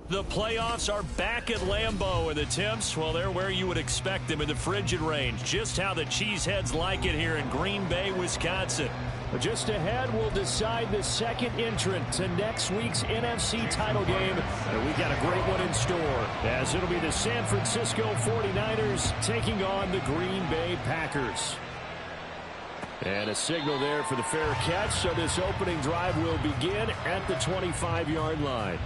The playoffs are back at Lambeau, and the temps, well, they're where you would expect them in the frigid range. Just how the Cheeseheads like it here in Green Bay, Wisconsin. But just ahead, we'll decide the second entrant to next week's NFC title game. And we got a great one in store, as it'll be the San Francisco 49ers taking on the Green Bay Packers. And a signal there for the fair catch, so this opening drive will begin at the 25-yard line.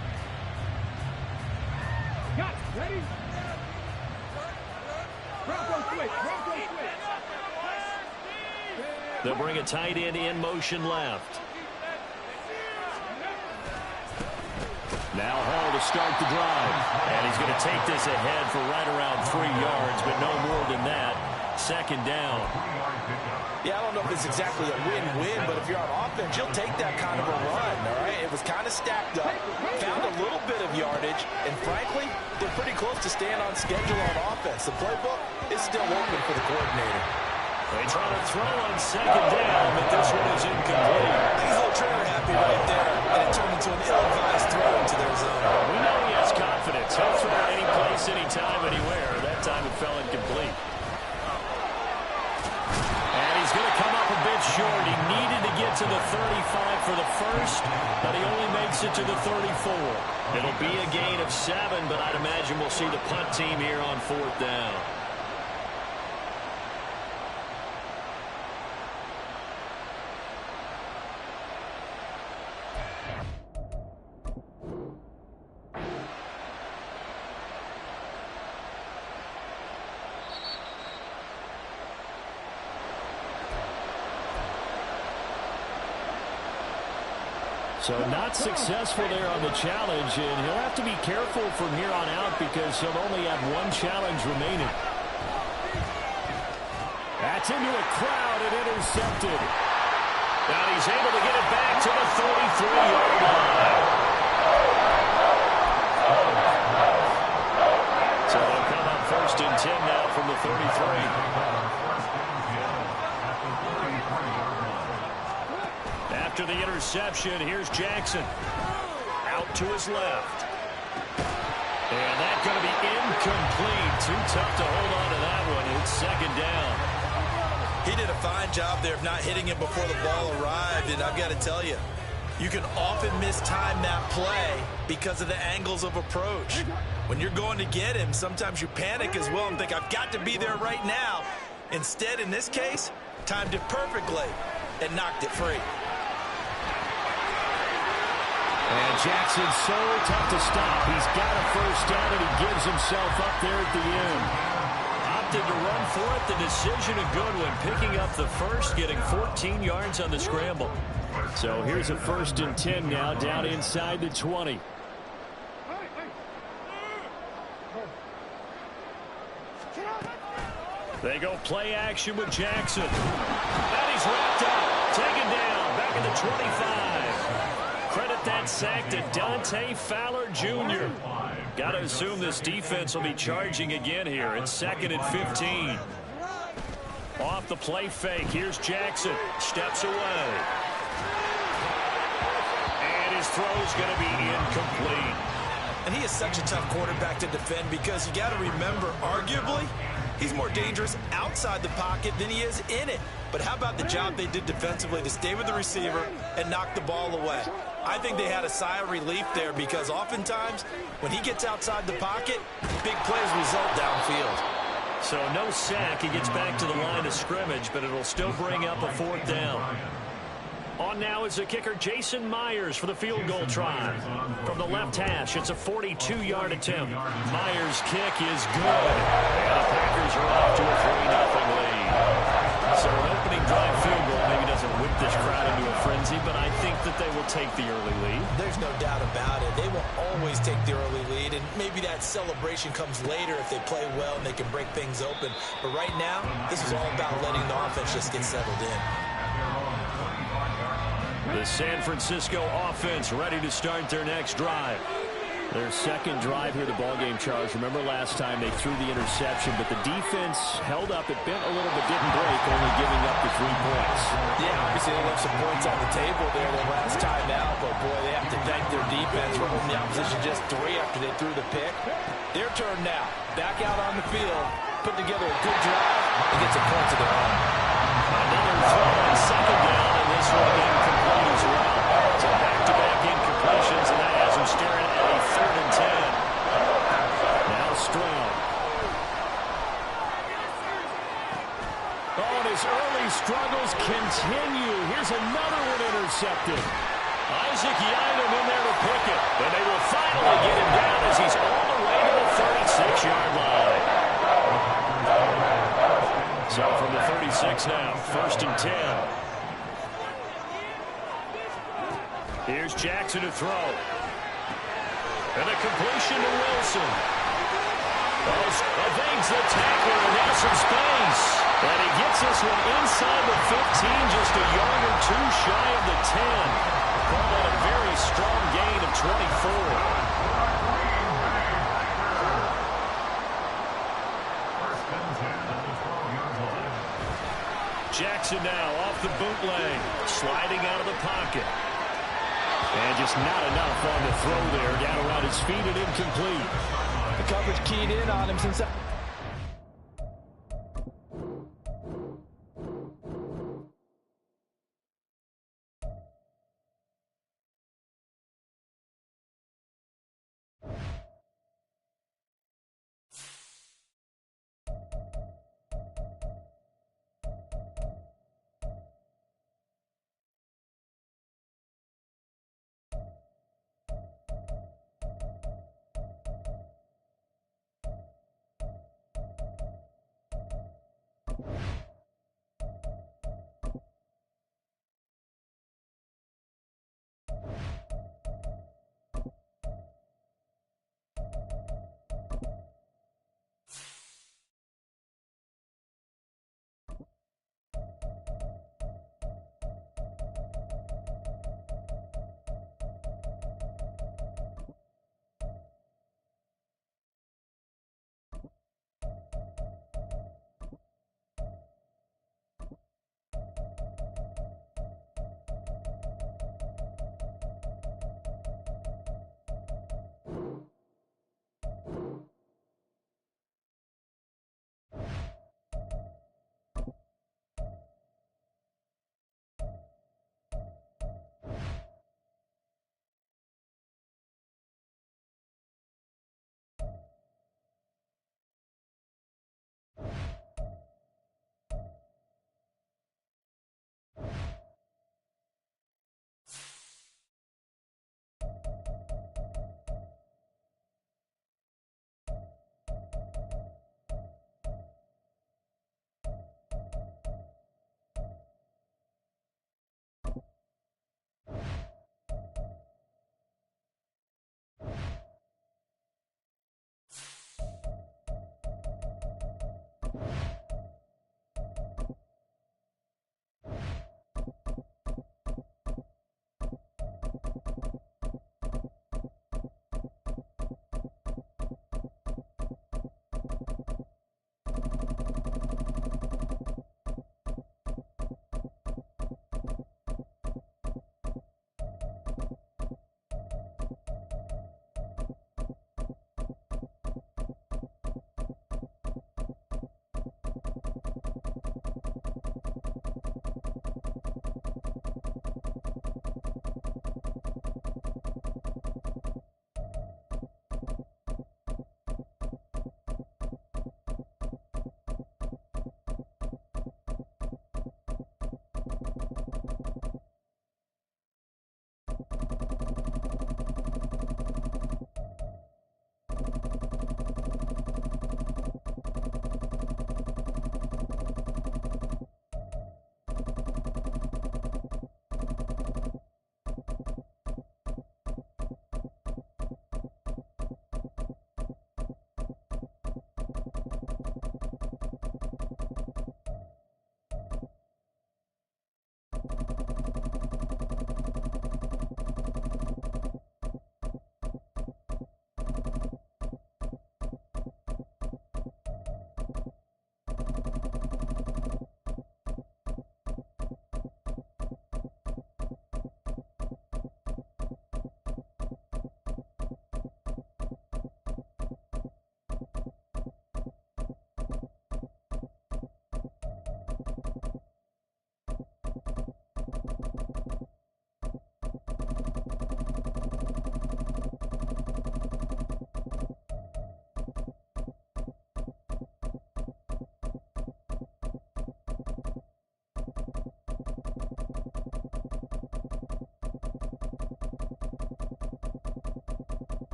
Got it. Ready? Bronco switch. Bronco switch. They'll bring a tight end in motion left. Now Hall to start the drive. And he's going to take this ahead for right around 3 yards, but no more than that. Second down. Yeah, I don't know if it's exactly a win-win, but if you're on offense, you'll take that kind of a run, all right? It was kind of stacked up, found a little bit of yardage, and frankly, they're pretty close to staying on schedule on offense. The playbook is still open for the coordinator. They try to throw on second down, but this one is incomplete. He's a little trigger happy right there, and it turned into an ill-advised throw into their zone. We know he has confidence. He'll throw any place, anytime, anywhere. That time it fell incomplete. He's going to come up a bit short. He needed to get to the 35 for the first, but he only makes it to the 34. It'll be a gain of 7, but I'd imagine we'll see the punt team here on 4th down. So not successful there on the challenge, and he'll have to be careful from here on out because he'll only have one challenge remaining. That's into a crowd and intercepted. Now he's able to get it back to the 33-yard line. So they'll come up 1st and 10 now from the 33. After the interception, here's Jackson. Out to his left. And that's going to be incomplete. Too tough to hold on to that one. It's 2nd down. He did a fine job there of not hitting it before the ball arrived, and I've got to tell you, you can often mistime that play because of the angles of approach. When you're going to get him, sometimes you panic as well and think, I've got to be there right now. Instead, in this case, timed it perfectly and knocked it free. And Jackson's so tough to stop. He's got a first down, and he gives himself up there at the end. Opted to run for it. The decision a good one. Picking up the first, getting 14 yards on the scramble. So here's a 1st and 10 now, down inside the 20. They go play action with Jackson. And he's wrapped up. Taken down. Back at the 25. Credit that sack to Dante Fowler Jr. Got to assume this defense will be charging again here. It's 2nd and 15. Off the play fake. Here's Jackson. Steps away. And his throw's going to be incomplete. And he is such a tough quarterback to defend because you got to remember, arguably, he's more dangerous outside the pocket than he is in it. But how about the job they did defensively to stay with the receiver and knock the ball away? I think they had a sigh of relief there because oftentimes when he gets outside the pocket, big plays result downfield. So no sack. He gets back to the line of scrimmage, but it'll still bring up a 4th down. On now is the kicker Jason Myers for the field goal try. From the left hash, it's a 42-yard attempt. Myers' kick is good. And the Packers are off to a 3-0 lead. So an opening drive field goal maybe doesn't whip this crowd into a frenzy, but I think that they will take the early lead. There's no doubt about it. They will always take the early lead, and maybe that celebration comes later if they play well and they can break things open. But right now, this is all about letting the offense just get settled in. The San Francisco offense ready to start their next drive. Their second drive here, the ballgame, Charles. Remember last time they threw the interception, but the defense held up. It bent a little but didn't break, only giving up the 3 points. Yeah, obviously they left some points on the table there the last time out, but boy, they have to thank their defense for holding the opposition just 3 after they threw the pick. Their turn now. Back out on the field, put together a good drive, and get some points of their own. Another throw on second down, and this one incomplete as well. So back-to-back incompletions, and that has them staring at a 3rd and 10. Now Stroud. Oh, and his early struggles continue. Here's another one intercepted. Isaac Yiadom in there to pick it. And they will finally get him down as he's all the way to the 36-yard line. So from the 36 now, 1st and 10. Here's Jackson to throw. And a completion to Wilson. Evades the tackler, and now some space. And he gets this one inside the 15, just a yard or 2 shy of the 10. Call that a very strong gain of 24. Jackson now off the bootleg, sliding out of the pocket. And just not enough on the throw there, down around his feet and incomplete. The coverage keyed in on him since...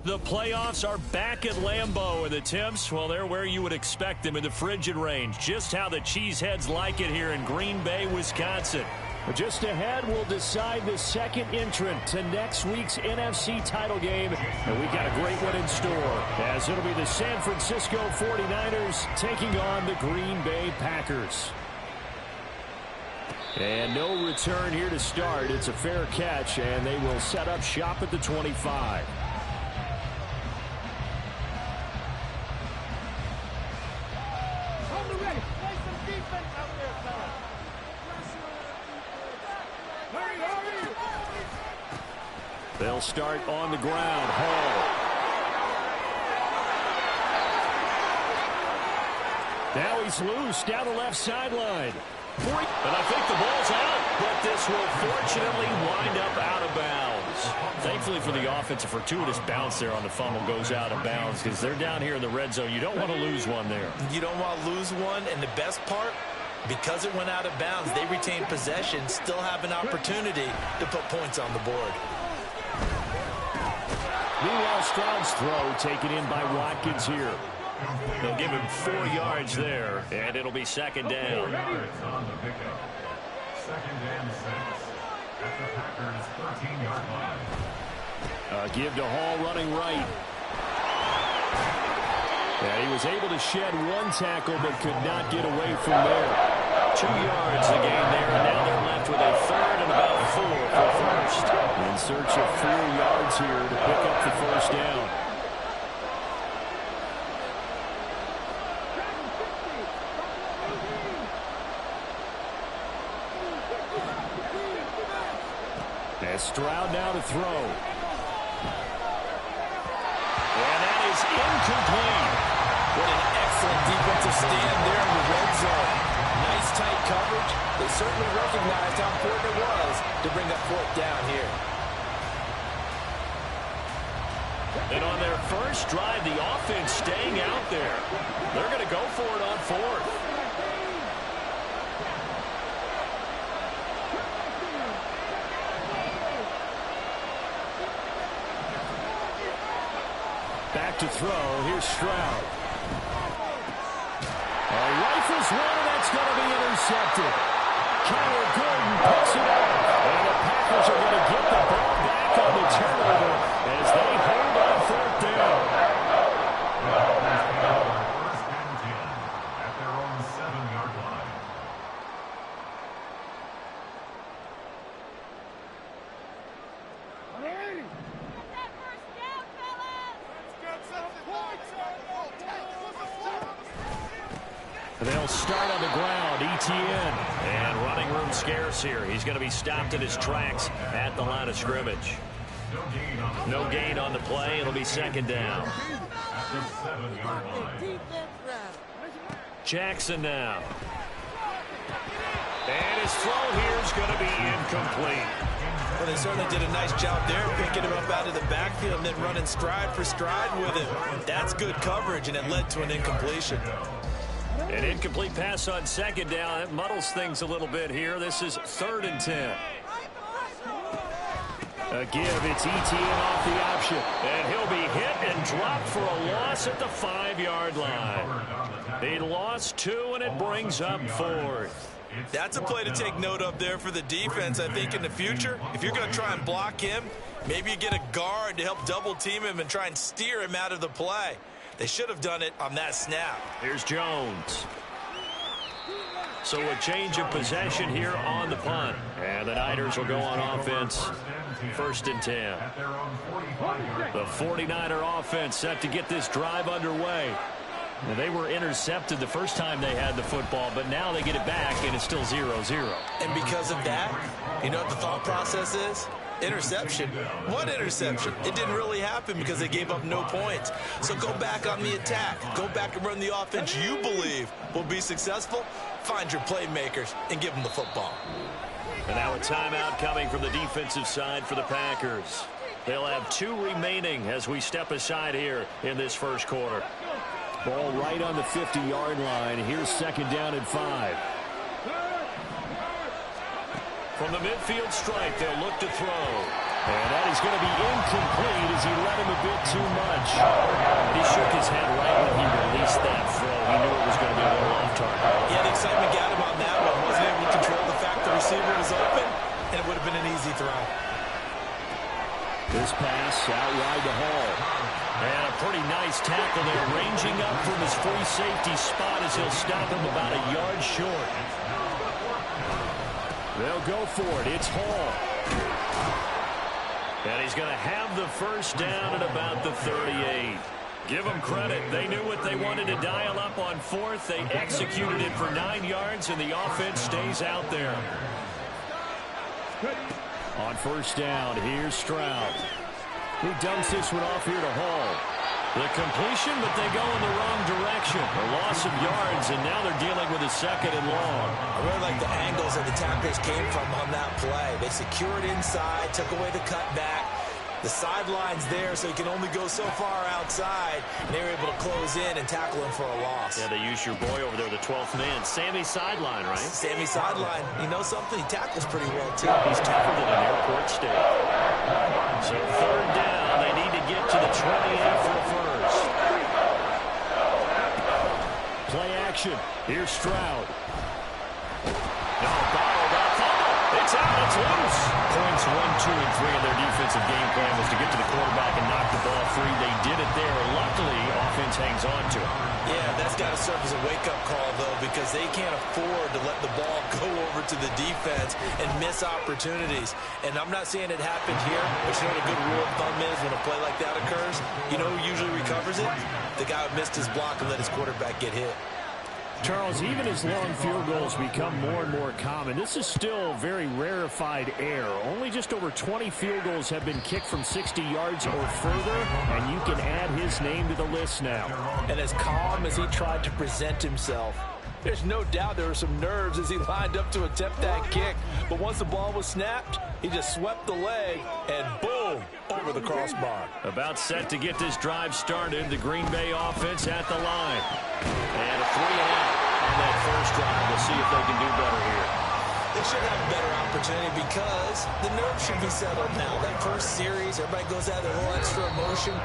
The playoffs are back at Lambeau, and the Temps, well, they're where you would expect them in the frigid range. Just how the Cheeseheads like it here in Green Bay, Wisconsin. Just ahead, we'll decide the second entrant to next week's NFC title game, and we've got a great one in store, as it'll be the San Francisco 49ers taking on the Green Bay Packers. And no return here to start. It's a fair catch, and they will set up shop at the 25. They'll start on the ground. Hall. Now he's loose down the left sideline. And I think the ball's out, but this will fortunately wind up out of bounds. Thankfully for the offense, a fortuitous bounce there on the fumble goes out of bounds because they're down here in the red zone. You don't want to lose one there. You don't want to lose one, and the best part, because it went out of bounds, they retain possession, still have an opportunity to put points on the board. Meanwhile, Stroud's throw taken in by Watkins here. They'll give him 4 yards there, and it'll be second down. 4 yards on the pickup. Second and 6 at the Packers' 13-yard line. Give to Hall running right. Yeah, he was able to shed 1 tackle, but could not get away from there. 2 yards the gain there, and now they're left with a third and about 4 for first. In search of 4 yards here to pick up the first down. And Stroud now to throw. incomplete. What an excellent defensive stand there in the red zone. Nice tight coverage. They certainly recognized how important it was to bring up fourth down here. And on their first drive, the offense staying out there. They're going to go for it on fourth. Back to throw. Here's Stroud. Rifles one, and that's going to be intercepted. Kyler Gordon picks it up. And the Packers are going to get the ball back on the turnover as they hold on fourth down. First and 10 at their own 7-yard line. They'll start on the ground. ETN. And running room scarce here. He's going to be stopped in his tracks at the line of scrimmage. No gain on the play. It'll be second down. At the 7-yard line. Jackson now. And his throw here is going to be incomplete. Well, they certainly did a nice job there, picking him up out of the backfield and then running stride for stride with him. That's good coverage, and it led to an incompletion. An incomplete pass on second down. That muddles things a little bit here. This is 3rd and 10. A give. It's ETN off the option. And he'll be hit and dropped for a loss at the 5-yard line. He lost 2, and it brings up 4th. That's a play to take note of there for the defense. I think in the future, if you're going to try and block him, maybe you get a guard to help double team him and try and steer him out of the play. They should have done it on that snap. Here's Jones. So a change of possession here on the punt. And the Niners will go on offense. 1st and 10. The 49er offense set to get this drive underway. Well, they were intercepted the first time they had the football, but now they get it back, and it's still 0-0. And because of that, you know what the thought process is? Interception. What interception? It didn't really happen because they gave up no points. So go back on the attack. Go back and run the offense you believe will be successful. Find your playmakers and give them the football. And now a timeout coming from the defensive side for the Packers. They'll have 2 remaining as we step aside here in this first quarter. Ball right on the 50-yard line. Here's second down and 5. From the midfield stripe, they'll look to throw. And that is going to be incomplete as he let him a bit too much. He shook his head right when he released that throw. He knew it was going to be a little off target. Yeah, the excitement got him on that one. Wasn't able to control the fact the receiver was open, and it would have been an easy throw. This pass out wide to Hall. And a pretty nice tackle there, ranging up from his free safety spot as he'll stop him about a yard short. They'll go for it. It's Hall. And he's going to have the first down at about the 38. Give them credit. They knew what they wanted to dial up on 4th. They executed it for 9 yards, and the offense stays out there. On first down, here's Stroud. He dumps this one off here to Hall. The completion, but they go in the wrong direction. A loss of yards, and now they're dealing with a 2nd and long. I really like the angles that the tacklers came from on that play. They secured inside, took away the cutback. The sideline's there, so he can only go so far outside. And they were able to close in and tackle him for a loss. Yeah, they used your boy over there, the 12th man. Sammy Sideline, right? Sammy Sideline. You know something? He tackles pretty well, too. He's tougher than an airport state. So 3rd down. They need to get to the 20 for a first. Play action. Here's Stroud. No, bottled up. It's out. It's loose. Points 1, 2, and 3 in their defensive game plan was to get to the quarterback and knock the ball free. They did it there. Luckily, offense hangs on to it. Yeah, that's got to serve as a wake-up call, though, because they can't afford to let the ball go over to the defense and miss opportunities. And I'm not saying it happened here, but you know what a good rule of thumb is when a play like that occurs? You know who usually recovers it? The guy who missed his block and let his quarterback get hit. Charles, even as long field goals become more and more common, this is still very rarefied air. Only just over 20 field goals have been kicked from 60 yards or further, and you can add his name to the list now. And as calm as he tried to present himself, there's no doubt there were some nerves as he lined up to attempt that kick. But once the ball was snapped, he just swept the leg and boom, over the crossbar. About set to get this drive started. The Green Bay offense at the line. And a 3-and-out on that first drive. We'll see if they can do better here. They should have a better opportunity because the nerves should be settled now. That first series, everybody goes out with a little extra emotion.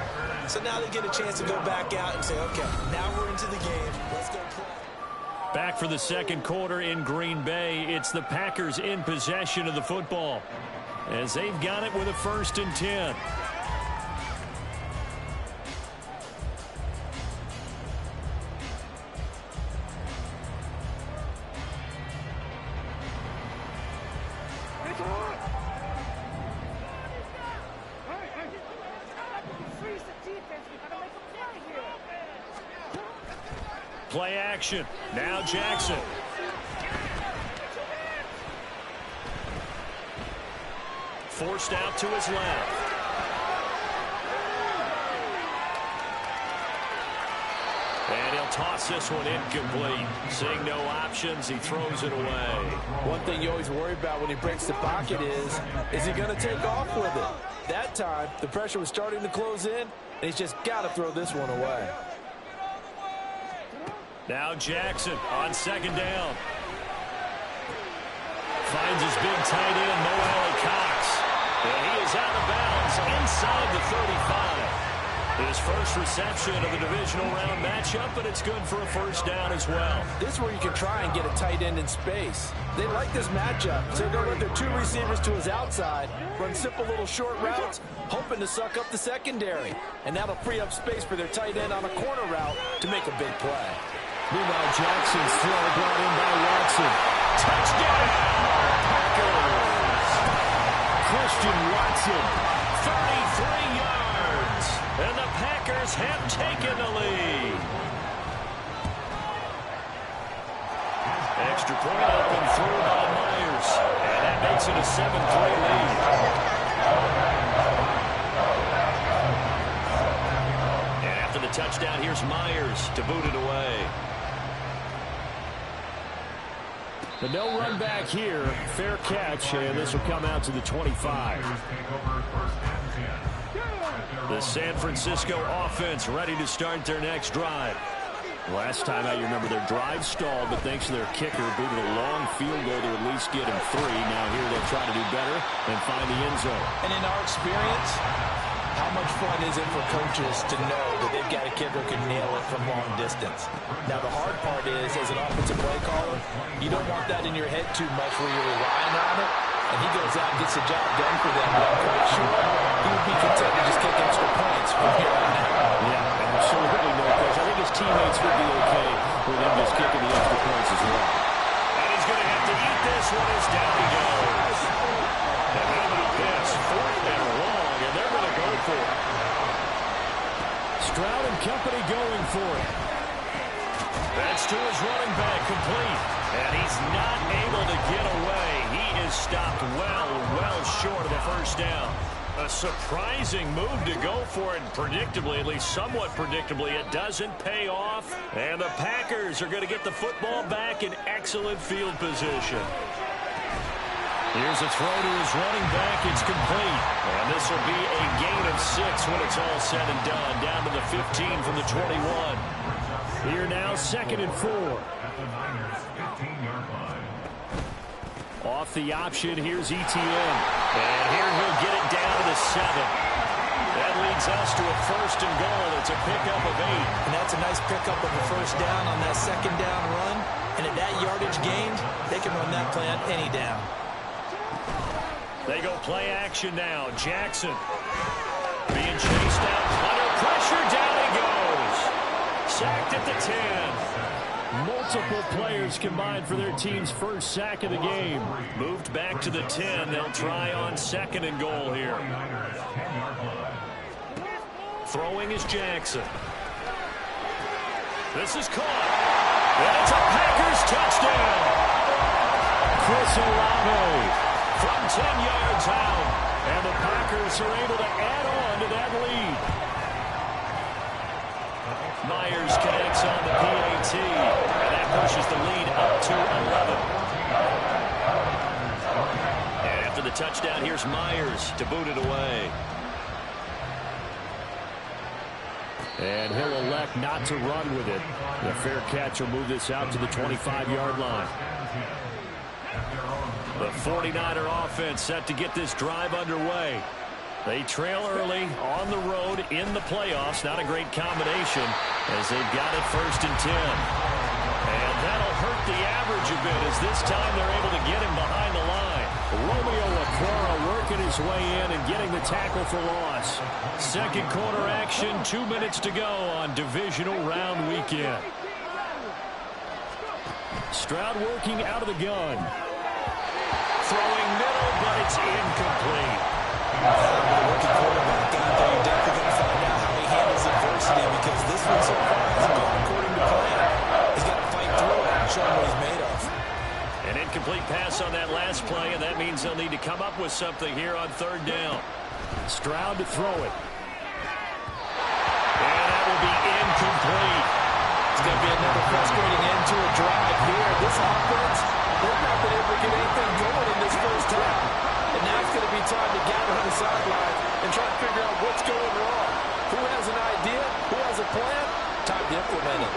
So now they get a chance to go back out and say, okay, now we're into the game. Let's go play. Back for the second quarter in Green Bay. It's the Packers in possession of the football as they've got it with a 1st and 10. Play action. Now Jackson. Forced out to his left. And he'll toss this one incomplete. Seeing no options, he throws it away. One thing you always worry about when he breaks the pocket is he going to take off with it? That time, the pressure was starting to close in, and he's just got to throw this one away. Now Jackson on 2nd down. Finds his big tight end, Mo Alley-Cox. And he is out of bounds inside the 35. His first reception of the divisional round matchup, but it's good for a 1st down as well. This is where you can try and get a tight end in space. They like this matchup, so they're going to let their 2 receivers to his outside, run simple little short routes, hoping to suck up the secondary. And that'll free up space for their tight end on a corner route to make a big play. Meanwhile, Jackson's throw brought in by Watson. Touchdown, Packers! Christian Watson, 33 yards. And the Packers have taken the lead. Extra point up and through by Myers. And that makes it a 7-3 lead. And after the touchdown, here's Myers to boot it away. The no run back here. Fair catch, and this will come out to the 25. The San Francisco offense ready to start their next drive. Last time out, you remember their drive stalled, but thanks to their kicker, booted a long field goal to at least get him 3. Now here they'll try to do better and find the end zone. And in our experience, how much fun is it for coaches to know that they've got a kicker who can nail it from long distance? Now, the hard part is, as an offensive play caller, you don't want that in your head too much where you're relying on it. And he goes out and gets the job done for them. I'm quite sure he would be content to just kick extra points from here on out. Yeah, absolutely no question. I think his teammates would be okay with him just kicking the extra points as well. And he's going to have to eat this one as down he goes. And how about this? 4th and long, and they're going to go for it. Stroud and company going for it. That's to his running back, complete. And he's not able to get away. He is stopped well short of the 1st down. A surprising move to go for it, and predictably, at least somewhat predictably, it doesn't pay off. And the Packers are going to get the football back in excellent field position. Here's a throw to his running back. It's complete. And this will be a gain of 6 when it's all said and done. Down to the 15 from the 21. Here now, 2nd and 4. Off the option, here's Etienne. And here he'll get it down to the 7. That leads us to a 1st and goal. It's a pickup of 8. And that's a nice pickup of a 1st down on that 2nd down run. And at that yardage gained, they can run that play on any down. They go play action now. Jackson being chased out. Under pressure, down he goes. Sacked at the 10. Multiple players combined for their team's first sack of the game. Moved back to the 10. They'll try on 2nd and goal here. Throwing is Jackson. This is caught. It's a Packers touchdown. Chris Olave from 10 yards out. And the Packers are able to add on to that lead. Myers connects on the PAT. And that pushes the lead up to 11. And after the touchdown, here's Myers to boot it away. And he'll elect not to run with it. The fair catch will move this out to the 25-yard line. The 49er offense set to get this drive underway. They trail early on the road in the playoffs. Not a great combination as they've got it 1st and 10. And that'll hurt the average a bit as this time they're able to get him behind the line. Romeo Okwara working his way in and getting the tackle for loss. Second quarter action, 2 minutes to go on divisional round weekend. Stroud working out of the gun. Throwing middle, but it's incomplete. Rookie quarterback out there, you're definitely going to find out how he handles adversity because this one so far hasn't gone according to plan. He's got to fight through it and show him what he's made of. An incomplete pass on that last play, and that means they'll need to come up with something here on 3rd down. Stroud to throw it. And that will be incomplete. It's going to be another frustrating end to a drive here. This offense, they've not been able to get anything going in this first half. And now it's going to be time to gather on the sideline and try to figure out what's going wrong. Who has an idea? Who has a plan? Time to implement it.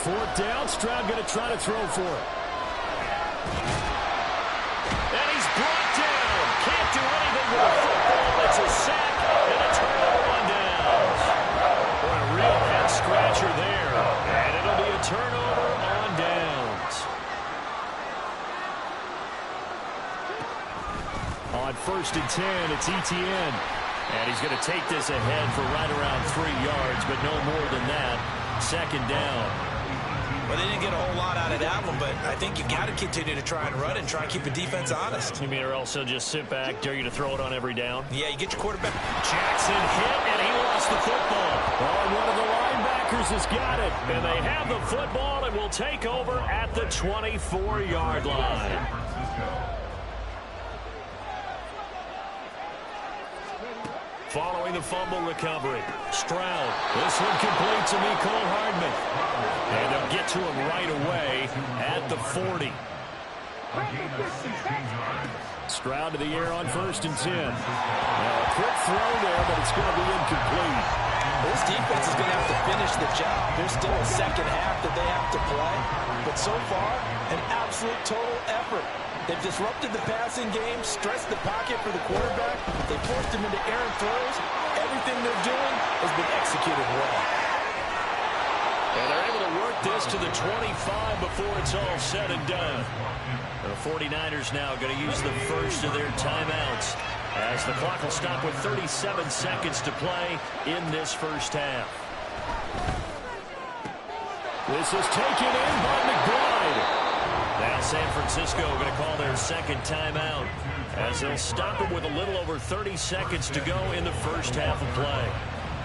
Fourth down, Stroud going to try to throw for it. And he's brought down. Can't do anything with the football. It's a sack and a turnover on downs. What a real head-scratcher there. And it'll be a turnover on downs. On 1st and 10, it's Etienne. And he's going to take this ahead for right around 3 yards, but no more than that. 2nd down. Well, they didn't get a whole lot out of that one, but I think you got to continue to try and run and try and keep the defense honest. You mean or else they'll just sit back, dare you to throw it on every down? Yeah, you get your quarterback. Jackson hit, and he lost the football. Oh, one of the linebackers has got it. And they have the football and will take over at the 24-yard line. Following the fumble recovery, Stroud. This one complete to Mecole Hardman. And they'll get to him right away at the 40. Stroud to the air on 1st and 10. Now a quick throw there, but it's going to be incomplete. This defense is going to have to finish the job. There's still a second half that they have to play. But so far, an absolute total effort. They've disrupted the passing game, stressed the pocket for the quarterback. They forced him into errant throws. Everything they're doing has been executed well. And they're able to work this to the 25 before it's all said and done. The 49ers now going to use the first of their timeouts as the clock will stop with 37 seconds to play in this first half. This is taken in by McBride. Now San Francisco going to call their second timeout as they'll stop it with a little over 30 seconds to go in the first half of play.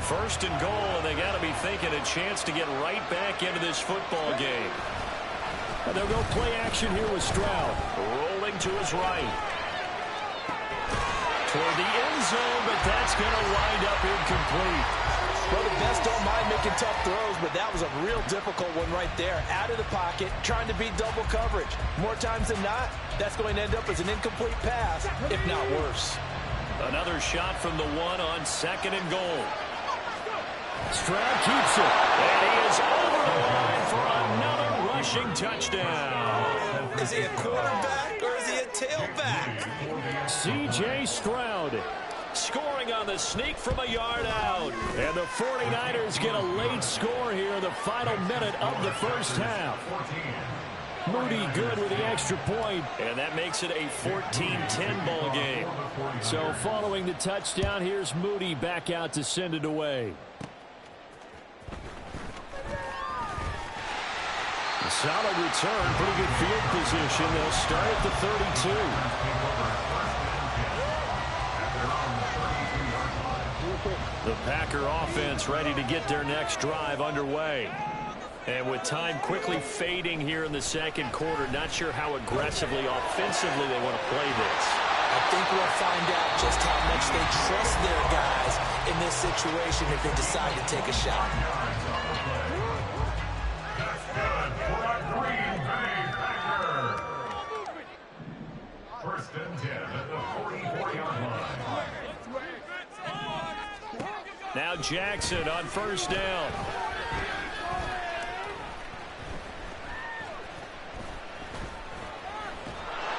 1st and goal, and they got to be thinking a chance to get right back into this football game. And they'll go play action here with Stroud. Rolling to his right. Toward the end zone, but that's going to wind up incomplete. Well, the best don't mind making tough throws, but that was a real difficult one right there. Out of the pocket, trying to beat double coverage. More times than not, that's going to end up as an incomplete pass, if not worse. Another shot from the 1 on 2nd and goal. Stroud keeps it, and he is over the line for another rushing touchdown. Is he a quarterback or is he a tailback? C.J. Stroud scoring on the sneak from a yard out. And the 49ers get a late score here in the final minute of the first half. Moody good with the extra point, and that makes it a 14-10 ball game. So following the touchdown, here's Moody back out to send it away. A solid return, pretty good field position. They'll start at the 32. The Packer offense ready to get their next drive underway. And with time quickly fading here in the second quarter, not sure how aggressively, offensively they want to play this. I think we'll find out just how much they trust their guys in this situation if they decide to take a shot. That's good for a Green Bay Packer. First and 10 at the 40-yard line. Now Jackson on first down.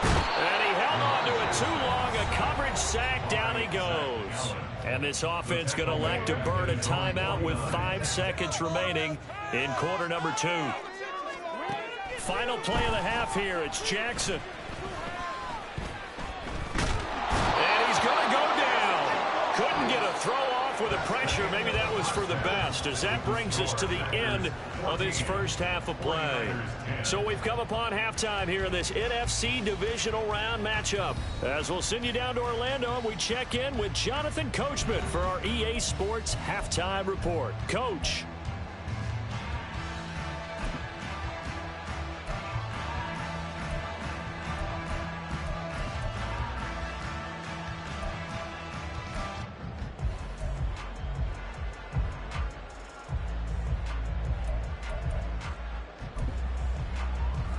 And he held on to it too long. A coverage sack. Down he goes. And this offense going to elect to burn a timeout with 5 seconds remaining in quarter number 2. Final play of the half here. It's Jackson. And he's going to go down. Couldn't get a throw off with the pressure. Maybe that was for the best, as that brings us to the end of this first half of play. So we've come upon halftime here in this NFC divisional round matchup. As we'll send you down to Orlando, and we check in with Jonathan Coachman for our EA Sports Halftime Report. Coach.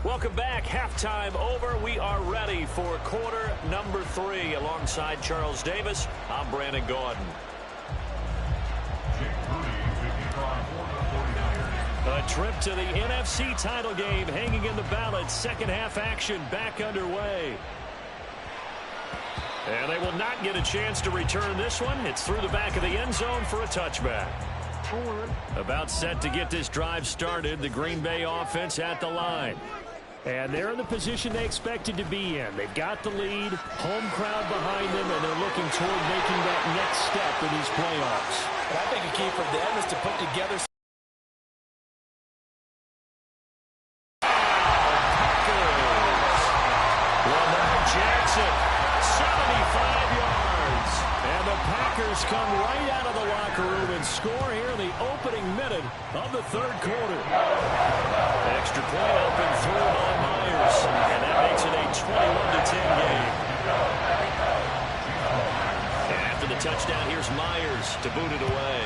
Welcome back. Halftime over. We are ready for quarter number 3. Alongside Charles Davis, I'm Brandon Gaudin. A trip to the NFC title game hanging in the balance. Second half action back underway. And they will not get a chance to return this one. It's through the back of the end zone for a touchback. About set to get this drive started. The Green Bay offense at the line. And they're in the position they expected to be in. They've got the lead, home crowd behind them, and they're looking toward making that next step in these playoffs. But I think a key for them is to put together Lamar Jackson, 75 yards. And the Packers come right out of the locker room and score here in the opening minute of the third quarter. Extra point open through by Myers. And that makes it a 21-10 game. And after the touchdown, here's Myers to boot it away.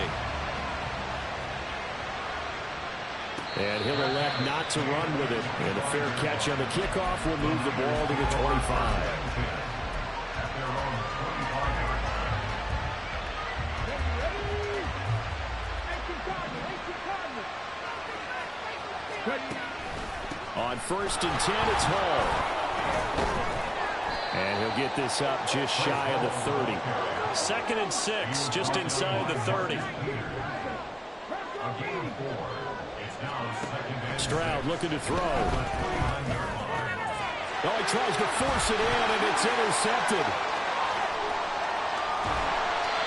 And he'll elect not to run with it. And a fair catch on the kickoff will move the ball to the 25. On first and 10, it's Hall. And he'll get this up just shy of the 30. Second and 6, just inside the 30. Stroud looking to throw. Oh, he tries to force it in, and it's intercepted.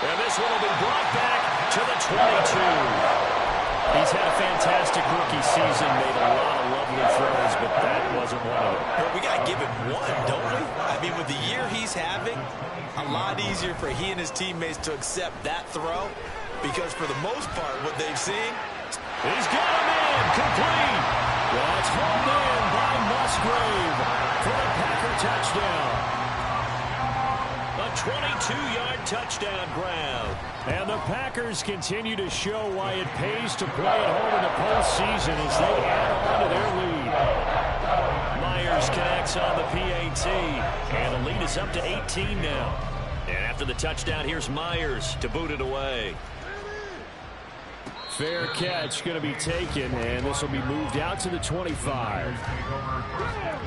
And this one will be brought back to the 22. He's had a fantastic rookie season, made a lot of lovely throws, but that wasn't one of them. Well, we got to give him one, don't we? I mean, with the year he's having, a lot easier for he and his teammates to accept that throw, because for the most part, what they've seen, he's got him in, complete. That's hauled in by Musgrave for the Packer touchdown. A 22-yard touchdown grab. And the Packers continue to show why it pays to play at home in the postseason as they add on to their lead. Myers connects on the PAT, and the lead is up to 18 now. And after the touchdown, here's Myers to boot it away. Fair catch going to be taken, and this will be moved out to the 25.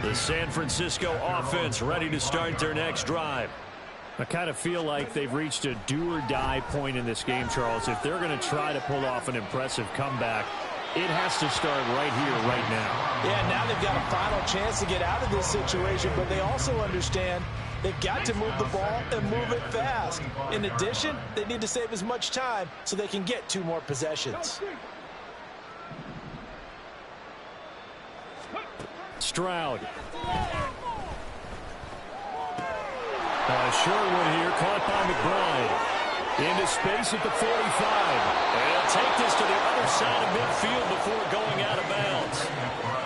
The San Francisco offense ready to start their next drive. I kind of feel like they've reached a do-or-die point in this game, Charles. If they're going to try to pull off an impressive comeback, it has to start right here, right now. Yeah, now they've got a final chance to get out of this situation, but they also understand they've got to move the ball and move it fast. In addition, they need to save as much time so they can get 2 more possessions. Stroud. Short one here, caught by McBride. Into space at the 45. And he'll take this to the other side of midfield before going out of bounds.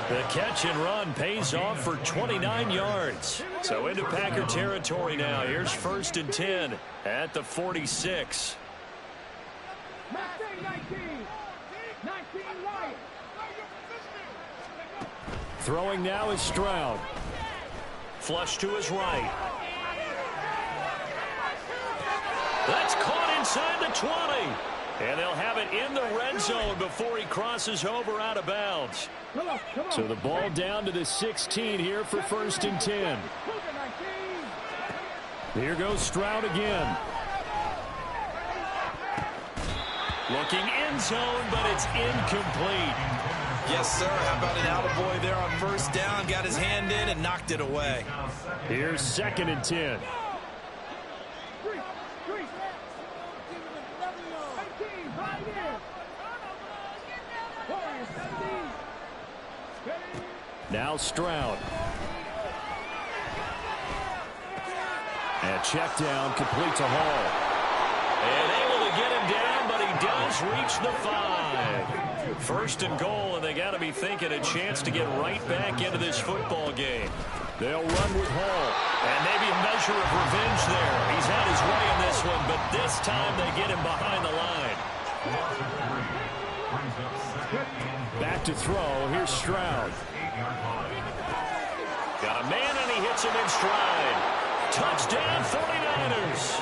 The catch and run pays off for 29 yards. So into Packer territory now. Here's 1st and 10 at the 46. 19 right. Throwing now is Stroud. Flush to his right. That's caught inside the 20. And they'll have it in the red zone before he crosses over out of bounds. So the ball down to the 16 here for 1st and 10. Here goes Stroud again. Looking end zone, but it's incomplete. Yes, sir. How about an attaboy there on 1st down? Got his hand in and knocked it away. Here's 2nd and 10. Now Stroud. And check down, complete to Hall. And able to get him down, but he does reach the 5. 1st and goal, and they got to be thinking a chance to get right back into this football game. They'll run with Hall. And maybe a measure of revenge there. He's had his way in this one, but this time they get him behind the line. Back to throw. Here's Stroud. Got a man, and he hits him in stride. Touchdown, 49ers.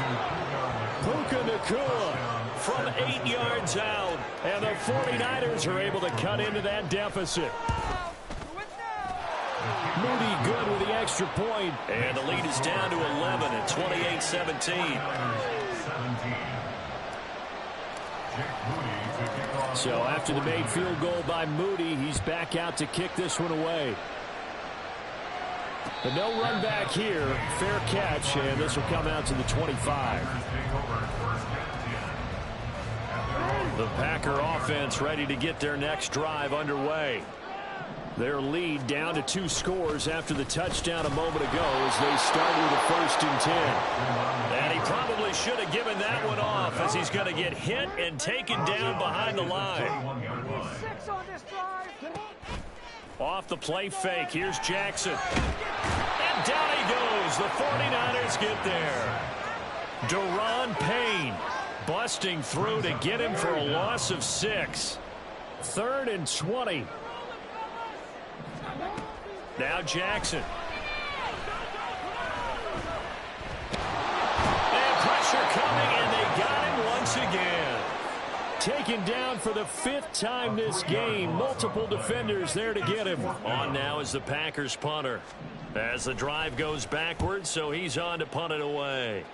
Puka Nacua from 8 yards out. And the 49ers are able to cut into that deficit. Moody good with the extra point. And the lead is down to 11 at 28-17. So after the made field goal by Moody, he's back out to kick this one away. But no run back here. Fair catch, and this will come out to the 25. The Packer offense ready to get their next drive underway. Their lead down to 2 scores after the touchdown a moment ago as they start with a 1st and 10. And he probably should have given that one off as he's going to get hit and taken down behind the line. Off the play fake. Here's Jackson. And down he goes. The 49ers get there. Deron Payne busting through to get him for a loss of 6. 3rd and 20. Now Jackson. And pressure coming, and they got him once again. Taken down for the 5th time this game. Multiple defenders there to get him. On now is the Packers punter. As the drive goes backwards, so he's on to punt it away.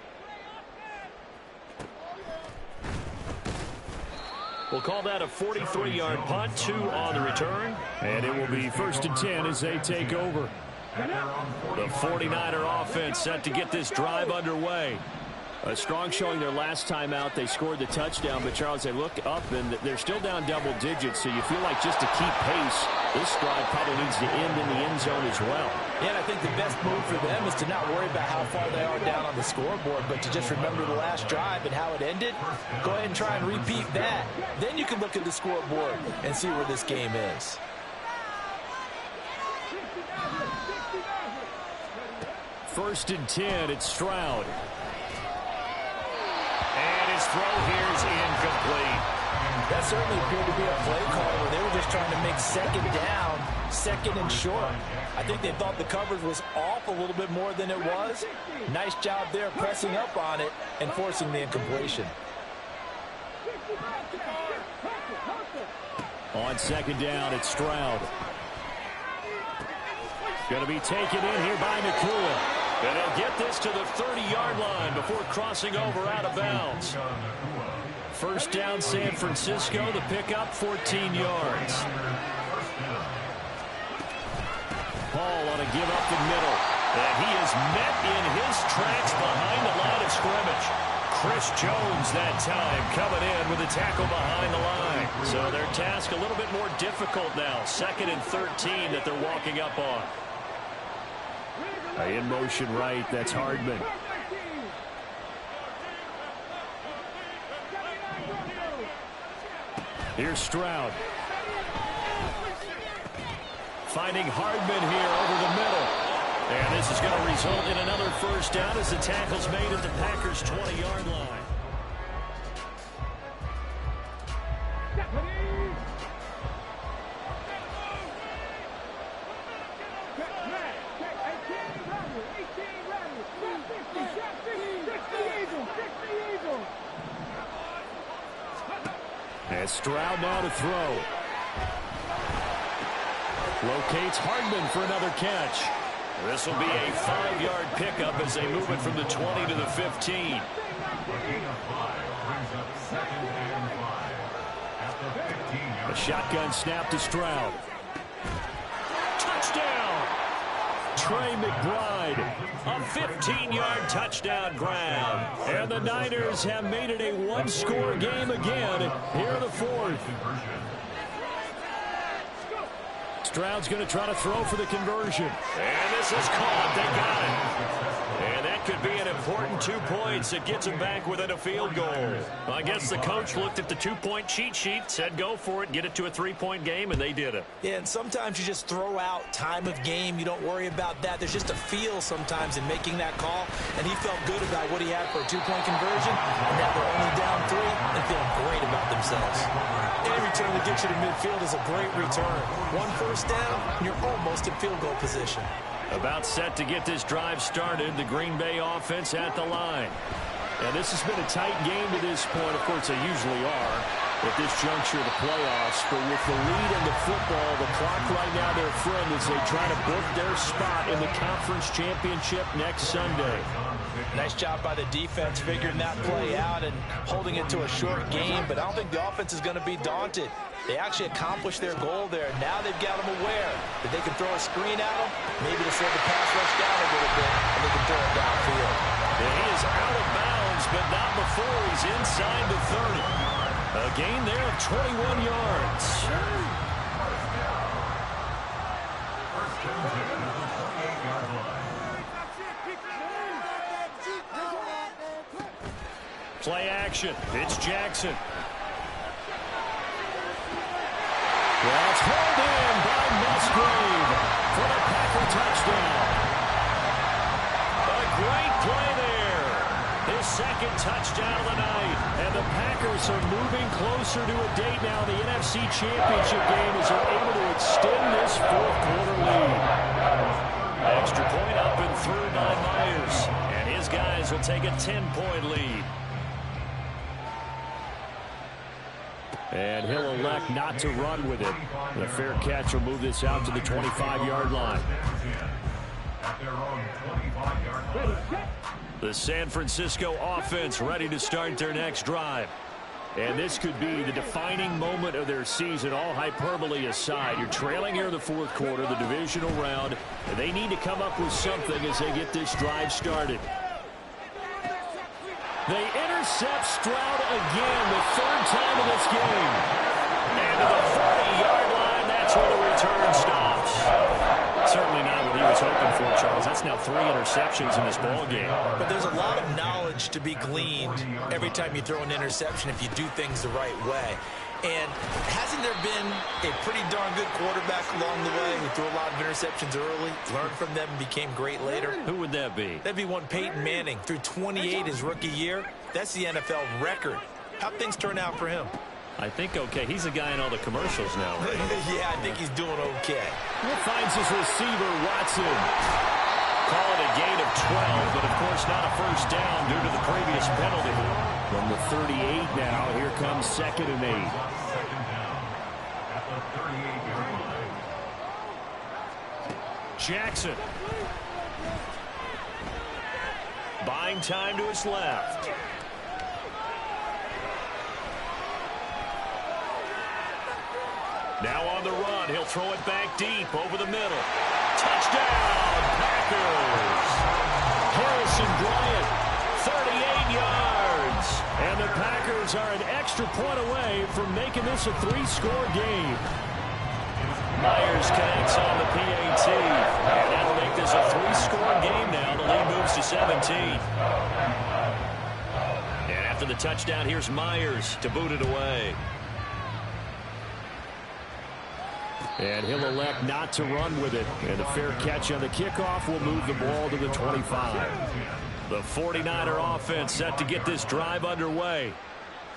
We'll call that a 43-yard punt, 2 on the return. And it will be 1st and 10 as they take over. The 49er offense set to get this drive underway. A strong showing their last time out. They scored the touchdown, but Charles, they look up and they're still down double digits, so you feel like just to keep pace, this drive probably needs to end in the end zone as well. Yeah, and I think the best move for them is to not worry about how far they are down on the scoreboard, but to just remember the last drive and how it ended. Go ahead and try and repeat that. Then you can look at the scoreboard and see where this game is. First and 10, it's Stroud. And his throw here is incomplete. That certainly appeared to be a play call where they were just trying to make 2nd down, 2nd and short. I think they thought the coverage was off a little bit more than it was. Nice job there pressing up on it and forcing the incompletion. On 2nd down, it's Stroud. Going to be taken in here by Nacua. And he'll get this to the 30-yard line before crossing over out of bounds. 1st down, San Francisco. The pickup, 14 yards. Hall on a give up the middle. And he is met in his tracks behind the line of scrimmage. Chris Jones that time coming in with a tackle behind the line. So their task a little bit more difficult now. 2nd and 13 that they're walking up on. In motion right, that's Hardman. Here's Stroud. Finding Hardman here over the middle. And this is going to result in another first down as the tackle's made at the Packers' 20-yard line. And Stroud now to throw. Locates Hardman for another catch. This will be a 5-yard pickup as they move it from the 20 to the 15. A shotgun snap to Stroud. Touchdown! Trey McBride, a 15-yard touchdown grab. And the Niners have made it a one-score game again here in the fourth. Stroud's going to try to throw for the conversion. And this is caught. They got it. And that could be an important 2 points that gets them back within a field goal. Well, I guess the coach looked at the 2-point cheat sheet, said go for it, get it to a 3-point game, and they did it. Yeah, and sometimes you just throw out time of game. You don't worry about that. There's just a feel sometimes in making that call, and he felt good about what he had for a 2-point conversion, and now they're only down 3 and feeling great about themselves. Any return that gets you to midfield is a great return. One first down, and you're almost in field goal position. About set to get this drive started, the Green Bay offense at the line. And this has been a tight game to this point. Of course, they usually are at this juncture of the playoffs. But with the lead in the football, the clock right now their friend as they try to book their spot in the conference championship next Sunday. Nice job by the defense figuring that play out and holding it to a short game. But I don't think the offense is going to be daunted. They actually accomplished their goal there. Now they've got them aware that they can throw a screen at them, maybe to slow the pass rush down a little bit, and they can throw it downfield. And he is out of bounds, but not before he's inside the 30. A gain there of 21 yards. Play action. It's Jackson. Well, it's hauled in by Musgrave for the Packer touchdown. A great play there. His second touchdown of the night. And the Packers are moving closer to a date now. The NFC Championship game as they're able to extend this fourth-quarter lead. Extra point up and through by Myers. And his guys will take a 10-point lead. And he'll elect not to run with it. And a fair catch will move this out to the 25-yard line. The San Francisco offense ready to start their next drive. And this could be the defining moment of their season, all hyperbole aside. You're trailing here in the fourth quarter, the divisional round, and they need to come up with something as they get this drive started. They intercept Stroud again, the third time in this game. And to the 40-yard line, that's where the return stops. Certainly not what he was hoping for, Charles. That's now 3 interceptions in this ball game. But there's a lot of knowledge to be gleaned every time you throw an interception if you do things the right way. And hasn't there been a pretty darn good quarterback along the way who threw a lot of interceptions early, learned from them, and became great later? Who would that be? That'd be one Peyton Manning. Threw 28 his rookie year. That's the NFL record. How'd things turn out for him? I think okay. He's a guy in all the commercials now, right? Yeah, I think he's doing okay. He finds his receiver, Watson. Call it a gain of 12, but of course not a first down due to the previous penalty. From the 38 now, here comes 2nd and 8. Jackson. Buying time to his left. Now on the run, he'll throw it back deep over the middle. Touchdown, Packers! Harrison Bryant, 38 yards. And the Packers are an extra point away from making this a 3-score game. Myers connects on the PAT. And that'll make this a 3-score game now. The lead moves to 17. And after the touchdown, here's Myers to boot it away. And he'll elect not to run with it. And a fair catch on the kickoff will move the ball to the 25. The 49er offense set to get this drive underway.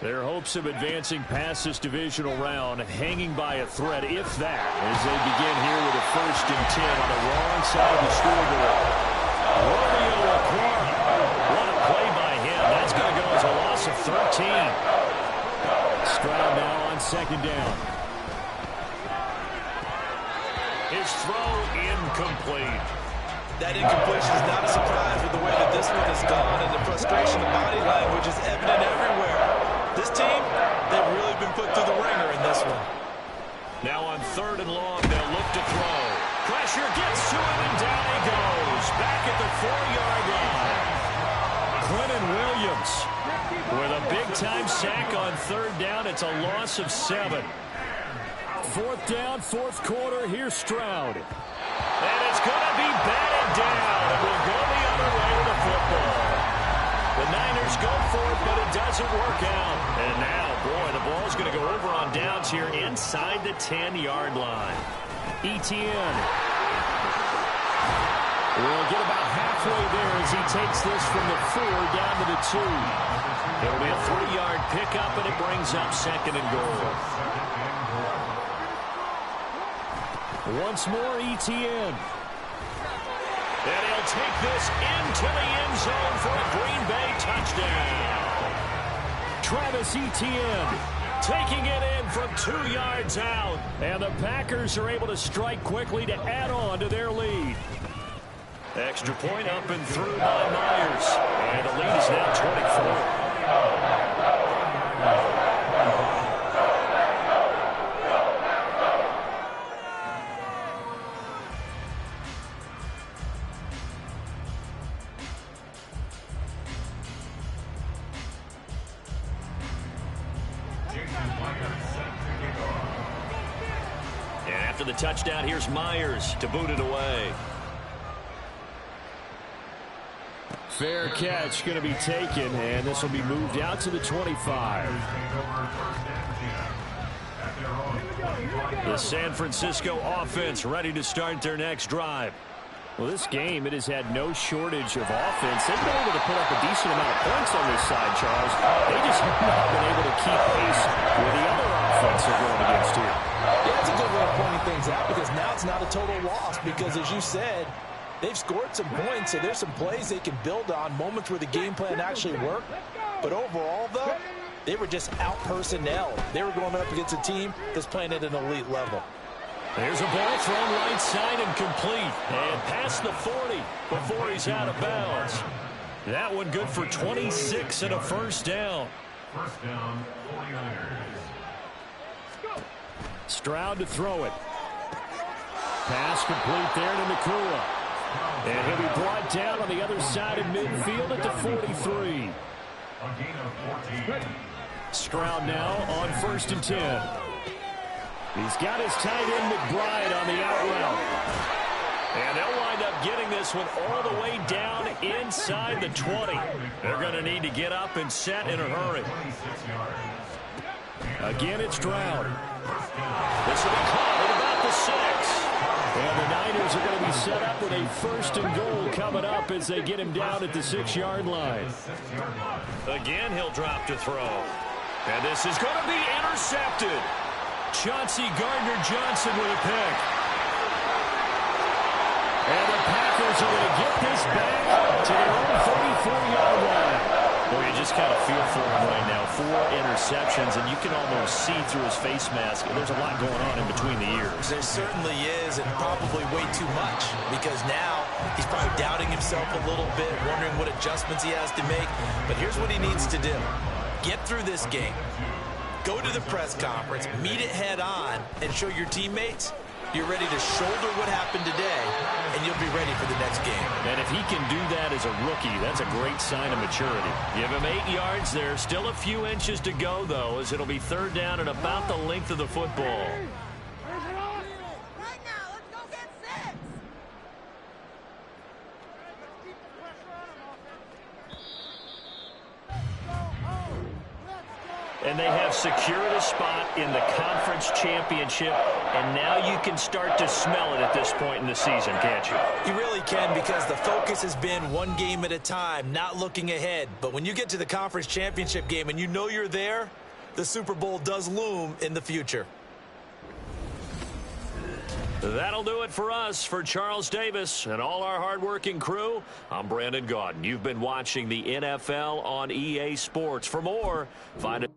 Their hopes of advancing past this divisional round hanging by a thread, if that, as they begin here with a 1st and 10 on the wrong side of the scoreboard. Romeo Aquara. What a play by him. That's going to go as a loss of 13. Stroud now on 2nd down. His throw incomplete. That incompletion is not a surprise with the way that this one has gone, and the frustration of body language is evident everywhere. This team, they've really been put through the ringer in this one. Now on 3rd and long, they'll look to throw. Pressure gets to him, and down he goes. Back at the 4-yard line. Quentin Williams with a big-time sack on 3rd down. It's a loss of 7. 4th down, 4th quarter. Here's Stroud. And it's going to be batted down. It will go the other way with the football. The Niners go for it, but it doesn't work out. And now, boy, the ball's going to go over on downs here inside the 10-yard line. Etienne will get about halfway there as he takes this from the 4 down to the 2. It'll be a 3-yard pickup, and it brings up 2nd and goal. Once more, Etienne. And he'll take this into the end zone for a Green Bay touchdown. Travis Etienne taking it in from 2 yards out. And the Packers are able to strike quickly to add on to their lead. Extra point up and through by Myers. And the lead is now 24. The touchdown, here's Myers to boot it away. Fair catch going to be taken, and this will be moved out to the 25. The San Francisco offense ready to start their next drive. Well, this game, it has had no shortage of offense. They've been able to put up a decent amount of points on this side, Charles. They just have not been able to keep pace with the other offense they're going against here. Yeah, it's a good way of pointing things out because now it's not a total loss because, as you said, they've scored some points, so there's some plays they can build on, moments where the game plan actually worked. But overall, though, they were just out-personnel. They were going up against a team that's playing at an elite level. There's a ball thrown right side and complete. And past the 40 before he's out of bounds. That one good for 26 and a 1st down. 1st down, 49ers. Stroud to throw it. Pass complete there to Nakua. And he'll be brought down on the other side of midfield at the 43. A gain of 14. Stroud now on 1st and 10. He's got his tight end McBride on the out route. And they'll wind up getting this one all the way down inside the 20. They're going to need to get up and set in a hurry. Again, it's Stroud. This will be caught at about the 6. And the Niners are going to be set up with a 1st and goal coming up as they get him down at the 6-yard line. Again, he'll drop to throw. And this is going to be intercepted. Chauncey Gardner-Johnson with a pick. And the Packers are going to get this back to their own 34-yard line. Well, you just kind of feel for him right now. 4 interceptions, and you can almost see through his face mask. There's a lot going on in between the ears. There certainly is, and probably way too much, because now he's probably doubting himself a little bit, wondering what adjustments he has to make. But here's what he needs to do. Get through this game. Go to the press conference, meet it head on, and show your teammates you're ready to shoulder what happened today, and you'll be ready for the next game. And if he can do that as a rookie, that's a great sign of maturity. Give him 8 yards there. Still a few inches to go, though, as it'll be 3rd down and about the length of the football. And they have secured a spot in the conference championship, and now you can start to smell it at this point in the season, can't you? You really can, because the focus has been one game at a time, not looking ahead. But when you get to the conference championship game and you know you're there, the Super Bowl does loom in the future. That'll do it for us. For Charles Davis and all our hardworking crew, I'm Brandon Gaudin. You've been watching the NFL on EA Sports. For more, find it.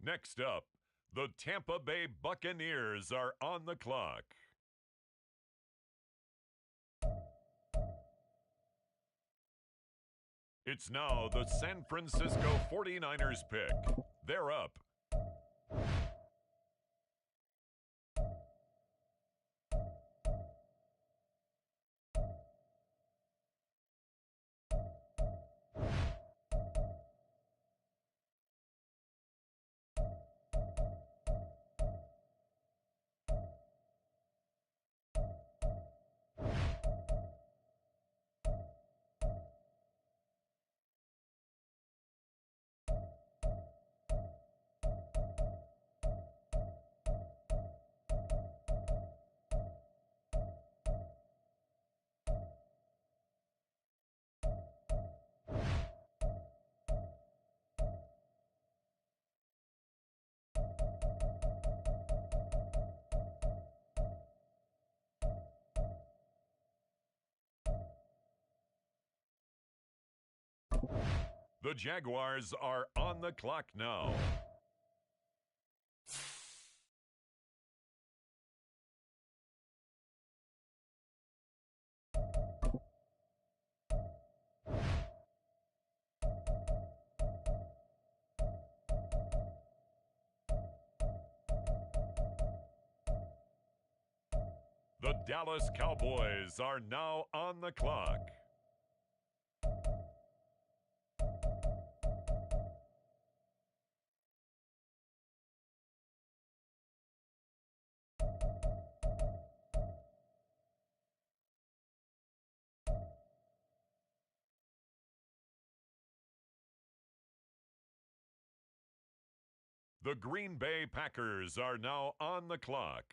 Next up, the Tampa Bay Buccaneers are on the clock. It's now the San Francisco 49ers pick. They're up. The Jaguars are on the clock now. The Dallas Cowboys are now on the clock. The Green Bay Packers are now on the clock.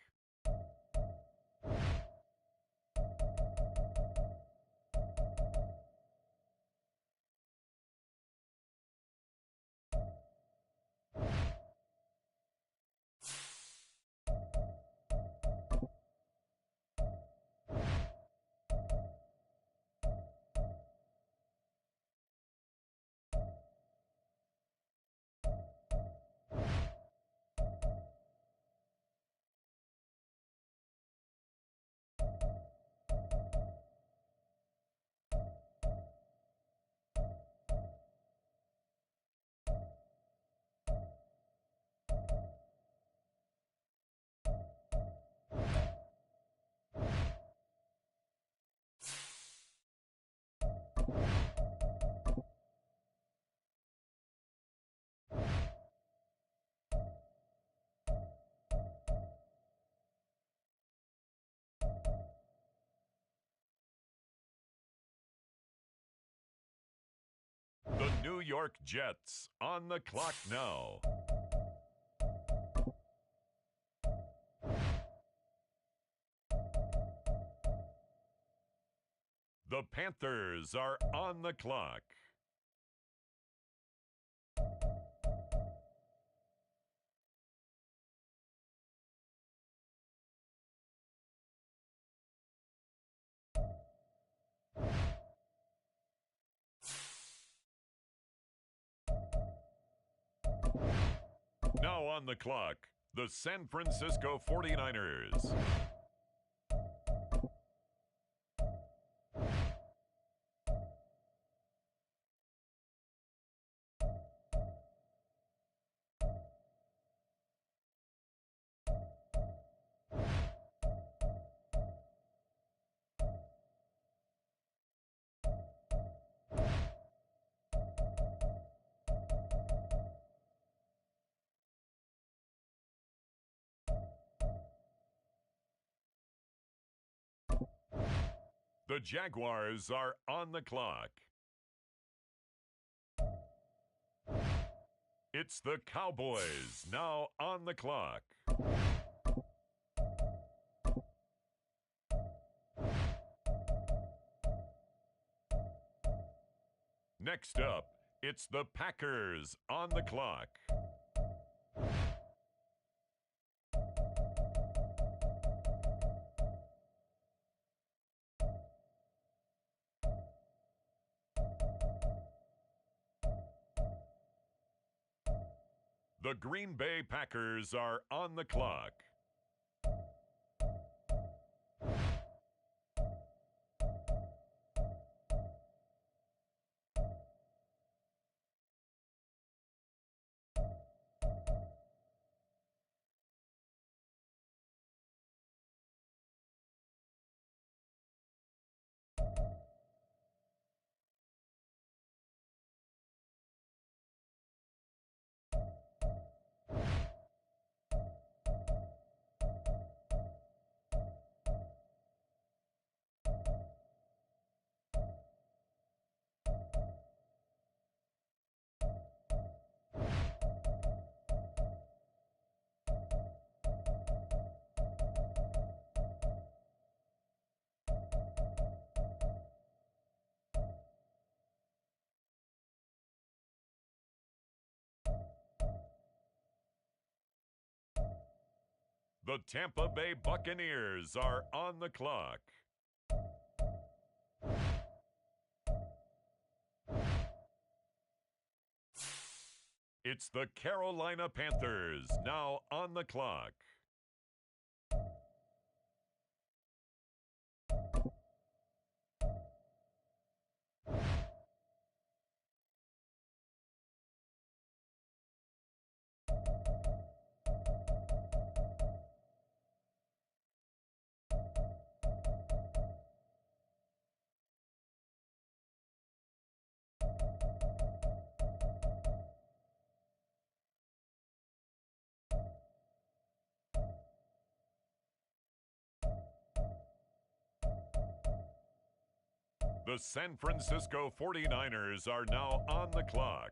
The New York Jets on the clock now. The Panthers are on the clock. Now on the clock, the San Francisco 49ers. The Jaguars are on the clock. It's the Cowboys now on the clock. Next up, it's the Packers on the clock. The Green Bay Packers are on the clock. The Tampa Bay Buccaneers are on the clock. It's the Carolina Panthers now on the clock. The San Francisco 49ers are now on the clock.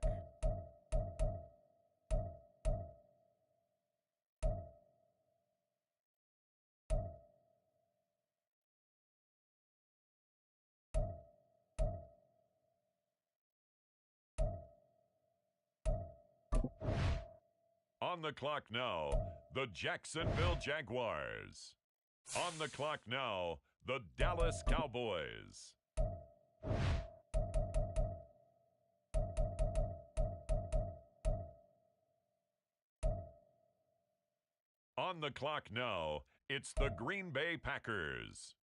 On the clock now, the Jacksonville Jaguars. On the clock now, the Dallas Cowboys. On the clock now, it's the Green Bay Packers.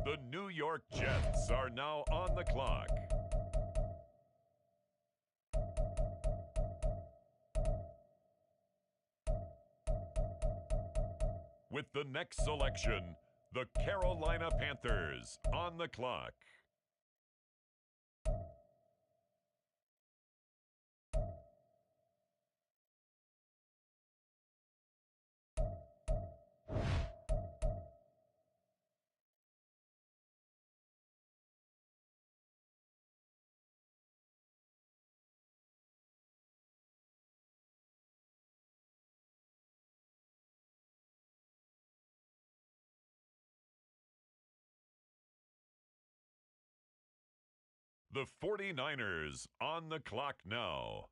The New York Jets are now on the clock. With the next selection, the Carolina Panthers on the clock. The 49ers on the clock now.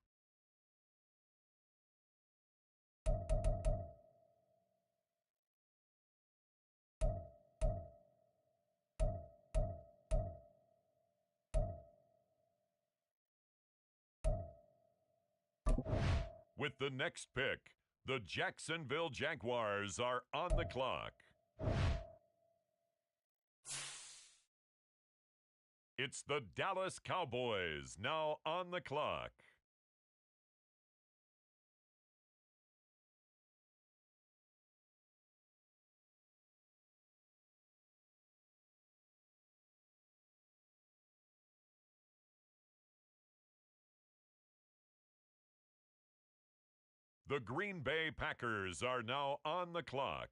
With the next pick, the Jacksonville Jaguars are on the clock. It's the Dallas Cowboys now on the clock. The Green Bay Packers are now on the clock.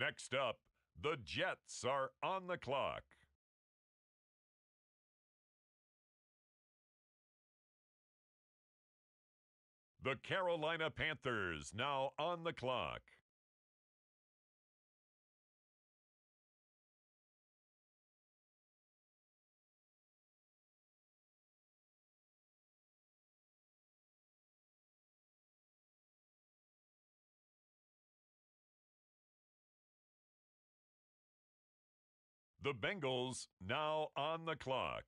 Next up, the Jets are on the clock. The Carolina Panthers now on the clock. The Bengals now on the clock.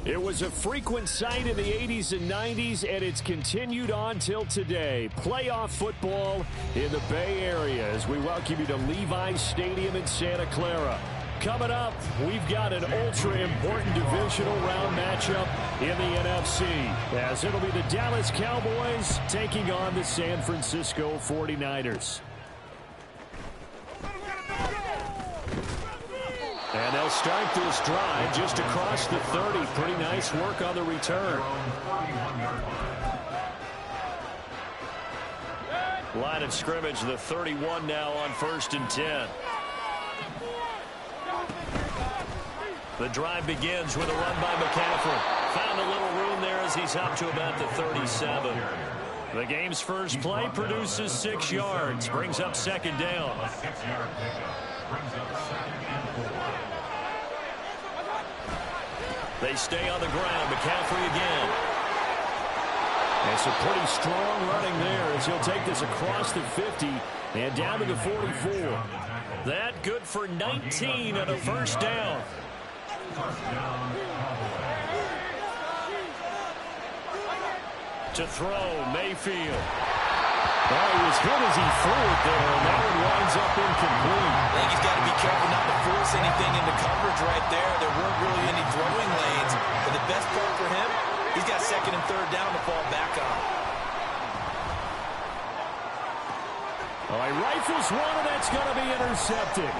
It was a frequent sight in the 80s and 90s, and it's continued on till today. Playoff football in the Bay Area as we welcome you to Levi's Stadium in Santa Clara. Coming up, we've got an ultra-important divisional round matchup in the NFC, as it'll be the Dallas Cowboys taking on the San Francisco 49ers. And they'll start this drive just across the 30. Pretty nice work on the return. Line of scrimmage, the 31 now on 1st and 10. The drive begins with a run by McCaffrey. Found a little room there as he's up to about the 37. The game's first play produces 6 yards. Brings up 2nd down. A 6-yard pickup brings up 2nd and 4. They stay on the ground. McCaffrey again. It's a pretty strong running there as he'll take this across the 50 and down to the 44. That good for 19 and a first down. To throw, Mayfield. Oh, he was good as he threw it there, and that one winds up incomplete. I think he's got to be careful not to force anything into coverage right there. There weren't really any throwing lanes, but the best part for him, he's got 2nd and 3rd down to fall back on. All right, rifles one, and that's going to be intercepted.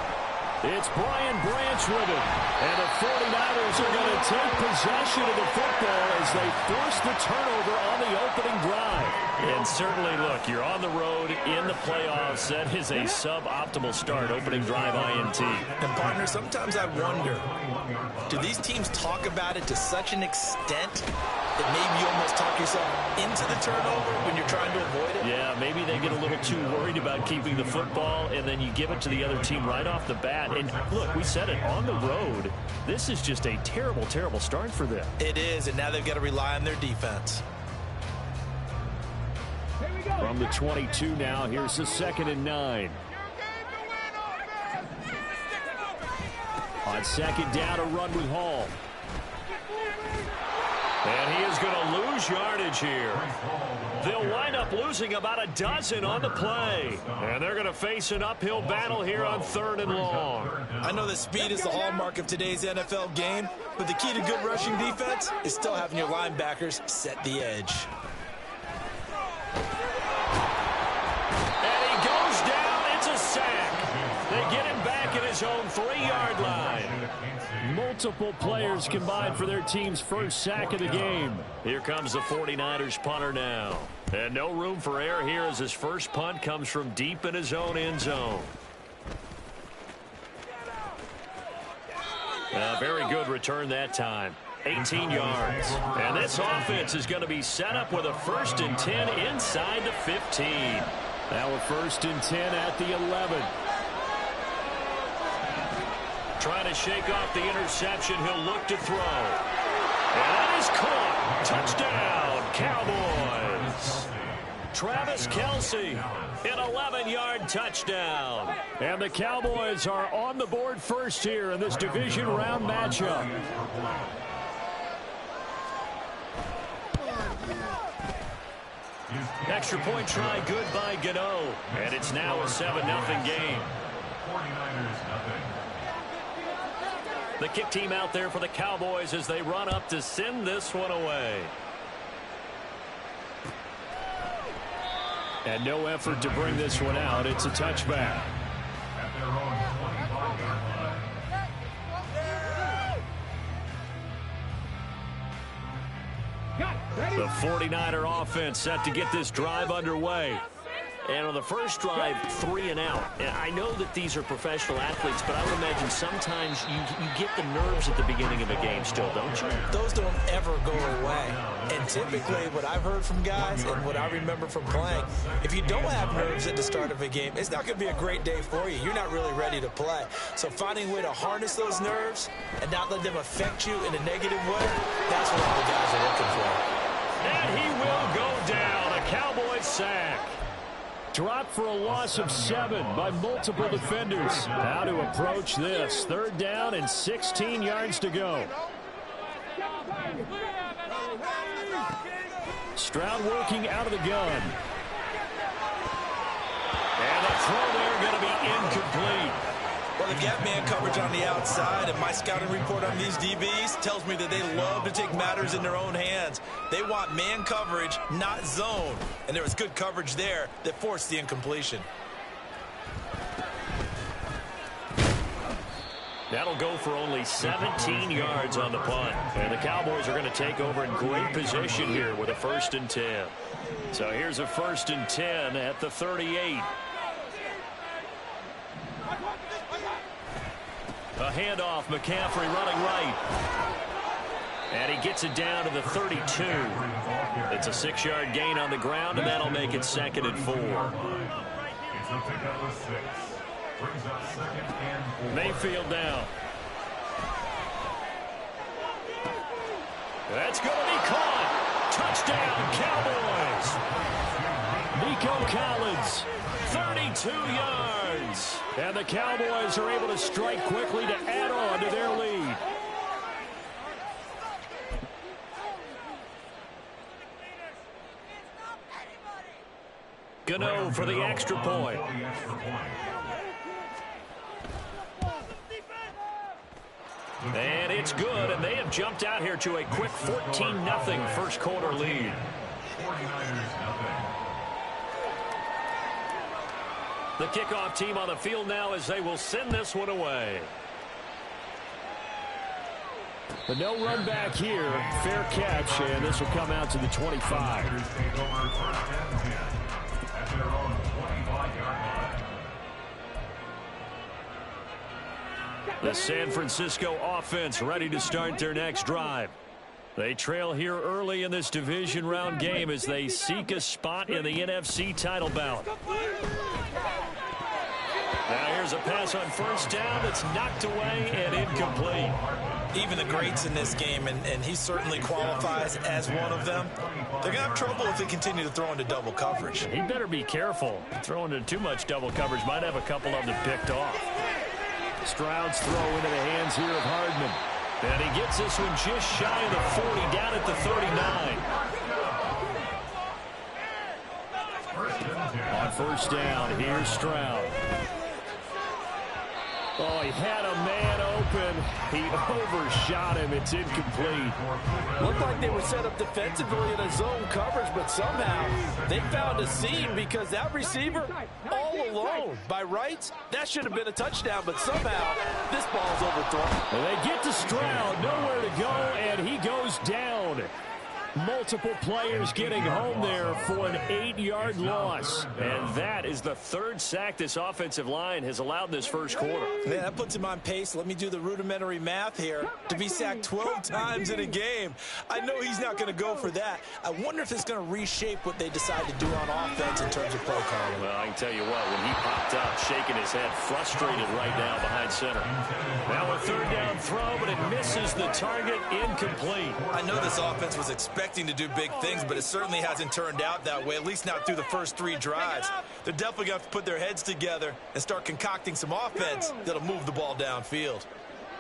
It's Brian Branch with it, and the 49ers are going to take possession of the football as they force the turnover on the opening drive. And certainly, look, you're on the road in the playoffs. That is a suboptimal start, opening drive INT. And, partner, sometimes I wonder, do these teams talk about it to such an extent that maybe you almost talk yourself into the turnover when you're trying to avoid it? Yeah, maybe they get a little too worried about keeping the football, and then you give it to the other team right off the bat. And, look, we said it, on the road, this is just a terrible, terrible start for them. It is, and now they've got to rely on their defense. From the 22 now, here's the 2nd and 9. On 2nd down, a run with Hall. And he is going to lose yardage here. They'll wind up losing about a dozen on the play. And they're going to face an uphill battle here on 3rd and long. I know that speed is the hallmark of today's NFL game, but the key to good rushing defense is still having your linebackers set the edge. And he goes down. It's a sack. They get him back at his own 3-yard line. Multiple players combined for their team's first sack of the game. Here comes the 49ers punter now. And no room for error here as his first punt comes from deep in his own end zone. Very good return that time. 18 yards. And this offense is going to be set up with a 1st and 10 inside the 15. Now a 1st and 10 at the 11. Trying to shake off the interception. He'll look to throw. And that is caught. Touchdown, Cowboys. Travis Kelce, an 11-yard touchdown. And the Cowboys are on the board first here in this division round matchup. Extra point try good by Gano. And it's now a 7-0 game. 49ers nothing. The kick team out there for the Cowboys as they run up to send this one away. And no effort to bring this one out. It's a touchback. The 49er offense set to get this drive underway. And on the first drive, 3 and out. And I know that these are professional athletes, but I would imagine sometimes you get the nerves at the beginning of a game still, don't you? Those don't ever go away. And typically what I've heard from guys and what I remember from playing, if you don't have nerves at the start of a game, it's not going to be a great day for you. You're not really ready to play. So finding a way to harness those nerves and not let them affect you in a negative way, that's what all the guys are looking for. And he will go down. A Cowboys sack. Dropped for a loss of 7 by multiple defenders. How to approach this? 3rd down and 16 yards to go. Stroud working out of the gun. And the throw there going to be incomplete. Well, they've got man coverage on the outside, and my scouting report on these DBs tells me that they love to take matters in their own hands. They want man coverage, not zone. And there was good coverage there that forced the incompletion. That'll go for only 17 yards on the punt. And the Cowboys are going to take over in great position here with a 1st and 10. So here's a 1st and 10 at the 38. A handoff, McCaffrey running right. And he gets it down to the 32. It's a 6-yard gain on the ground, and that'll make it 2nd and 4. It's a pickup of 6. Brings up 2nd and 4. Mayfield down. That's going to be caught. Touchdown, Cowboys. Nico Collins, 32 yards. And the Cowboys are able to strike quickly to add on to their lead. Gano for the extra point. And it's good, and they have jumped out here to a quick 14-0 first quarter lead. 49ers nothing. The kickoff team on the field now as they will send this one away. But no run back here. Fair catch, and this will come out to the 25. Take over 1st and 10 at their own 25-yard line. The San Francisco offense ready to start their next drive. They trail here early in this division round game as they seek a spot in the NFC title bout. Now here's a pass on 1st down that's knocked away and incomplete. Even the greats in this game, and he certainly qualifies as one of them, they're going to have trouble if they continue to throw into double coverage. He better be careful. Throwing into too much double coverage might have a couple of them picked off. Stroud's throw into the hands here of Hardman. And he gets this one just shy of the 40, down at the 39. On 1st down, here's Stroud. Oh, he had a man open. He overshot him. It's incomplete. Looked like they were set up defensively in a zone coverage, but somehow they found a seam because that receiver all alone. By rights, that should have been a touchdown, but somehow this ball's overthrown. And they get to Stroud, nowhere to go, and he goes down. Multiple players getting home there for an 8-yard loss. And that is the 3rd sack this offensive line has allowed this first quarter. Man, that puts him on pace. Let me do the rudimentary math here. To be sacked 12 times in a game, I know he's not going to go for that. I wonder if it's going to reshape what they decide to do on offense in terms of play calling. Well, I can tell you what, when he popped up, shaking his head, frustrated right now behind center. Now a 3rd down throw, but it misses the target, incomplete. I know this offense was expecting to do big things, but it certainly hasn't turned out that way, at least not through the first 3 drives. They're definitely going to have to put their heads together and start concocting some offense that'll move the ball downfield.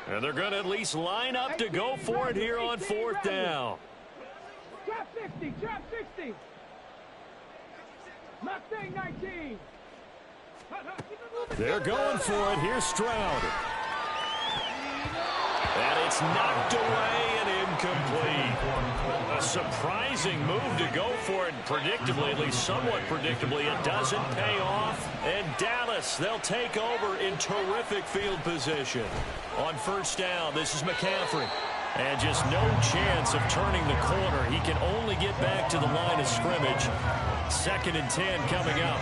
And they're going to at least line up to go for it here on 4th down. Trap 60, trap 60. Mustang 19. They're going for it. Here's Stroud. And it's knocked away and incomplete. A surprising move to go for it predictably, at least somewhat predictably. It doesn't pay off. And Dallas, they'll take over in terrific field position. On 1st down, this is McCaffrey. And just no chance of turning the corner. He can only get back to the line of scrimmage. 2nd and 10 coming up.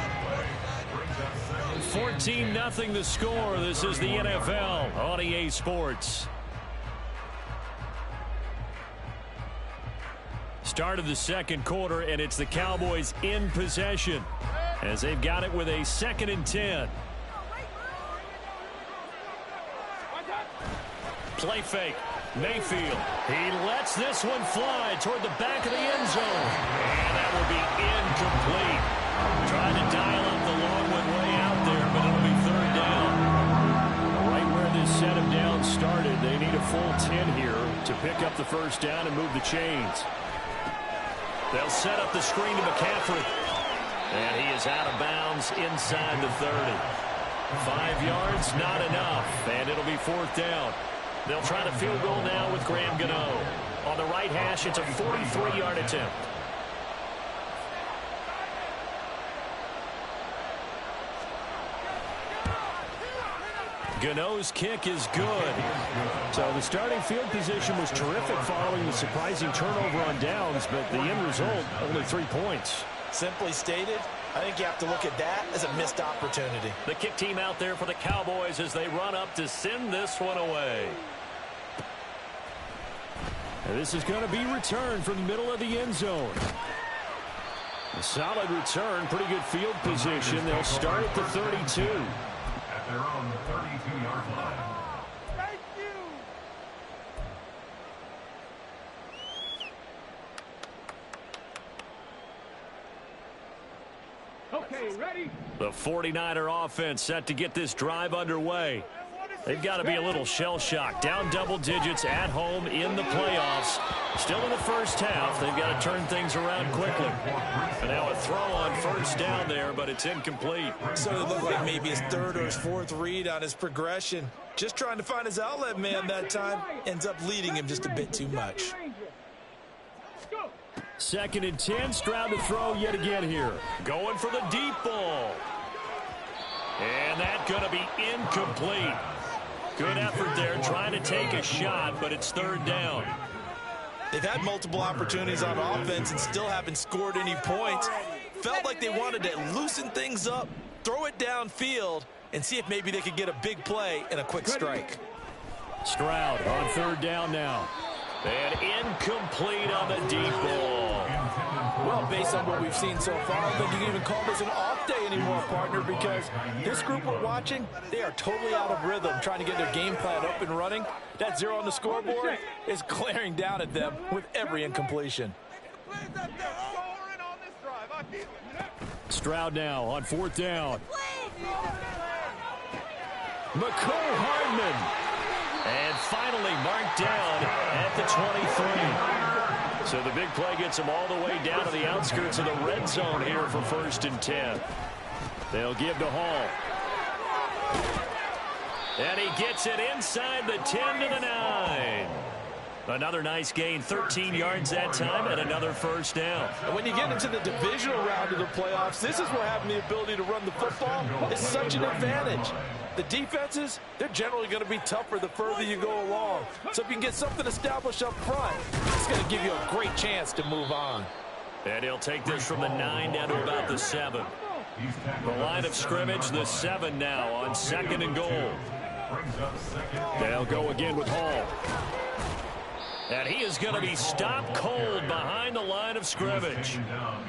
14-0 the score. This is the NFL on EA Sports. Start of the 2nd quarter, and it's the Cowboys in possession as they've got it with a 2nd and 10. Play fake. Mayfield. He lets this one fly toward the back of the end zone. And that will be incomplete. Trying to dial up the long one way out there, but it'll be 3rd down. Right where this set of downs started, they need a full 10 here to pick up the 1st down and move the chains. They'll set up the screen to McCaffrey. And he is out of bounds inside the 30. 5 yards, not enough. And it'll be 4th down. They'll try the field goal now with Graham Gano. On the right hash, it's a 43-yard attempt. Gano's kick is good. So the starting field position was terrific following the surprising turnover on downs, but the end result, only 3 points. Simply stated, I think you have to look at that as a missed opportunity. The kick team out there for the Cowboys as they run up to send this one away. And this is going to be returned from the middle of the end zone. A solid return, pretty good field position. They'll start at the 32. At their own 32-yard line. Thank you. Okay, ready? The 49er offense set to get this drive underway. They've got to be a little shell-shocked. Down double digits at home in the playoffs. Still in the 1st half. They've got to turn things around quickly. And now a throw on 1st down there, but it's incomplete. So it looked like maybe his 3rd or his 4th read on his progression. Just trying to find his outlet man that time. Ends up leading him just a bit too much. 2nd and 10. Stroud to throw yet again here. Going for the deep ball. And that's going to be incomplete. Good effort there, trying to take a shot, but it's 3rd down. They've had multiple opportunities on offense and still haven't scored any points. Felt like they wanted to loosen things up, throw it downfield, and see if maybe they could get a big play and a quick strike. Stroud on 3rd down now. And incomplete on the deep ball. Well, based on what we've seen so far, I don't think you can even call this an off day anymore, partner, because this group we're watching, they are totally out of rhythm, trying to get their game plan up and running. That 0 on the scoreboard is glaring down at them with every incompletion. Stroud now on 4th down. McCole Hardman. And finally marked down at the 23. So the big play gets them all the way down to the outskirts of the red zone here for 1st and 10. They'll give to Hall. And he gets it inside the 10 to the 9. Another nice gain, 13 yards that time, and another 1st down. And when you get into the divisional round of the playoffs, this is where having the ability to run the football is such an advantage. The defenses, they're generally going to be tougher the further you go along. So if you can get something established up front, it's going to give you a great chance to move on. And he'll take this from the 9 down to about the 7. The line of scrimmage, the 7 now on 2nd and goal. They'll go again with Hall. And he is going to be stopped cold behind the line of scrimmage.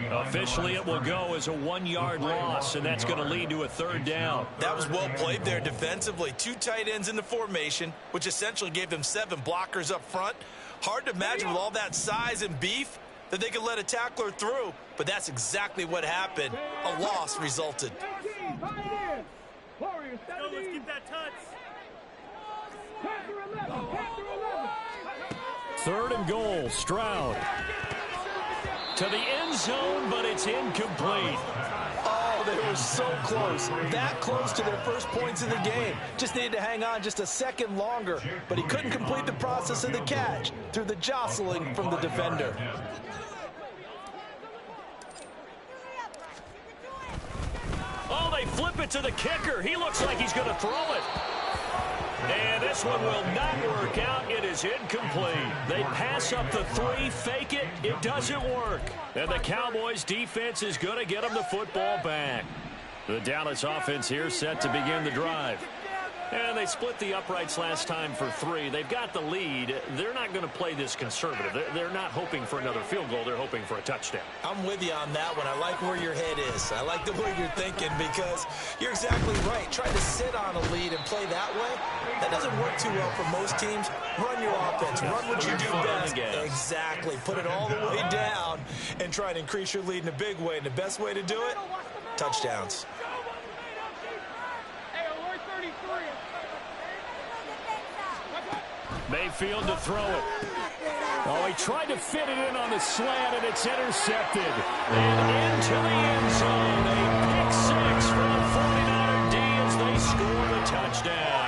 Officially, it will go as a 1-yard loss, and that's going to lead to a 3rd down. That was well played there defensively. 2 tight ends in the formation, which essentially gave them 7 blockers up front. Hard to imagine with all that size and beef that they could let a tackler through, but that's exactly what happened. A loss resulted. Warriors, let's get that touch. Panther 11, Panther 11. 3rd and goal, Stroud. To the end zone, but it's incomplete. Oh, they were so close. That close to their first points in the game. Just needed to hang on just a second longer, but he couldn't complete the process of the catch through the jostling from the defender. Oh, they flip it to the kicker. He looks like he's going to throw it. And this one will not work out. It is incomplete. They pass up the 3, fake it. It doesn't work. And the Cowboys defense is going to get them the football back. The Dallas offense here set to begin the drive. And they split the uprights last time for 3. They've got the lead. They're not going to play this conservative. They're not hoping for another field goal. They're hoping for a touchdown. I'm with you on that one. I like where your head is. I like the way you're thinking because you're exactly right. Trying to sit on a lead and play that way, that doesn't work too well for most teams. Run your offense. Run what you do best. Exactly. Put it all the way down and try and increase your lead in a big way. And the best way to do it, touchdowns. Mayfield to throw it. Oh, he tried to fit it in on the slant, and it's intercepted. And into the end zone. A pick 6 from the 49er D as they score the touchdown.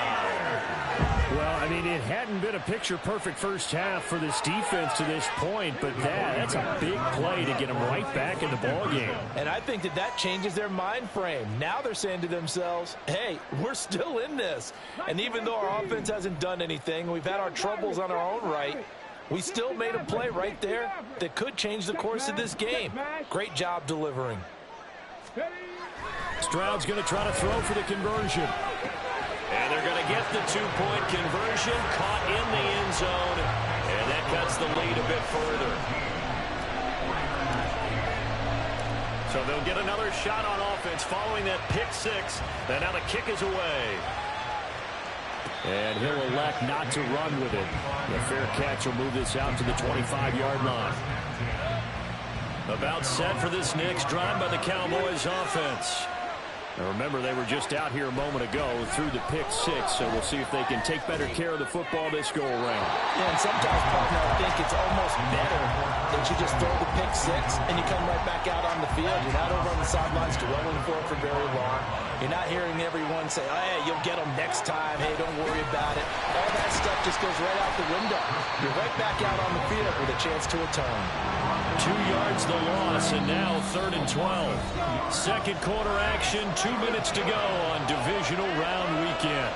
Well, I mean, it hadn't been a picture-perfect first half for this defense to this point, but that's a big play to get them right back in the ballgame. And I think that changes their mind frame. Now they're saying to themselves, hey, we're still in this. And even though our offense hasn't done anything, we've had our troubles on our own right, we still made a play right there that could change the course of this game. Great job delivering. Stroud's going to try to throw for the conversion. And they're going to get the 2-point conversion, caught in the end zone, and that cuts the lead a bit further. So they'll get another shot on offense following that pick 6, and now the kick is away. And he'll elect not to run with it. The fair catch will move this out to the 25-yard line. About set for this next drive by the Cowboys offense. Now remember, they were just out here a moment ago through the pick 6, so we'll see if they can take better care of the football this go around. Yeah, and sometimes, partner, I think it's almost better that you just throw the pick 6 and you come right back out on the field. You're not over on the sidelines dwelling for it for very long. You're not hearing everyone say, oh, hey, you'll get them next time. Hey, don't worry about it. All that stuff just goes right out the window. You're right back out on the field with a chance to atone. 2 yards the loss, and now 3rd and 12. Second quarter action, 2 minutes to go on divisional round weekend.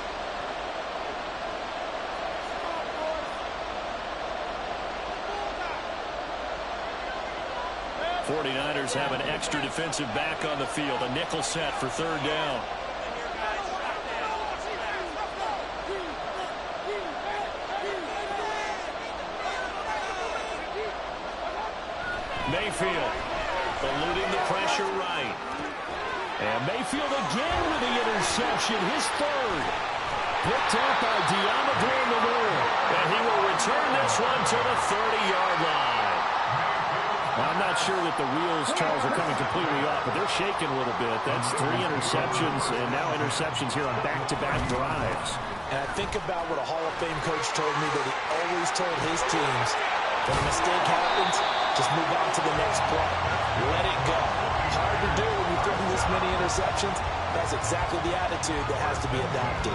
'49ers have an extra defensive back on the field. A nickel set for 3rd down. Mayfield eluding the pressure right. And Mayfield again with the interception, his 3rd. Picked up by Deommodore. And he will return this one to the 30-yard line. I'm not sure that the wheels, Charles, are coming completely off, but they're shaking a little bit. That's 3 interceptions, and now interceptions here on back-to-back drives. And I think about what a Hall of Fame coach told me that he always told his teams, when a mistake happens, just move on to the next play. Let it go. Hard to do when you're throwing this many interceptions. That's exactly the attitude that has to be adopted.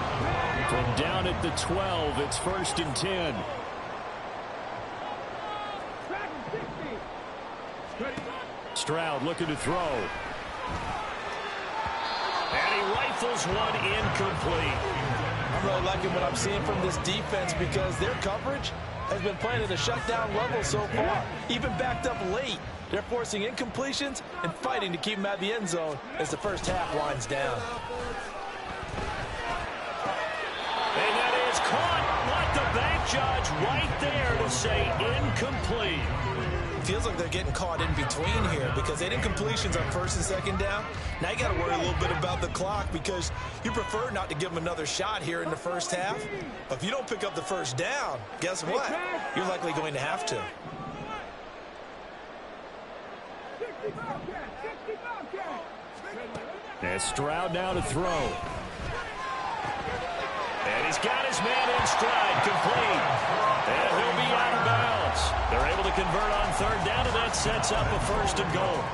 From down at the 12, it's 1st and 10. Stroud looking to throw. And he rifles one incomplete. I'm really liking what I'm seeing from this defense because their coverage has been playing at a shutdown level so far. Even backed up late. They're forcing incompletions and fighting to keep them out of the end zone as the first half winds down. And that is caught. What the bank judge right there to say incomplete. Feels like they're getting caught in between here because they did incompletions on 1st and 2nd down. Now you got to worry a little bit about the clock because you prefer not to give them another shot here in the first half. But if you don't pick up the first down, guess what? You're likely going to have to. And Stroud now to throw. And he's got his man in stride, complete. And he'll be out of bounds. They're able to convert on 3rd down, and that sets up a 1st and goal.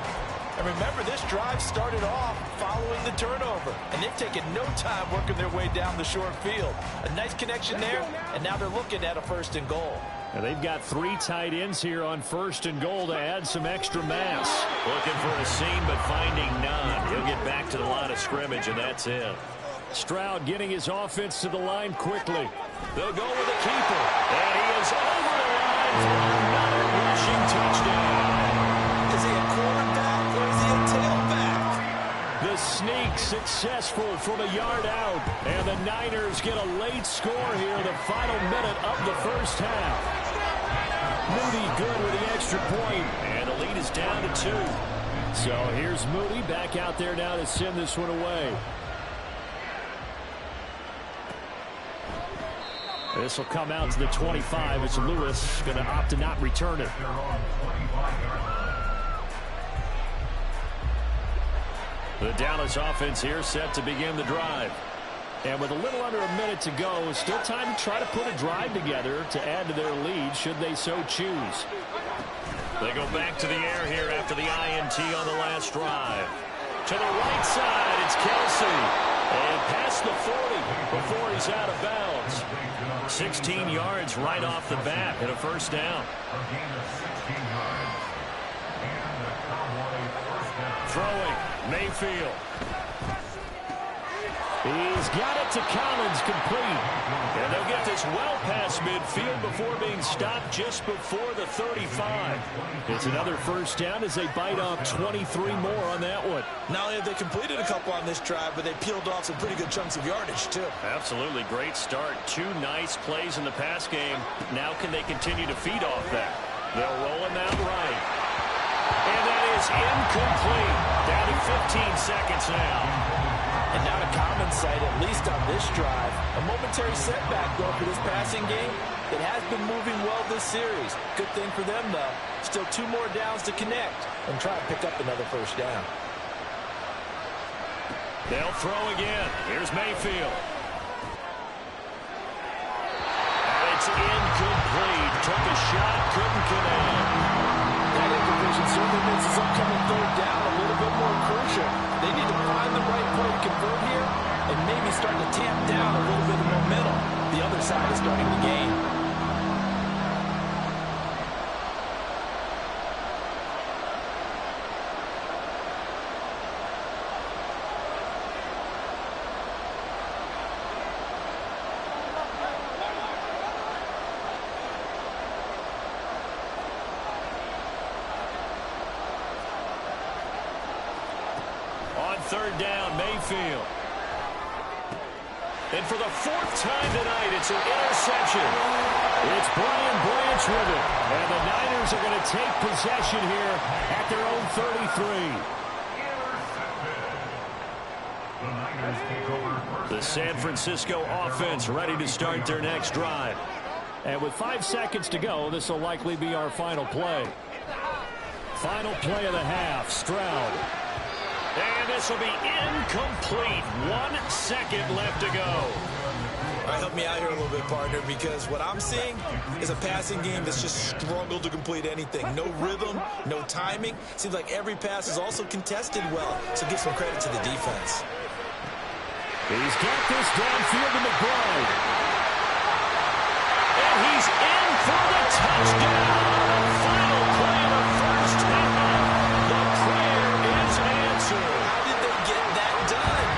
And remember, this drive started off following the turnover. And they've taken no time working their way down the short field. A nice connection there, and now they're looking at a 1st and goal. Now they've got 3 tight ends here on 1st and goal to add some extra mass. Looking for a seam, but finding none. He'll get back to the line of scrimmage, and that's it. Stroud getting his offense to the line quickly. They'll go with the keeper. And he is over the line for another rushing touchdown. Is he a quarterback or is he a tailback? The sneak successful from a yard out. And the Niners get a late score here in the final minute of the first half. Moody good with the extra point. And the lead is down to 2. So here's Moody back out there now to send this one away. This will come out to the 25. It's Lewis going to opt to not return it. The Dallas offense here set to begin the drive. And with a little under a minute to go, still time to try to put a drive together to add to their lead should they so choose. They go back to the air here after the INT on the last drive. To the right side, it's Kelsey. And past the 40 before he's out of bounds. 16 yards right off the bat and a first down. Throwing, Mayfield. He's got it to Collins, complete. And they'll get this well past midfield before being stopped just before the 35. It's another first down as they bite off 23 more on that one. Not only have they completed a couple on this drive, but they peeled off some pretty good chunks of yardage, too. Absolutely great start. 2 nice plays in the pass game. Now can they continue to feed off that? They'll roll him out right. And that is incomplete. Down to 15 seconds now. And not a common sight, at least on this drive. A momentary setback, though, for this passing game. It has been moving well this series. Good thing for them, though. Still 2 more downs to connect and try to pick up another first down. They'll throw again. Here's Mayfield. And it's incomplete. Took a shot, couldn't connect. That improvisation certainly makes this upcoming third down a little bit more crucial. They need to find the right play to convert here and maybe start to tamp down a little bit of momentum. The other side is starting to gain. Third down, Mayfield. And for the 4th time tonight, it's an interception. It's Brian Branch with it. And the Niners are going to take possession here at their own 33. The San Francisco offense ready to start their next drive. And with 5 seconds to go, this will likely be our final play. Final play of the half, Stroud. And this will be incomplete. 1 second left to go. All right, help me out here a little bit, partner, because what I'm seeing is a passing game that's just struggled to complete anything. No rhythm, no timing. Seems like every pass is also contested well, so give some credit to the defense. He's got this downfield to McBride. And he's in for the touchdown. Final play of the first half. The prayer is answered. How did they get that done?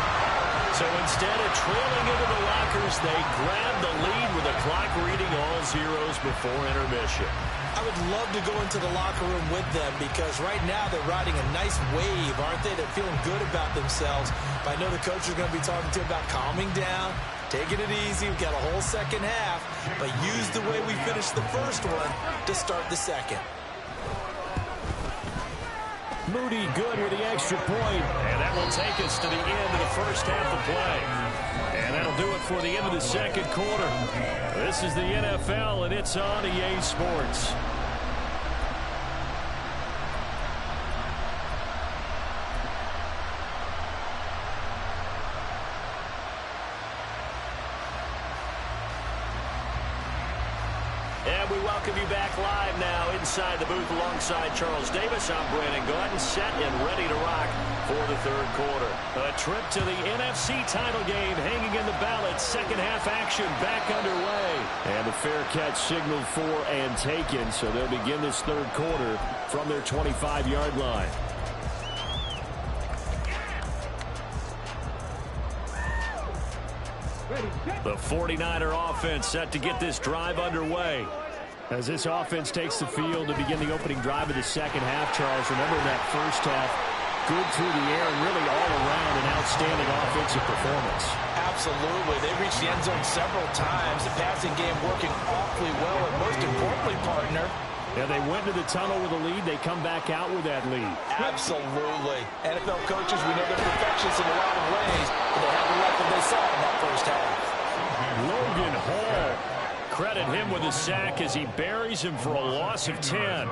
So instead of trailing into the lockers, they grabbed the lead with the clock reading all zeros before intermission. I would love to go into the locker room with them because right now they're riding a nice wave, aren't they? They're feeling good about themselves. But I know the coach is going to be talking to them about calming down, taking it easy. We've got a whole second half, but use the way we finished the first one to start the second. Moody good with the extra point. And that will take us to the end of the first half of play. And that'll do it for the end of the second quarter. This is the NFL, and it's on EA Sports. And we welcome you back live now inside the booth alongside Charles Davis. I'm Brandon Gordon, set and ready to rock for the third quarter. A trip to the NFC title game hanging in the balance. Second half action back underway. And the fair catch signaled for and taken, so they'll begin this third quarter from their 25-yard line. The 49er offense set to get this drive underway. As this offense takes the field to begin the opening drive of the second half, Charles, remember that first half, good through the air and really all around an outstanding offensive performance. Absolutely. They reached the end zone several times. The passing game working awfully well, and most importantly, partner, yeah, they went to the tunnel with a lead. They come back out with that lead. Absolutely. NFL coaches, we know they're perfectionists in a lot of ways, but they had the record they saw in that first half. Logan Hall. Credit him with a sack as he buries him for a loss of 10.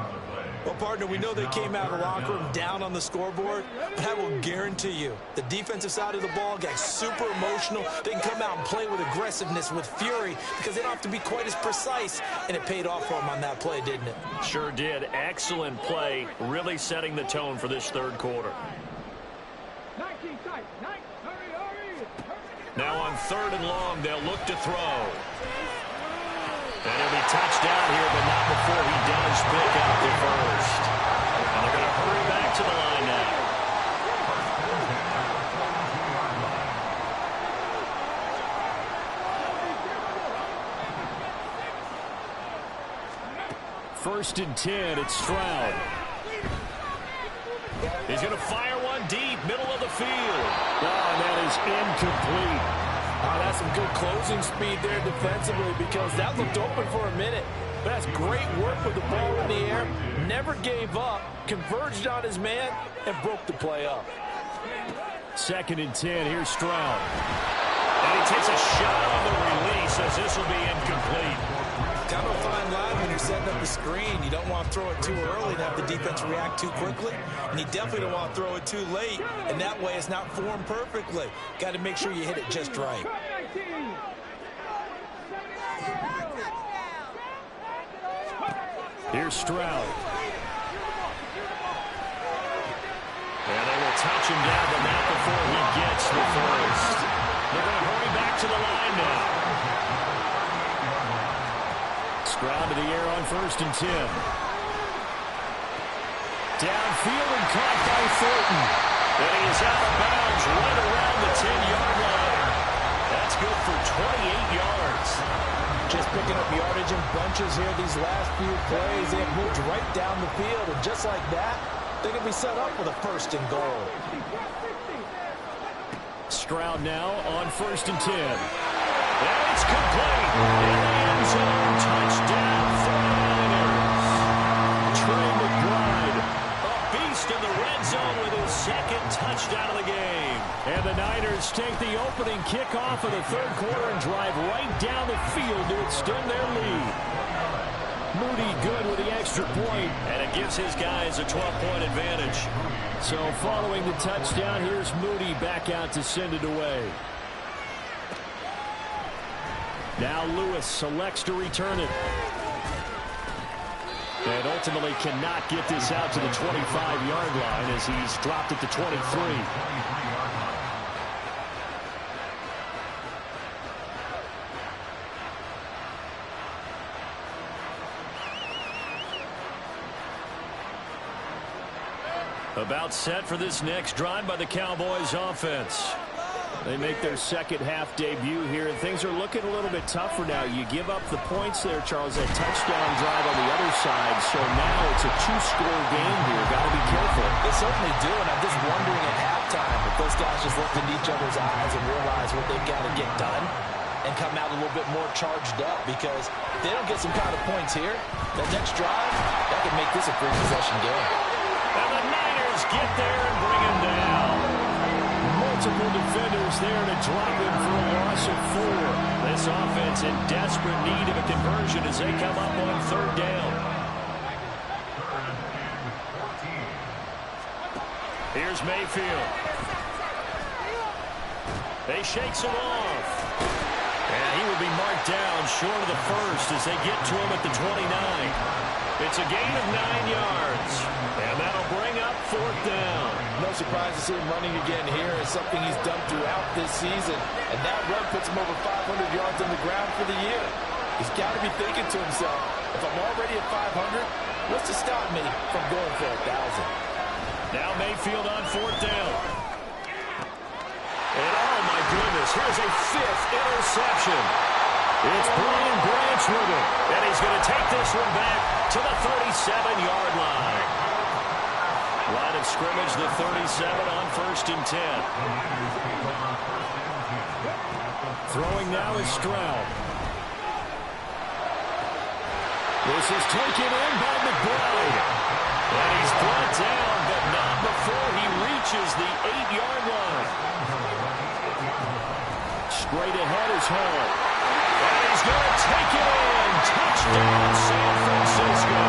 Well, partner, we know they came out of the locker room down on the scoreboard, but I will guarantee you the defensive side of the ball got super emotional. They can come out and play with aggressiveness, with fury, because they don't have to be quite as precise, and it paid off for them on that play, didn't it? Sure did. Excellent play, really setting the tone for this third quarter. Now on 3rd and long, they'll look to throw. And he'll be touchdown here, but not before he does pick up the first. And they're going to hurry back to the line now. First and 10, it's Stroud. He's going to fire one deep, middle of the field. Oh, that is incomplete. Oh, that's some good closing speed there defensively, because that looked open for a minute. But that's great work with the ball in the air. Never gave up, converged on his man, and broke the play up. 2nd and 10, here's Stroud. And he takes a shot on the release as this will be incomplete. Kind of a fine line when you're setting up the screen. You don't want to throw it too early and have the defense react too quickly. And you definitely don't want to throw it too late. And that way it's not formed perfectly. Got to make sure you hit it just right. Here's Stroud. And they will touch him down, but not before he gets the first. They're going to hurry back to the line now. Stroud to the air on 1st and 10. Downfield and caught by Thornton. And he is out of bounds right around the 10-yard line. That's good for 28 yards. Just picking up yardage in bunches here these last few plays. They have moved right down the field, and just like that, they can be set up with a 1st and goal. Stroud now on 1st and 10. And it's complete. In the end zone, touchdown 49ers. Trey McBride, a beast in the red zone with his 2nd touchdown of the game. And the Niners take the opening kickoff of the 3rd quarter and drive right down the field to extend their lead. Moody good with the extra point, and it gives his guys a 12-point advantage. So following the touchdown, here's Moody back out to send it away. Now Lewis selects to return it. And ultimately cannot get this out to the 25-yard line as he's dropped it to 23. About set for this next drive by the Cowboys offense. They make their second half debut here, and things are looking a little bit tougher now. You give up the points there, Charles, that touchdown drive on the other side, so now it's a 2-score game here. Got to be careful. They certainly do, and I'm just wondering at halftime if those guys just looked into each other's eyes and realize what they've got to get done and come out a little bit more charged up, because if they don't get some kind of points here, that next drive, that could make this a free-possession game. And the Niners get there and bring him down. Multiple defenders there to drop him for a loss of 4. This offense in desperate need of a conversion as they come up on 3rd down. Here's Mayfield. They shakes him off. And he will be marked down short of the first as they get to him at the 29. It's a gain of 9 yards. And that'll bring up 4th down. No surprise to see him running again here. It's something he's done throughout this season. And that run puts him over 500 yards on the ground for the year. He's got to be thinking to himself, if I'm already at 500, what's to stop me from going for 1,000? Now Mayfield on 4th down. It all might goodness, here's a 5th interception. It's Brian Branch with it, and he's going to take this one back to the 37-yard line. Line of scrimmage, the 37 on 1st and 10. Throwing now is Stroud. This is taken in by McBride. And he's brought down, but not before he reaches the 8-yard line. Straight ahead is Hall. And he's going to take it in. Touchdown, San Francisco.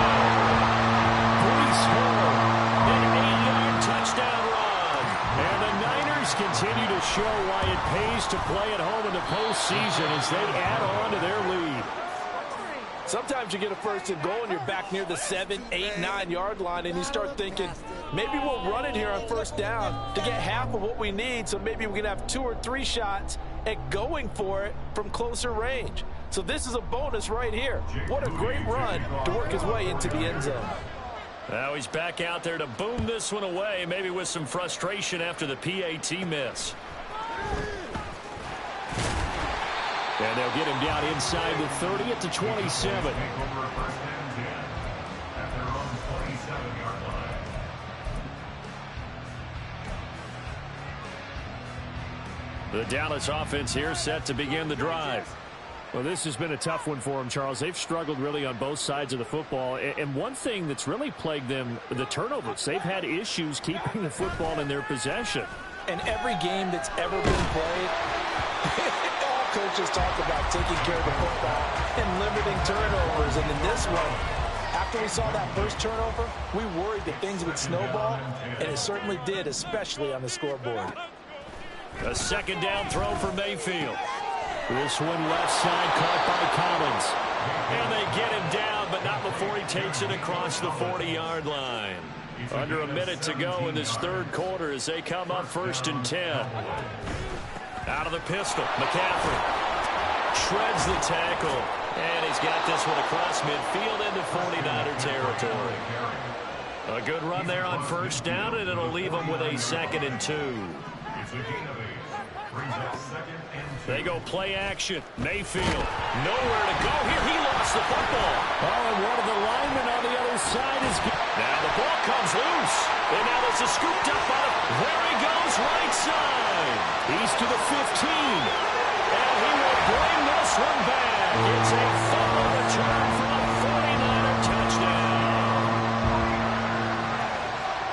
Breece Hall, an 8-yard touchdown run. And the Niners continue to show why it pays to play at home in the postseason as they add on to their lead. Sometimes you get a 1st and goal and you're back near the 7, 8, 9-yard line and you start thinking, maybe we'll run it here on 1st down to get half of what we need, so maybe we can have 2 or 3 shots at going for it from closer range. So this is a bonus right here. What a great run to work his way into the end zone. Now he's back out there to boom this one away, maybe with some frustration after the PAT miss. And they'll get him down inside the 30 at the 27. The Dallas offense here set to begin the drive. Well, this has been a tough one for them, Charles. They've struggled really on both sides of the football. And one thing that's really plagued them, the turnovers. They've had issues keeping the football in their possession. And every game that's ever been played, all coaches talk about taking care of the football and limiting turnovers. And in this one, after we saw that first turnover, we worried that things would snowball, and it certainly did, especially on the scoreboard. A 2nd down throw for Mayfield. This one left side caught by Collins. And they get him down, but not before he takes it across the 40-yard line. Under a minute to go in this 3rd quarter as they come up 1st and 10. Out of the pistol, McCaffrey shreds the tackle. And he's got this one across midfield into 49er territory. A good run there on 1st down, and it'll leave them with a 2nd and 2. They go play action. Mayfield, nowhere to go here. He lost the football. Oh, and one of the linemen on the other side is... Now the ball comes loose. And now there's a scooped up on it. There he goes, right side. He's to the 15. And he will bring this one back. It's a fumble return for a 49er touchdown.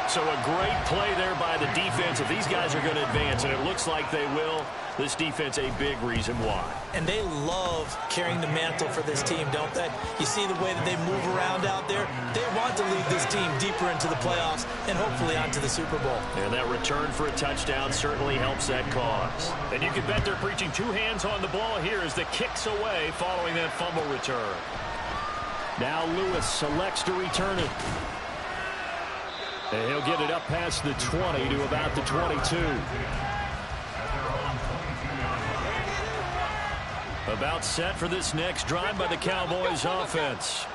So a great play there by the defense. If these guys are going to advance, and it looks like they will, this defense a big reason why. And they love carrying the mantle for this team, don't they? You see the way that they move around out there? They want to lead this team deeper into the playoffs and hopefully onto the Super Bowl. And that return for a touchdown certainly helps that cause. And you can bet they're preaching 2 hands on the ball here as the kick's away following that fumble return. Now Lewis selects to return it. And he'll get it up past the 20 to about the 22. About set for this next drive by the Cowboys offense.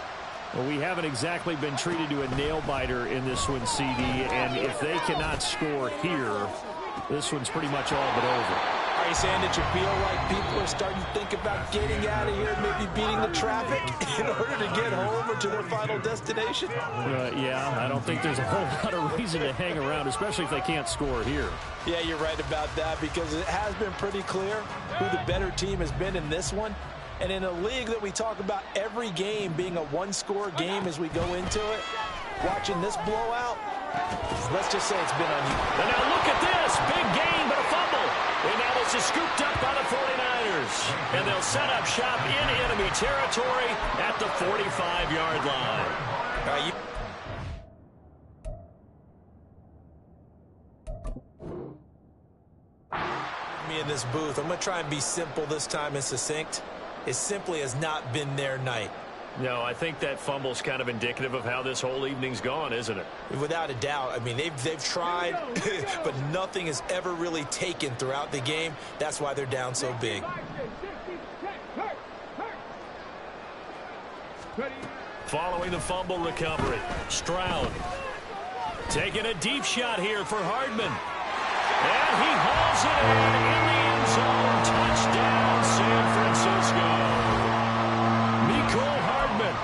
Well, we haven't exactly been treated to a nail-biter in this one, CD, and if they cannot score here, this one's pretty much all but over. Are you saying that you feel like people are starting to think about getting out of here, maybe beating the traffic in order to get home or to their final destination? Yeah, I don't think there's a whole lot of reason to hang around, especially if they can't score here. Yeah, you're right about that, because it has been pretty clear who the better team has been in this one. And in a league that we talk about every game being a one-score game as we go into it, watching this blowout, let's just say it's been unusual. And now look at this. Big gain, but a fumble. And now this is scooped up by the 49ers. And they'll set up shop in enemy territory at the 45-yard line. Me in this booth, I'm going to try and be simple this time and succinct. It simply has not been their night. No, I think that fumble's kind of indicative of how this whole evening's gone, isn't it? Without a doubt. I mean, they've tried, but nothing has ever really taken throughout the game. That's why they're down so big. Following the fumble recovery, Stroud taking a deep shot here for Hardman. And he hauls it in the end end zone. Touchdown, San Francisco. Mecole Hardman,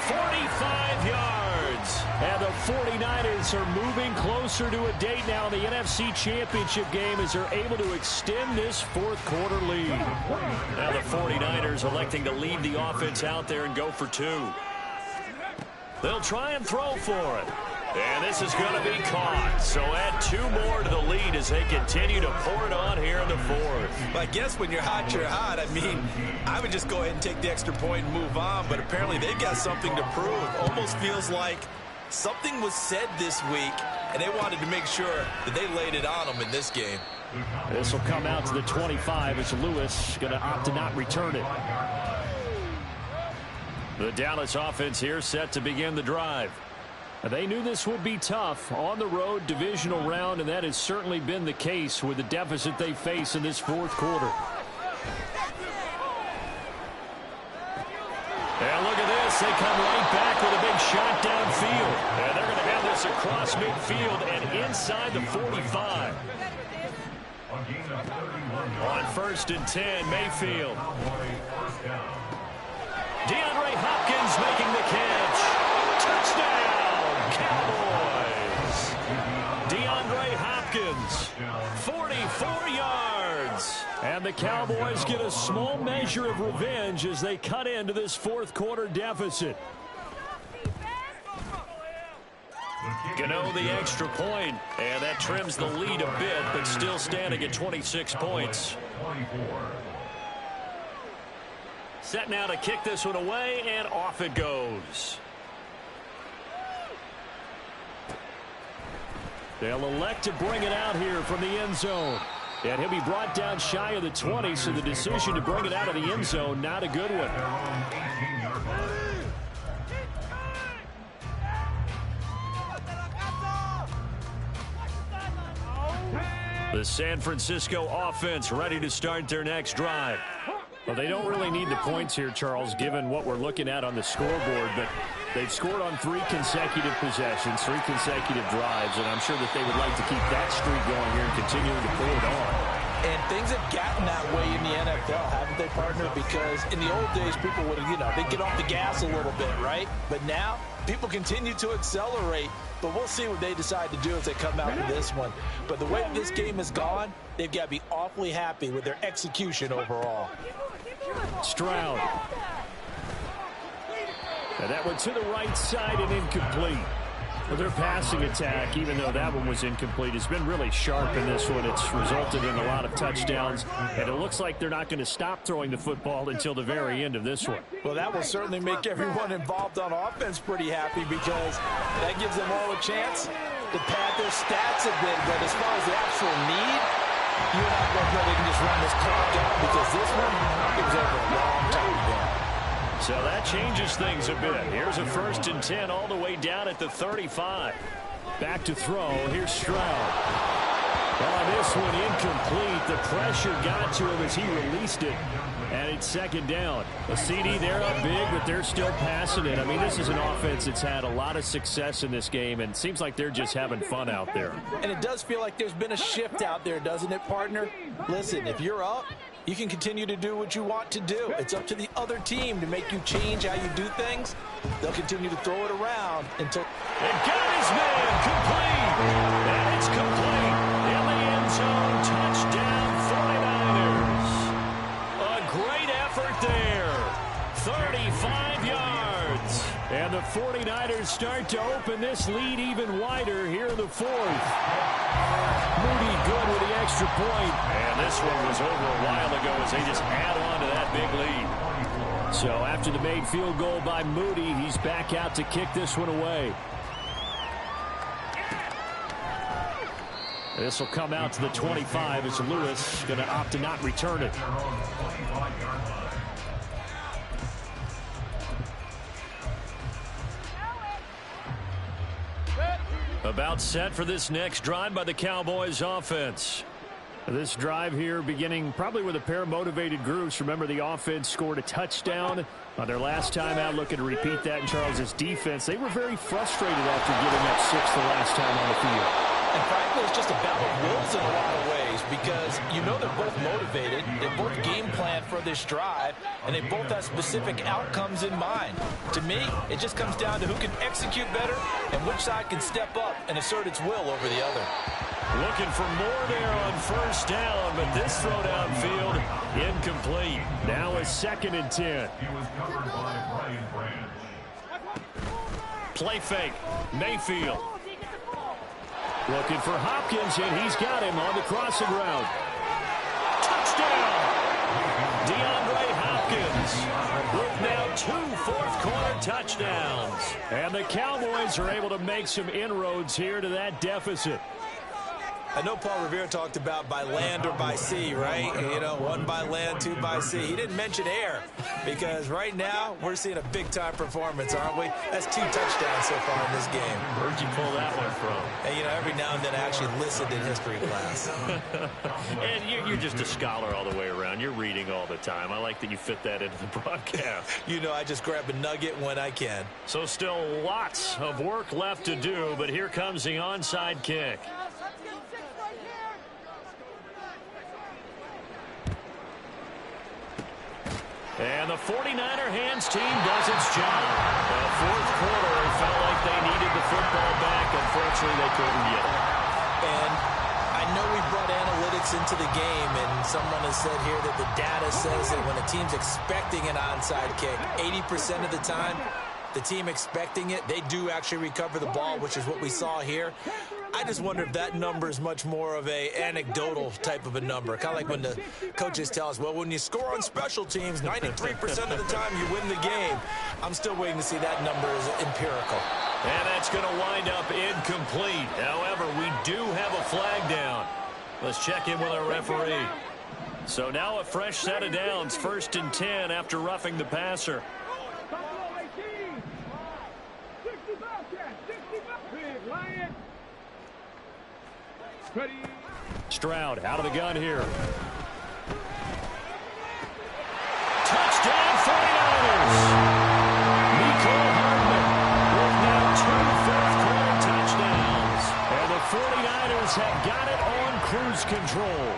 45 yards. And the 49ers are moving closer to a date now in the NFC Championship game as they're able to extend this fourth quarter lead. Now the 49ers electing to leave the offense out there and go for two. They'll try and throw for it. And this is going to be caught. So add two more to the lead as they continue to pour it on here in the fourth. I guess when you're hot, you're hot. I mean, I would just go ahead and take the extra point and move on. But apparently they've got something to prove. Almost feels like something was said this week, and they wanted to make sure that they laid it on them in this game. This will come out to the 25 as Lewis going to opt to not return it. The Dallas offense here set to begin the drive. They knew this would be tough on the road divisional round, and that has certainly been the case with the deficit they face in this fourth quarter. And look at this. They come right back with a big shot downfield. And they're going to have this across midfield and inside the 45. On 1st and 10, Mayfield. DeAndre Hopkins making the catch. Touchdown, Cowboys. DeAndre Hopkins, 44 yards. And the Cowboys get a small measure of revenge as they cut into this fourth quarter deficit. Gano the extra point, and that trims the lead a bit, but still standing at 26 points. Set now to kick this one away, and off it goes. They'll elect to bring it out here from the end zone. And he'll be brought down shy of the 20, so the decision to bring it out of the end zone, not a good one. The San Francisco offense ready to start their next drive. Well, they don't really need the points here, Charles, given what we're looking at on the scoreboard, but they've scored on 3 consecutive possessions, 3 consecutive drives, and I'm sure that they would like to keep that streak going here and continuing to pull it on. And things have gotten that way in the NFL, haven't they, partner? Because in the old days, people would, they'd get off the gas a little bit, right? But now, people continue to accelerate. But we'll see what they decide to do as they come out to this one. But the way this game has gone, they've got to be awfully happy with their execution overall. Stroud. And that one to the right side and incomplete. Well, their passing attack, even though that one was incomplete, has been really sharp in this one. It's resulted in a lot of touchdowns, and it looks like they're not going to stop throwing the football until the very end of this one. Well, that will certainly make everyone involved on offense pretty happy because that gives them all a chance to pad their stats a bit. But as far as the actual need, you're not going to they can just run this clock out because this one, it was over a long time ago. So that changes things a bit. Here's a 1st and 10 all the way down at the 35. Back to throw. Here's Stroud. Well, on this one, incomplete. The pressure got to him as he released it. And it's 2nd down. A CD, they're up big, but they're still passing it. I mean, this is an offense that's had a lot of success in this game, and it seems like they're just having fun out there. And it does feel like there's been a shift out there, doesn't it, partner? Listen, if you're up, you can continue to do what you want to do. It's up to the other team to make you change how you do things. They'll continue to throw it around until... And got his man complete. And it's complete. In the end zone, touchdown 49ers. A great effort there. 35 yards. And the 49ers start to open this lead even wider here in the 4th. Moody good with the extra point. And this one was over a while ago as they just add on to that big lead. So after the made field goal by Moody, he's back out to kick this one away. This will come out to the 25 as Lewis going to opt to not return it. About set for this next drive by the Cowboys offense. This drive here beginning probably with a pair of motivated groups. Remember, the offense scored a touchdown on their last time out, looking to repeat that in Charles's defense. They were very frustrated after giving up 6 the last time on the field. And frankly, it's just a battle of wills in a lot of ways because you know they're both motivated, they both game plan for this drive, and they both have specific outcomes in mind. To me, it just comes down to who can execute better and which side can step up and assert its will over the other. Looking for more there on first down, but this throw downfield incomplete. Now a 2nd and 10. He was covered by Brian Branch. Play fake. Mayfield. Looking for Hopkins, and he's got him on the crossing route. Touchdown! DeAndre Hopkins with now 2 fourth-quarter touchdowns. And the Cowboys are able to make some inroads here to that deficit. I know Paul Revere talked about by land or by sea, right? You know, 1 by land, 2 by sea. He didn't mention air because right now we're seeing a big-time performance, aren't we? That's 2 touchdowns so far in this game. Where'd you pull that one from? And, you know, every now and then I actually listened in history class. And you're just a scholar all the way around. You're reading all the time. I like that you fit that into the broadcast. You know, I just grab a nugget when I can. So still lots of work left to do, but here comes the onside kick. And the 49er hands team does its job. The fourth quarter, it felt like they needed the football back. Unfortunately, they couldn't get it. And I know we brought analytics into the game, and someone has said here that the data says that when a team's expecting an onside kick, 80% of the time, the team expecting it, they do actually recover the ball, which is what we saw here. I just wonder if that number is much more of a anecdotal type of a number. Kind of like when the coaches tell us, well, when you score on special teams, 93% of the time you win the game. I'm still waiting to see that number is empirical. And that's going to wind up incomplete. However, we do have a flag down. Let's check in with our referee. So now a fresh set of downs, 1st and 10 after roughing the passer. Stroud out of the gun here. Touchdown 49ers! Nicole Hardman with now 2 fourth-quarter touchdowns. And the 49ers have got it on cruise control.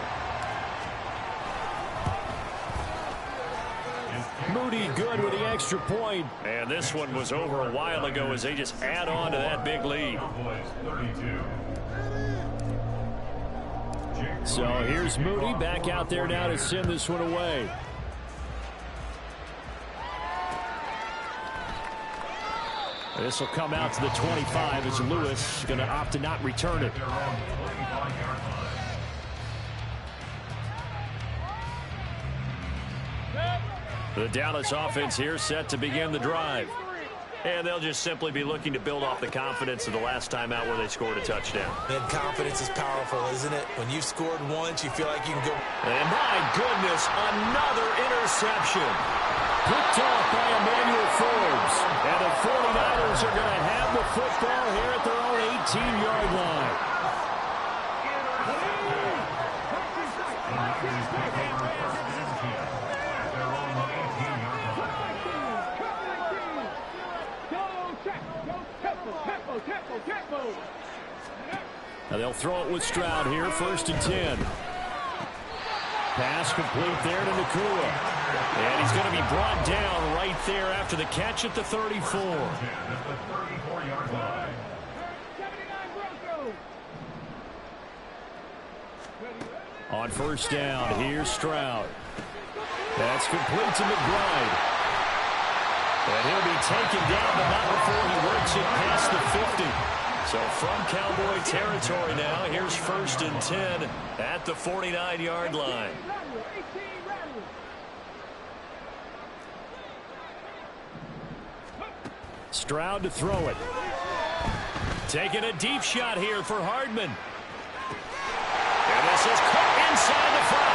Moody good with the extra point. And this one was over a while ago as they just add on to that big lead. So here's Moody back out there now to send this one away. This will come out to the 25 as Lewis going to opt to not return it. The Dallas offense here set to begin the drive. And they'll just simply be looking to build off the confidence of the last time out where they scored a touchdown. And confidence is powerful, isn't it? When you've scored once, you feel like you can go. And my goodness, another interception. Picked off by Emmanuel Forbes. And the 49ers are going to have the football here at their own 18-yard line. Now they'll throw it with Stroud here, 1st and 10. Pass complete there to Nakua. And he's going to be brought down right there after the catch at the 34. On first down, here's Stroud. That's complete to McBride. And he'll be taken down, but not before he works it past the 50. So from Cowboy territory now, here's 1st and 10 at the 49-yard line. Stroud to throw it. Taking a deep shot here for Hardman. And this is caught inside the 5.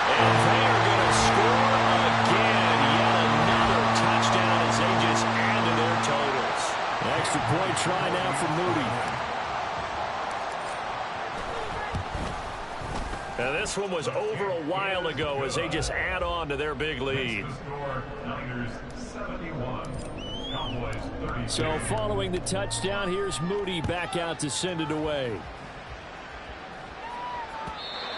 And they are going to score again. Yet another touchdown as they just add to their totals. An extra point try now for Moody. Now this one was over a while ago as they just add on to their big lead. So following the touchdown, here's Moody back out to send it away.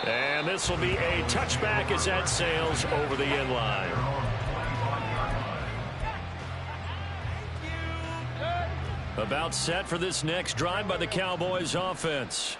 And this will be a touchback as that sails over the end line. About set for this next drive by the Cowboys offense.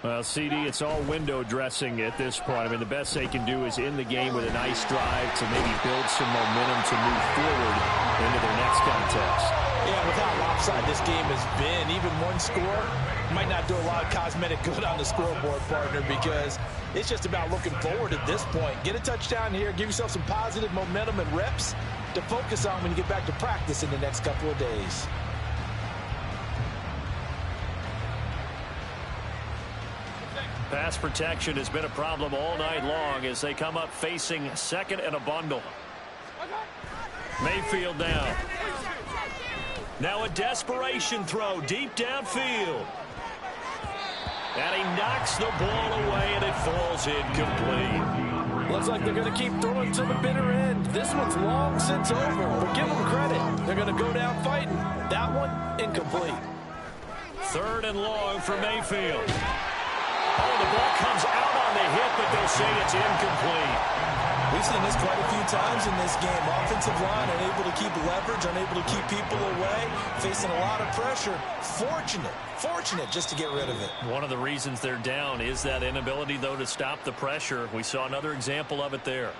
Well, CD, it's all window dressing at this point. I mean, the best they can do is end the game with a nice drive to maybe build some momentum to move forward into their next contest. Yeah, with how lopsided this game has been, even one score might not do a lot of cosmetic good on the scoreboard, partner, because it's just about looking forward at this point. Get a touchdown here, give yourself some positive momentum and reps to focus on when you get back to practice in the next couple of days. Pass protection has been a problem all night long as they come up facing second and a bundle. Mayfield down. Now a desperation throw deep downfield. And he knocks the ball away and it falls incomplete. Looks like they're going to keep throwing to the bitter end. This one's long since over, but give them credit. They're going to go down fighting. That one, incomplete. Third and long for Mayfield. Oh, the ball comes out on the hit, but they'll say it's incomplete. We've seen this quite a few times in this game. Offensive line unable to keep leverage, unable to keep people away, facing a lot of pressure. Fortunate just to get rid of it. One of the reasons they're down is that inability, though, to stop the pressure. We saw another example of it there.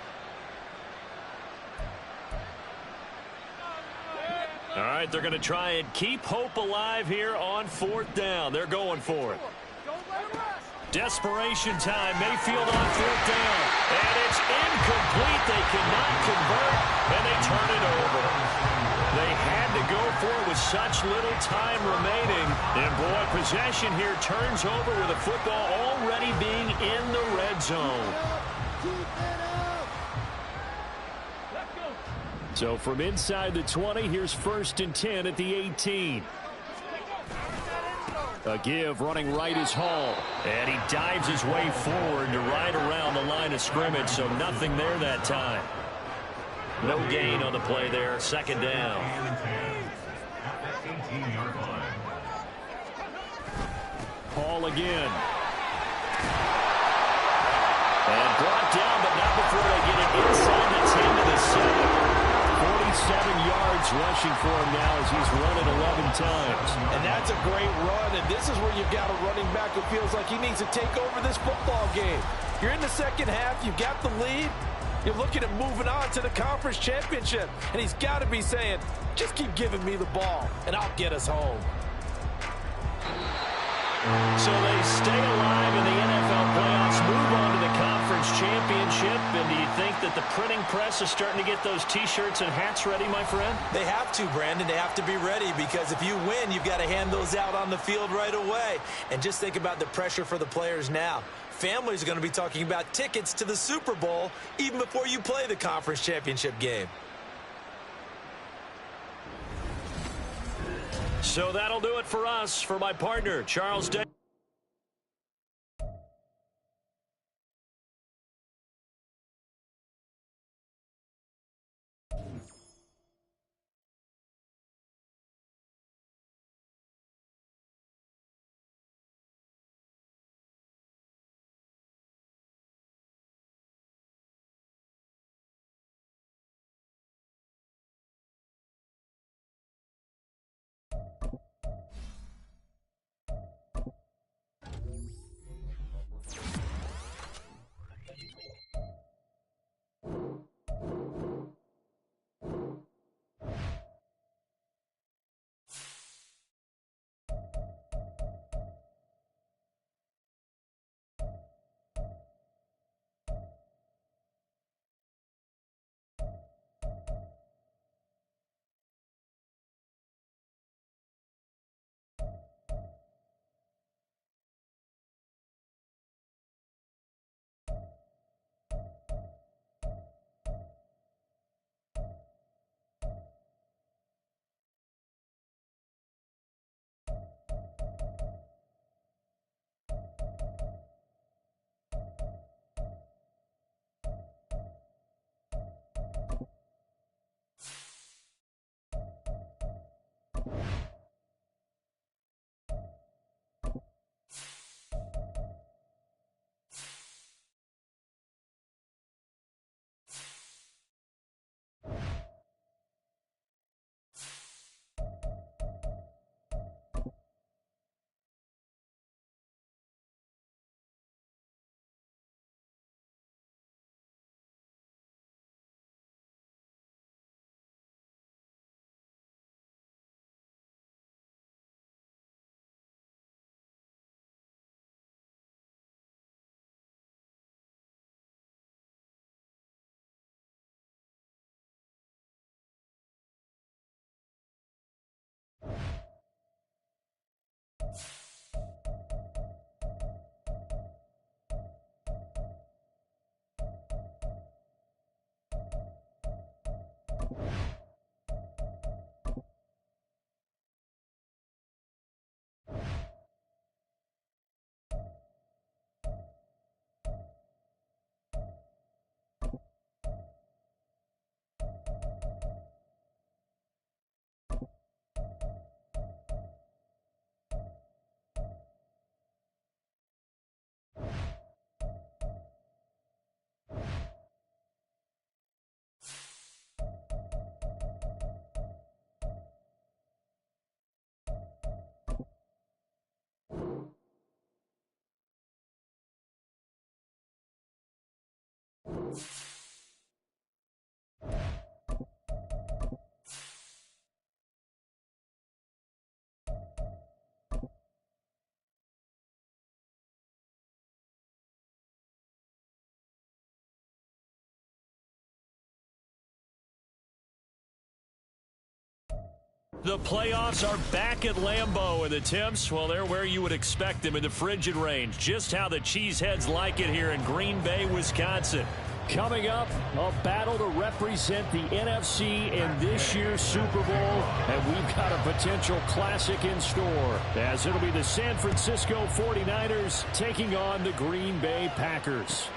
All right, they're going to try and keep hope alive here on fourth down. They're going for it. Desperation time. Mayfield on fourth down. And it's incomplete. They cannot convert, and they turn it over. They had to go for it with such little time remaining. And, boy, possession here turns over with the football already being in the red zone. So from inside the 20, here's 1st and 10 at the 18. A give running right is Hall. And he dives his way forward to right around the line of scrimmage, so nothing there that time. No gain on the play there. Second down. Hall again. And brought down, but not before they get it inside the 10 to the 7. 47 yards rushing for him now as he's run it 11 times. And that's a great run, and this is where you've got a running back who feels like he needs to take over this football game. You're in the second half, you've got the lead, you're looking at moving on to the conference championship, and he's got to be saying, just keep giving me the ball, and I'll get us home. So they stay alive in the NFL playoffs, move on to the conference championship. And do you think that the printing press is starting to get those T-shirts and hats ready, my friend? They have to, Brandon. They have to be ready because if you win, you've got to hand those out on the field right away. And just think about the pressure for the players now. Families are going to be talking about tickets to the Super Bowl even before you play the conference championship game. So that'll do it for us. For my partner, Charles Day. The playoffs are back at Lambeau, and the Temps, well, they're where you would expect them in the frigid range. Just how the Cheeseheads like it here in Green Bay, Wisconsin. Coming up, a battle to represent the NFC in this year's Super Bowl, and we've got a potential classic in store, as it'll be the San Francisco 49ers taking on the Green Bay Packers.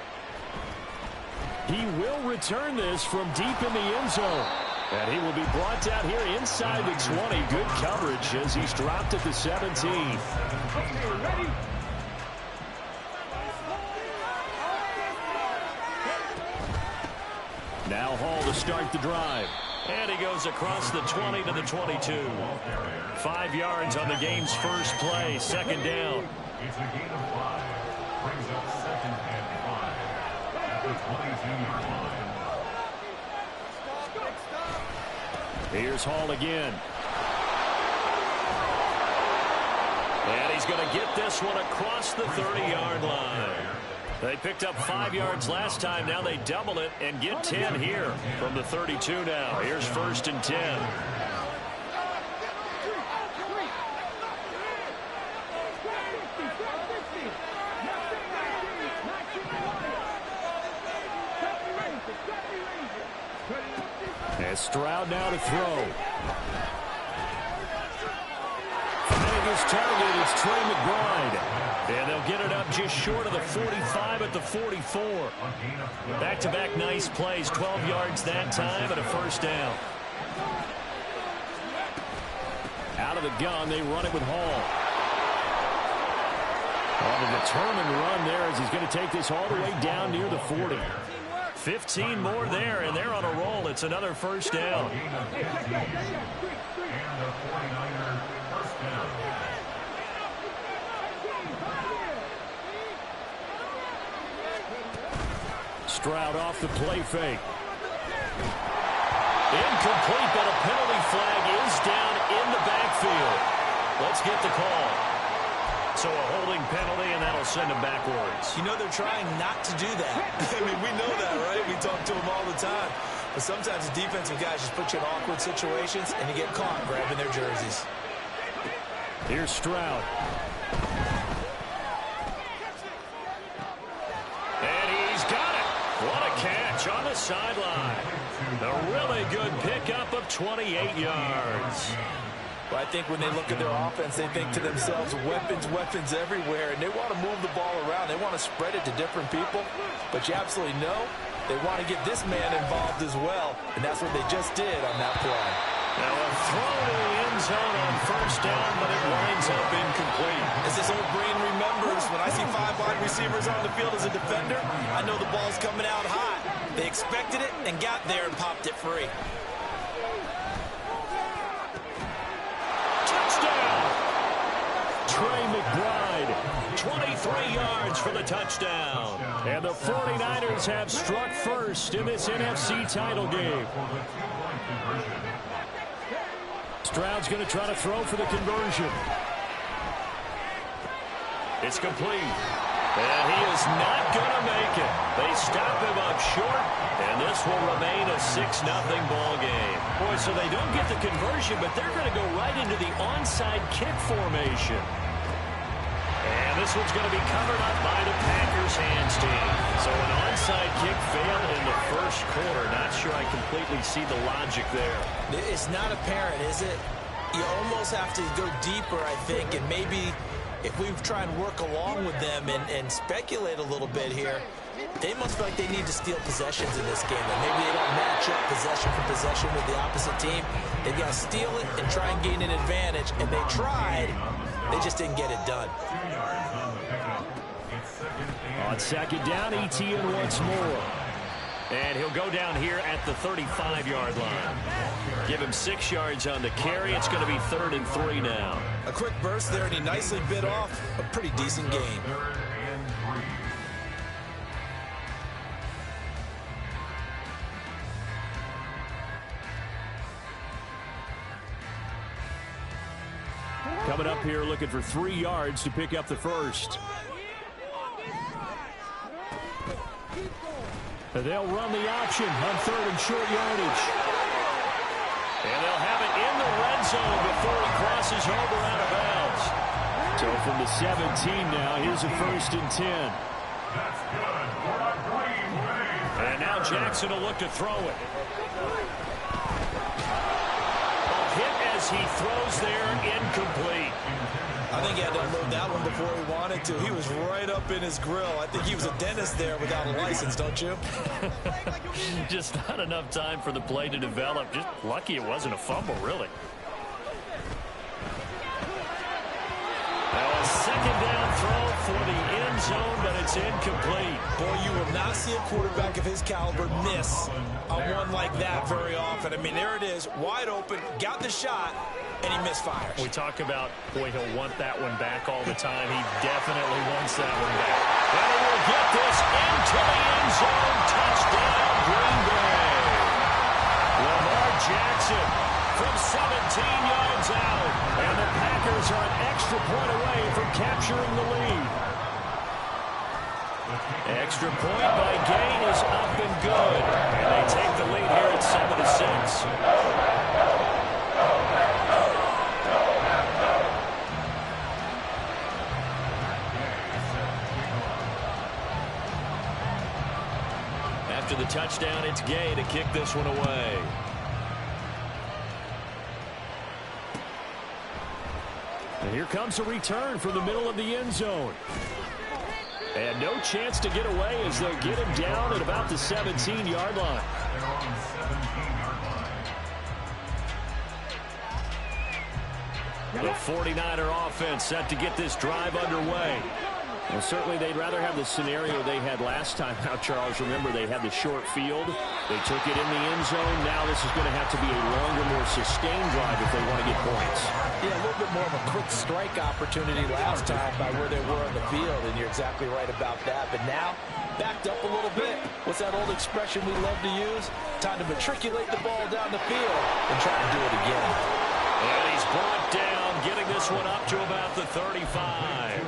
He will return this from deep in the end zone. And he will be brought down here inside the 20. Good coverage as he's dropped at the 17. Okay, ready? Now Hall to start the drive. And he goes across the 20 to the 22. 5 yards on the game's first play. Second down. It's a gain of 5. Brings up 2nd and 5 at the 22-yard line. Here's Hall again. And he's going to get this one across the 30-yard line. They picked up 5 yards last time. Now they double it and get 10 here from the 32 now. Here's 1st and 10. And Stroud now to throw. Finding his target is Trey McBride. And they'll get it up just short of the 45 at the 44. Back-to-back nice plays. 12 yards that time and a first down. Out of the gun, they run it with Hall. On a determined run there as he's going to take this all the way down near the 40. 15 more there, and they're on a roll. It's another first down. Stroud off the play fake. Incomplete, but a penalty flag is down in the backfield. Let's get the call. So a holding penalty, and that'll send him backwards. You know they're trying not to do that. I mean, we know that, right? We talk to them all the time. But sometimes the defensive guys just put you in awkward situations, and you get caught grabbing their jerseys. Here's Stroud. And he's got it. What a catch on the sideline. A really good pickup of 28 yards. But I think when they look at their offense, they think to themselves, weapons, weapons everywhere, and they want to move the ball around. They want to spread it to different people, but you absolutely know they want to get this man involved as well, and that's what they just did on that play. Now a throw to the end zone on first down, but it winds up incomplete. As this old brain remembers, when I see 5 wide receivers on the field as a defender, I know the ball's coming out hot. They expected it and got there and popped it free. Trey McBride, 23 yards for the touchdown. And the 49ers have struck first in this NFC title game. Stroud's going to try to throw for the conversion. It's complete. And he is not going to make it. They stop him up short, and this will remain a 6-0 ball game. Boy, so they don't get the conversion, but they're going to go right into the onside kick formation. And this one's going to be covered up by the Packers hands team. So an onside kick failed in the first quarter. Not sure I completely see the logic there. It's not apparent, is it? You almost have to go deeper, I think, and maybe if we try and work along with them and speculate a little bit here, they must feel like they need to steal possessions in this game. And maybe they don't match up possession for possession with the opposite team. They've got to steal it and try and gain an advantage. And they tried. They just didn't get it done. On second down, Etienne once more. And he'll go down here at the 35-yard line. Give him 6 yards on the carry. It's going to be 3rd and 3 now. A quick burst there, and he nicely bit off a pretty decent gain. Coming up here looking for 3 yards to pick up the first. They'll run the option on 3rd and short yardage. And they'll have it in the red zone before he crosses over out of bounds. So from the 17 now, here's a 1st and 10. That's good for a Green Bay. And now Jackson will look to throw it. A hit as he throws there, incomplete. I think he had to unload that one before he wanted to. He was right up in his grill. I think he was a dentist there without a license, don't you? Just not enough time for the play to develop. Just lucky it wasn't a fumble, really. Now a 2nd down throw for the end zone, but it's incomplete. Boy, you will not see a quarterback of his caliber miss on one like that very often. I mean, there it is, wide open, got the shot, and he misfires. We talk about, boy, he'll want that one back all the time. He definitely wants that one back. And he will get this into the end zone. Touchdown, Green Bay. Lamar Jackson from 17 yards out. And the Packers are an extra point away from capturing the lead. Extra point by Gain is up and good. And they take the lead here at 7-6. After the touchdown, it's Gay to kick this one away. And here comes a return from the middle of the end zone. And no chance to get away as they'll get him down at about the 17-yard line. They're on the 17-yard line. The 49er offense set to get this drive underway. Well, certainly they'd rather have the scenario they had last time out, Charles. Remember, they had the short field. They took it in the end zone. Now this is going to have to be a longer, more sustained drive if they want to get points. Yeah, a little bit more of a quick strike opportunity last time by where they were on the field, and you're exactly right about that. But now, backed up a little bit. What's that old expression we love to use? Time to matriculate the ball down the field and try to do it again. And he's brought down, getting this one up to about the 35.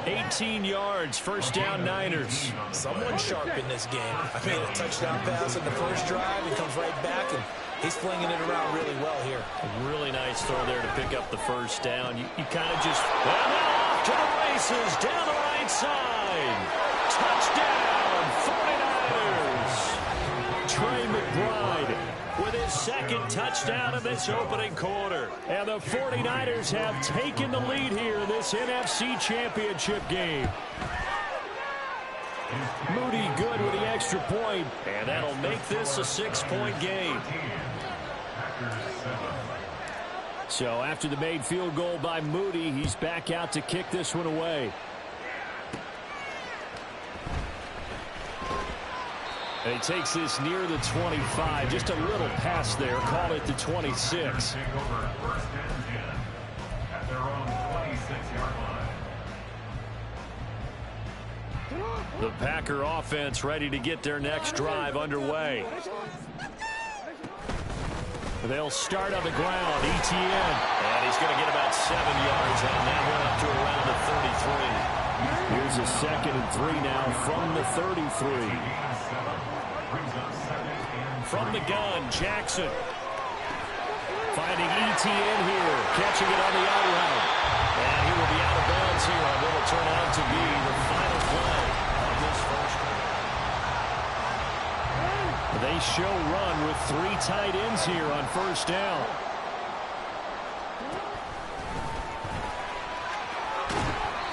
18 yards, 1st down Niners. Someone sharp in this game. I mean, a touchdown pass in the first drive. He comes right back, and he's flinging it around really well here. A really nice throw there to pick up the 1st down. You kind of just, well, now off to the races, down the right side. Touchdown, 49ers. Trey McBride with his 2nd touchdown of this opening quarter. And the 49ers have taken the lead here in this NFC Championship game. Moody good with the extra point, and that'll make this a 6-point game. So after the made field goal by Moody, he's back out to kick this one away. And he takes this near the 25. Just a little pass there. Call it the 26. Take over 1st and 10 at their own 26-yard line. The Packer offense ready to get their next drive underway. They'll start on the ground. Etienne. And he's going to get about 7 yards on that one up to around the 33. Here's a 2nd and 3 now from the 33. From the gun, Jackson. Finding Etienne here. Catching it on the out route. And he will be out of bounds here on what will turn out to be the final play of this first quarter. They show run with 3 tight ends here on 1st down.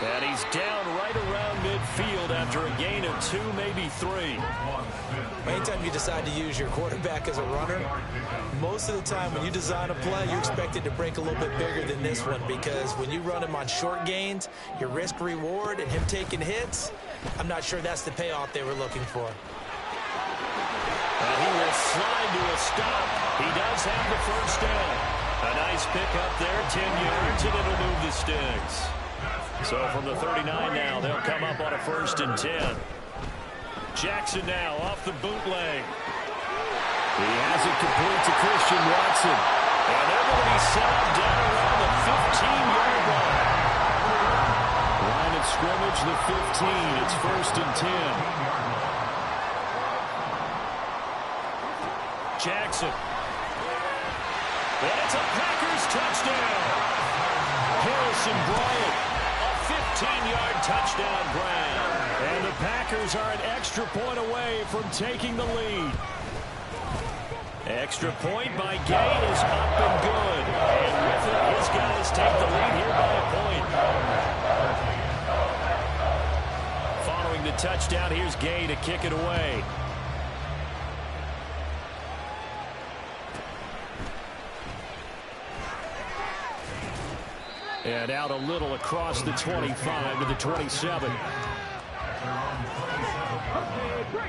And he's down right around midfield after a gain of 2, maybe 3. Anytime you decide to use your quarterback as a runner, most of the time when you design a play, you expect it to break a little bit bigger than this one, because when you run him on short gains, your risk-reward and him taking hits, I'm not sure that's the payoff they were looking for. And he will slide to a stop. He does have the 1st down. A nice pickup there, 10 yards, and it'll move the sticks. So from the 39 now, they'll come up on a 1st and 10. Jackson now off the bootleg. He has it complete to Christian Watson. And they're going to be set up down around the 15-yard line. Line of scrimmage, the 15. It's 1st and 10. Jackson. And it's a Packers touchdown. Harrison Bryant, a 15-yard touchdown grab. And the Packers are an extra point away from taking the lead. Extra point by Gay is up and good. And with it, his guys take the lead here by a point. Following the touchdown, here's Gay to kick it away. And out a little across the 25 to the 27.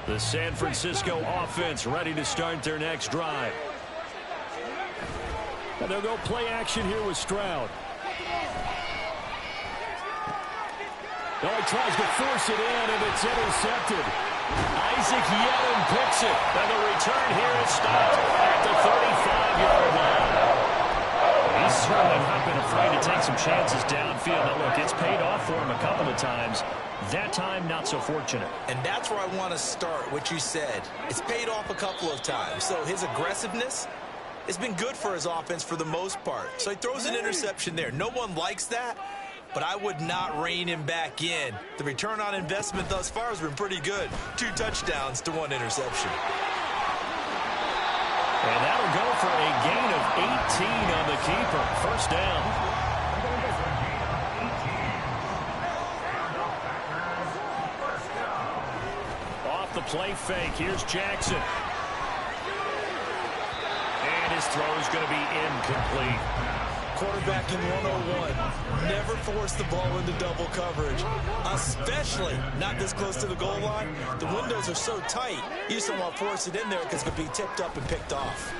The San Francisco offense ready to start their next drive. And they'll go play action here with Stroud. Now he tries to force it in, and it's intercepted. Isaac Yedlin picks it. And the return here is stopped at the 35-yard line. He's certainly not been afraid to take some chances downfield. Now, look, it's paid off for him a couple of times. That time, not so fortunate. And that's where I want to start, what you said. It's paid off a couple of times. So his aggressiveness has been good for his offense for the most part. So he throws an interception there. No one likes that, but I would not rein him back in. The return on investment thus far has been pretty good. 2 touchdowns to 1 interception. And that'll go for a gain of 18 on the keeper. First down. Off the play fake. Here's Jackson. And his throw is going to be incomplete. Quarterback in 101. Never force the ball into double coverage, especially not this close to the goal line. The windows are so tight, you just don't want to force it in there because it could be tipped up and picked off.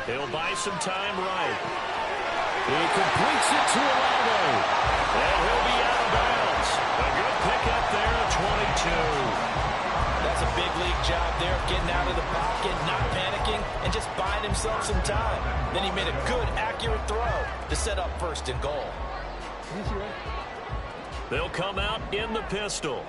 He'll buy some time right. He completes it to Olave. And he'll be out of bounds. A good pickup there at 22. That's a big league job there of getting out of the pocket, not panicking, and just buying himself some time. Then he made a good, accurate throw to set up first and goal. They'll come out in the pistol.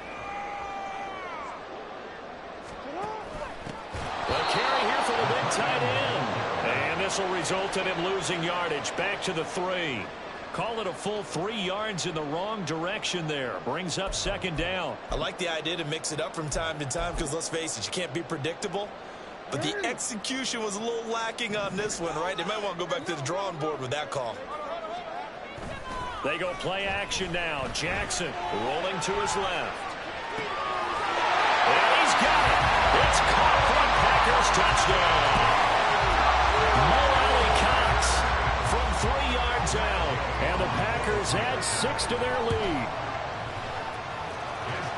The carry here for the big tight end. And this will result in him losing yardage. Back to the 3. Call it a full 3 yards in the wrong direction there. Brings up second down. I like the idea to mix it up from time to time because, let's face it, you can't be predictable. But the execution was a little lacking on this one, right? They might want to go back to the drawing board with that call. They go play action now. Jackson rolling to his left. And he's got it. It's caught for a Packers touchdown. From 3 yards out, and the Packers add 6 to their lead.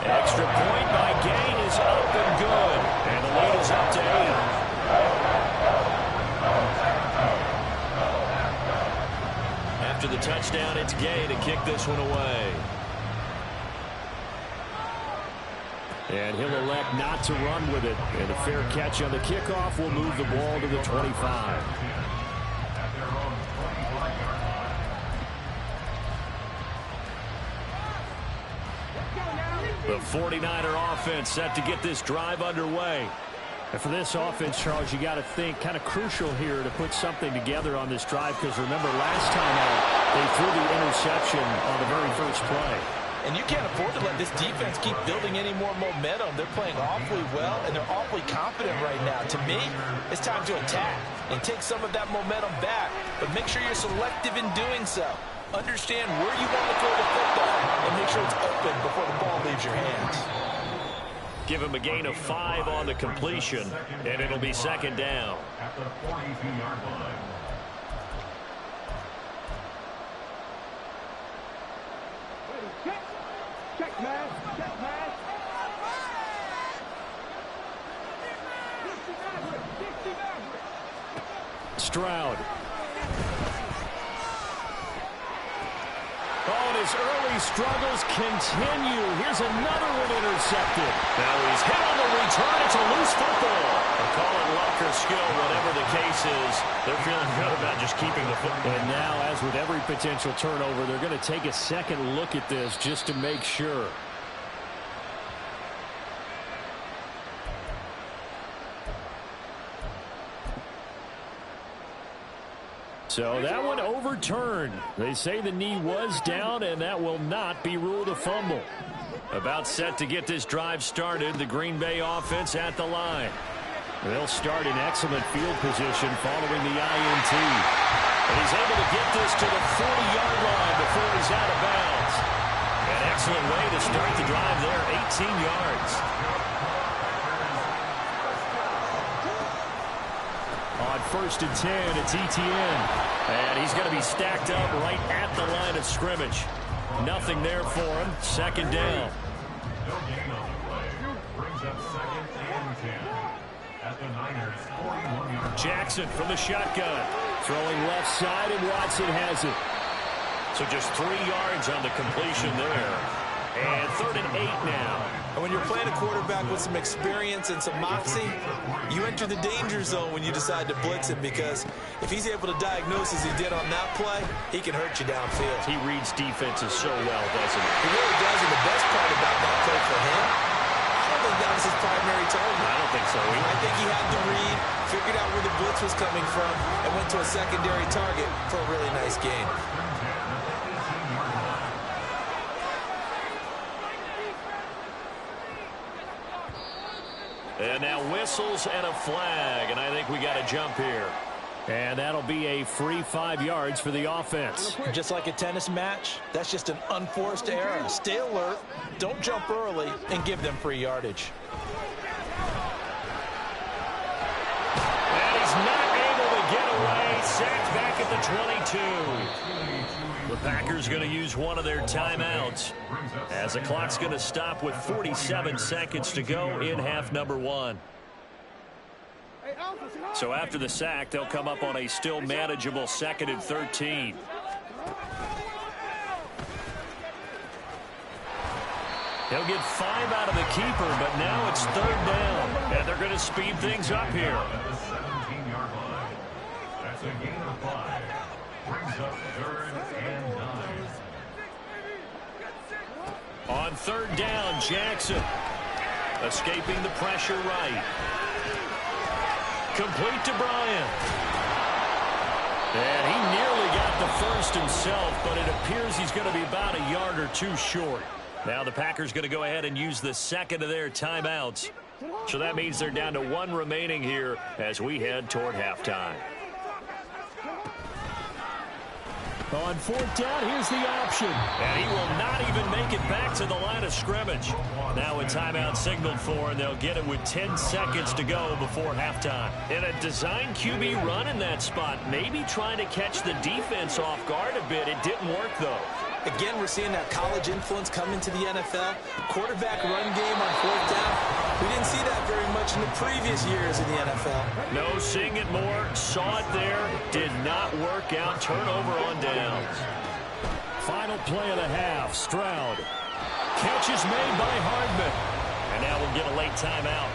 Extra point by Gay is up and good, and the lead is up to 8. After the touchdown, it's Gay to kick this one away. And he'll elect not to run with it, and a fair catch on the kickoff will move the ball to the 25. The 49er offense set to get this drive underway. And for this offense, Charles, you got to think kind of crucial here to put something together on this drive because remember last time out, they threw the interception on the very first play. And you can't afford to let this defense keep building any more momentum. They're playing awfully well, and they're awfully confident right now. To me, it's time to attack and take some of that momentum back, but make sure you're selective in doing so. Understand where you want to throw the football and make sure it's open before the ball leaves your hands. Give him a gain of 5 on the completion, and it'll be second down. At the 42-yard line. Check, man. Check, man. Stroud. Oh, and his early struggles continue. Here's another one intercepted. Now he's hit on the return. It's a loose football. They call it luck or skill, whatever the case is. They're feeling good about just keeping the football. And now, as with every potential turnover, they're going to take a second look at this just to make sure. So that one overturned. They say the knee was down, and that will not be ruled a fumble. About set to get this drive started, the Green Bay offense at the line. They'll start in excellent field position following the INT. And he's able to get this to the 40-yard line before he's out of bounds. An excellent way to start the drive there, 18 yards. On 1st and 10, it's ETN. And he's going to be stacked up right at the line of scrimmage. Nothing there for him. Second down. No gain on the play. Brings up 2nd and 10. At the Niners' 41-yard line. Jackson from the shotgun. Throwing left side, and Watson has it. So just 3 yards on the completion there. And 3rd and 8 now. And when you're playing a quarterback with some experience and some moxie, you enter the danger zone when you decide to blitz him, because if he's able to diagnose as he did on that play, he can hurt you downfield. He reads defenses so well, doesn't he? He really does, and the best part about that play for him, I don't think that was his primary target. I don't think so either. I think he had the read, figured out where the blitz was coming from, and went to a secondary target for a really nice gain. And now whistles and a flag, and I think we got a jump here. And that'll be a free 5 yards for the offense. Just like a tennis match, that's just an unforced error. Stay alert, don't jump early, and give them free yardage. And he's not able to get away. Sacked back at the 22. The Packers going to use one of their timeouts, as the clock's going to stop with 47 seconds to go in half number 1. So after the sack, they'll come up on a still manageable 2nd and 13. He'll get 5 out of the keeper, but now it's 3rd down, and they're going to speed things up here. At the 17-yard line. That's a gain of 5. Brings up 3rd and 9. On 3rd down, Jackson escaping the pressure right. Complete to Bryant. And he nearly got the first himself, but it appears he's going to be about a yard or 2 short. Now the Packers going to go ahead and use the 2nd of their timeouts. So that means they're down to 1 remaining here as we head toward halftime. On 4th down, here's the option. And he will not even make it back to the line of scrimmage. Now a timeout signaled for, and they'll get it with 10 seconds to go before halftime. And a design QB run in that spot, maybe trying to catch the defense off guard a bit. It didn't work, though. Again, we're seeing that college influence come into the NFL. Quarterback run game on 4th down. We didn't see that very much in the previous years in the NFL. No, seeing it more. Saw it there. Did not work out. Turnover on downs. Final play of the half. Stroud. Catch is made by Hardman. And now we'll get a late timeout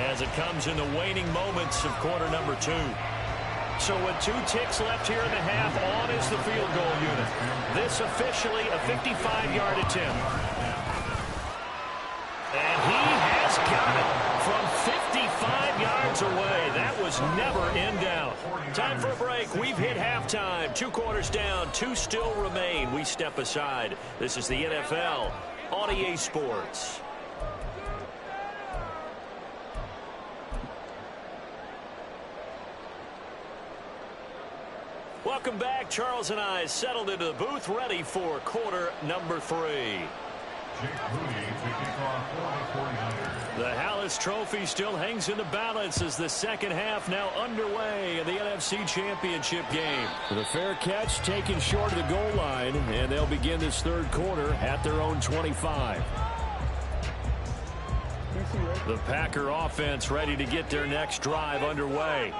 as it comes in the waning moments of quarter number 2. So with 2 ticks left here in the half, on is the field goal unit. This officially a 55-yard attempt. And he has got it from 55 yards away. That was never in doubt. Time for a break. We've hit halftime. 2 quarters down, 2 still remain. We step aside. This is the NFL on EA Sports. Welcome back. Charles and I settled into the booth, ready for quarter number 3. The Hallis Trophy still hangs in the balance as the second half now underway in the NFC Championship game. The fair catch taken short of the goal line, and they'll begin this 3rd quarter at their own 25. The Packer offense ready to get their next drive underway.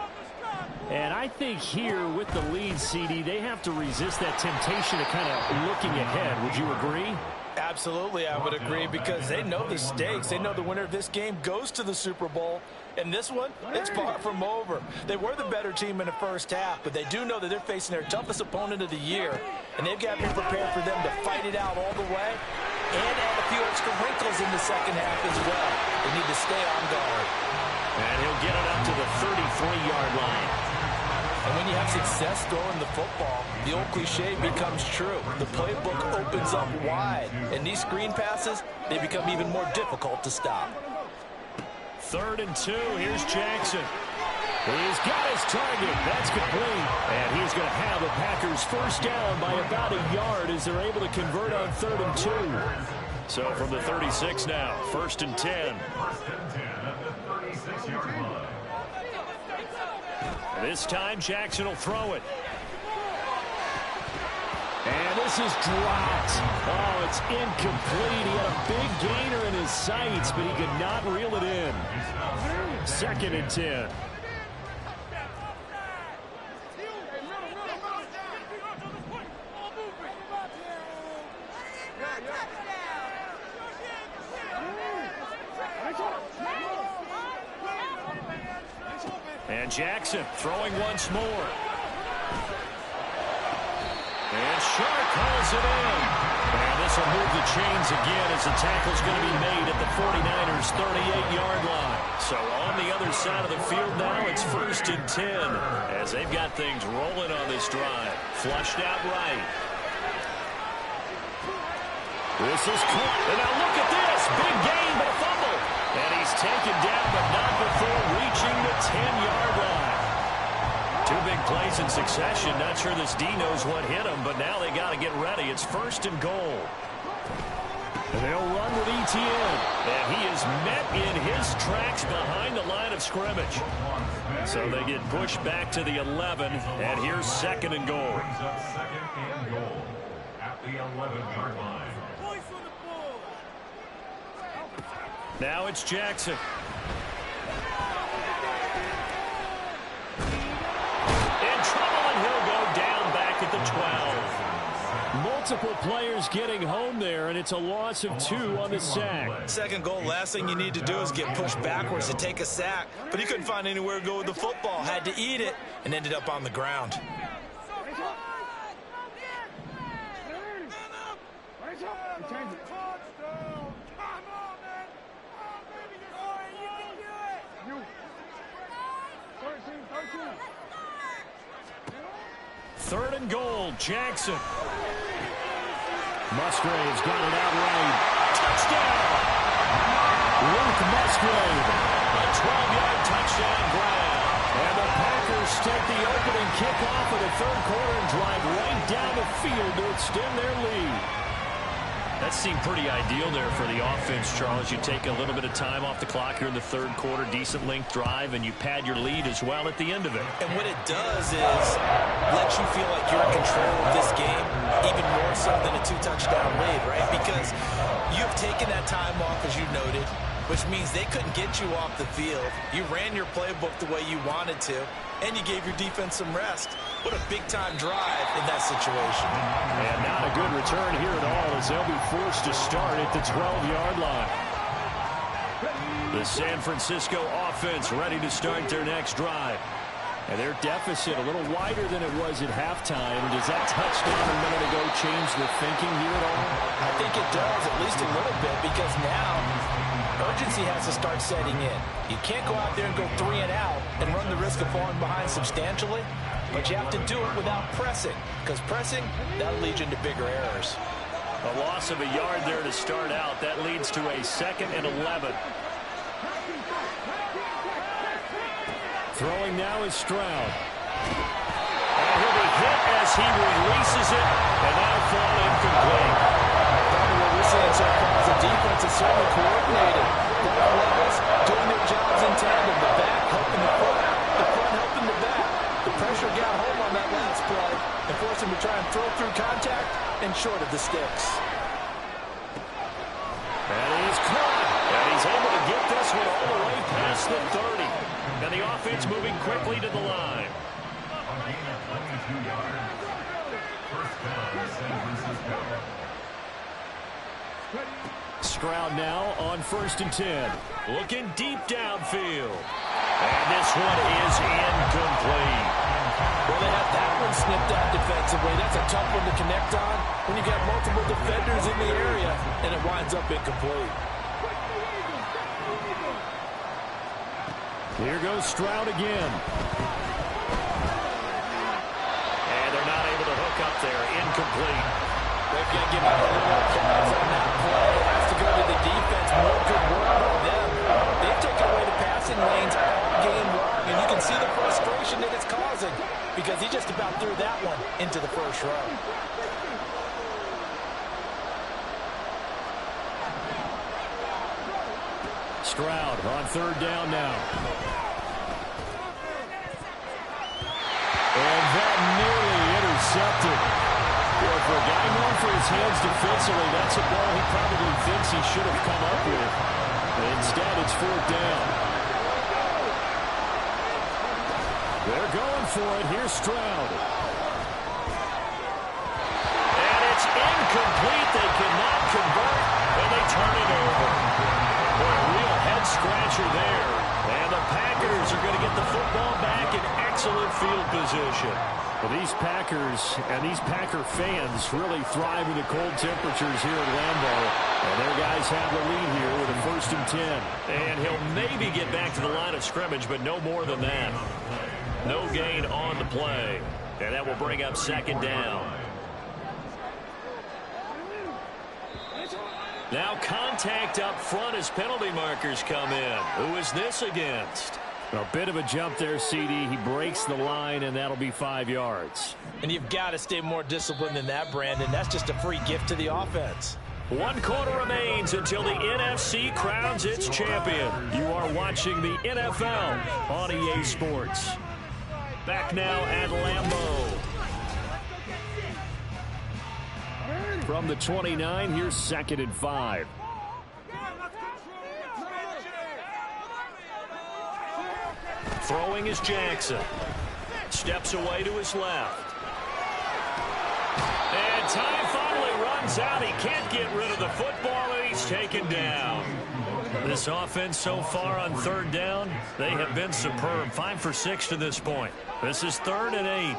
And I think here with the lead, CD, they have to resist that temptation of kind of looking ahead. Would you agree? Absolutely, I would agree, because they know the stakes. They know the winner of this game goes to the Super Bowl. And this one, it's far from over. They were the better team in the first half, but they do know that they're facing their toughest opponent of the year. And they've got to be prepared for them to fight it out all the way and add a few extra wrinkles in the second half as well. They need to stay on guard. And he'll get it up to the 33-yard line. And when you have success throwing the football, the old cliche becomes true. The playbook opens up wide, and these screen passes, they become even more difficult to stop. 3rd and 2. Here's Jackson. He's got his target. That's complete. And he's going to have the Packers first down by about a yard as they're able to convert on 3rd and 2. So from the 36 now, 1st and 10. This time, Jackson will throw it. And this is dropped. Oh, it's incomplete. He had a big gainer in his sights, but he could not reel it in. 2nd and 10. And Jackson throwing once more. And Sharp calls it in. And this will move the chains again as the tackle's going to be made at the 49ers' 38-yard line. So on the other side of the field now, it's 1st and 10 as they've got things rolling on this drive. Flushed out right. This is caught. And now look at this. Big gain, but a fumble. And he's taken down, but not before reaching the 10-yard line. 2 big plays in succession. Not sure this D knows what hit him, but now they got to get ready. It's 1st and goal. And they'll run with ETN. And he is met in his tracks behind the line of scrimmage. So they get pushed back to the 11, and here's 2nd and goal. 2nd and goal at the 11-yard line. Now it's Jackson. In trouble, and he'll go down back at the 12. Multiple players getting home there, and it's a loss of 2 on the sack. 2nd goal, last thing you need to do is get pushed backwards to take a sack. But he couldn't find anywhere to go with the football. Had to eat it and ended up on the ground. Third and goal, Jackson. Musgrave's got it outright. Touchdown! Luke Musgrave. A 12-yard touchdown grab. And the Packers take the opening kickoff of the 3rd quarter and drive right down the field to extend their lead. That seemed pretty ideal there for the offense, Charles. You take a little bit of time off the clock here in the 3rd quarter, decent length drive, and you pad your lead as well at the end of it. And what it does is let you feel like you're in control of this game, even more so than a 2-touchdown lead, right? Because you've taken that time off, as you noted, which means they couldn't get you off the field. You ran your playbook the way you wanted to, and you gave your defense some rest. What a big-time drive in that situation. And not a good return here at all as they'll be forced to start at the 12-yard line. The San Francisco offense ready to start their next drive. And their deficit a little wider than it was at halftime. Does that touchdown a minute ago change the thinking here at all? I think it does, at least a little bit, because now urgency has to start setting in. You can't go out there and go 3 and out and run the risk of falling behind substantially, but you have to do it without pressing, because pressing, that'll lead you into bigger errors. A loss of a yard there to start out. That leads to a 2nd and 11. Throwing now is Stroud. And he'll be hit as he releases it, and that'll fall incomplete. Probably what we're seeing so far is the defense is certainly coordinated. Both levels doing their jobs in tandem. The back helping the front helping the back. The pressure got home on that last play and forced him to try and throw through contact and short of the sticks. And he's caught. And he's able to get this one all the way past the 30. And the offense moving quickly to the line. A gain of 22 yards. First down, San Francisco. Stroud now on 1st and 10. Looking deep downfield. And this one is incomplete. Well, they have that one snipped out defensively. That's a tough one to connect on when you got multiple defenders in the area, and it winds up incomplete. Here goes Stroud again. back up there. Incomplete. They've got to give out a little applause on that play. It has to go to the defense. More good work by them. They've taken away the passing lanes all game long, and you can see the frustration that it's causing because he just about threw that one into the first row. Stroud on third down now. And that nearly intercepted. Well, for a guy known for his hands defensively, that's a ball he probably thinks he should have come up with. Instead, it's fourth down. They're going for it. Here's Stroud. And it's incomplete. They cannot convert, and they turn it over. Boy, a real head-scratcher there. And the Packers are going to get the football back in excellent field position. Well, these Packers and these Packer fans really thrive in the cold temperatures here at Lambeau. And their guys have the lead here with a 1st and 10. And he'll maybe get back to the line of scrimmage, but no more than that. No gain on the play. And that will bring up 2nd down. Now contact up front as penalty markers come in. Who is this against? A bit of a jump there, CD. He breaks the line, and that'll be 5 yards. And you've got to stay more disciplined than that, Brandon. That's just a free gift to the offense. 1 quarter remains until the NFC crowns its champion. You are watching the NFL on EA Sports. Back now at Lambeau. From the 29, here's 2nd and 5. Throwing is Jackson. Steps away to his left. And time finally runs out. He can't get rid of the football, and he's taken down. This offense so far on 3rd down, they have been superb. 5 for 6 to this point. This is 3rd and 8.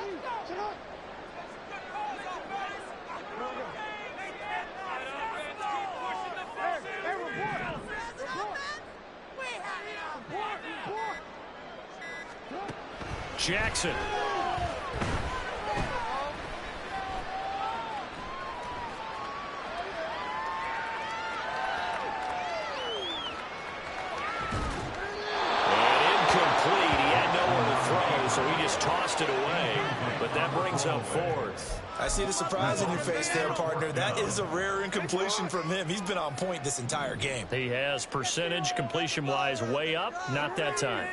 Jackson. So he just tossed it away, but that brings up 4th. I see the surprise in your face there, partner. That is a rare incompletion from him. He's been on point this entire game. He has percentage completion-wise way up, not that time.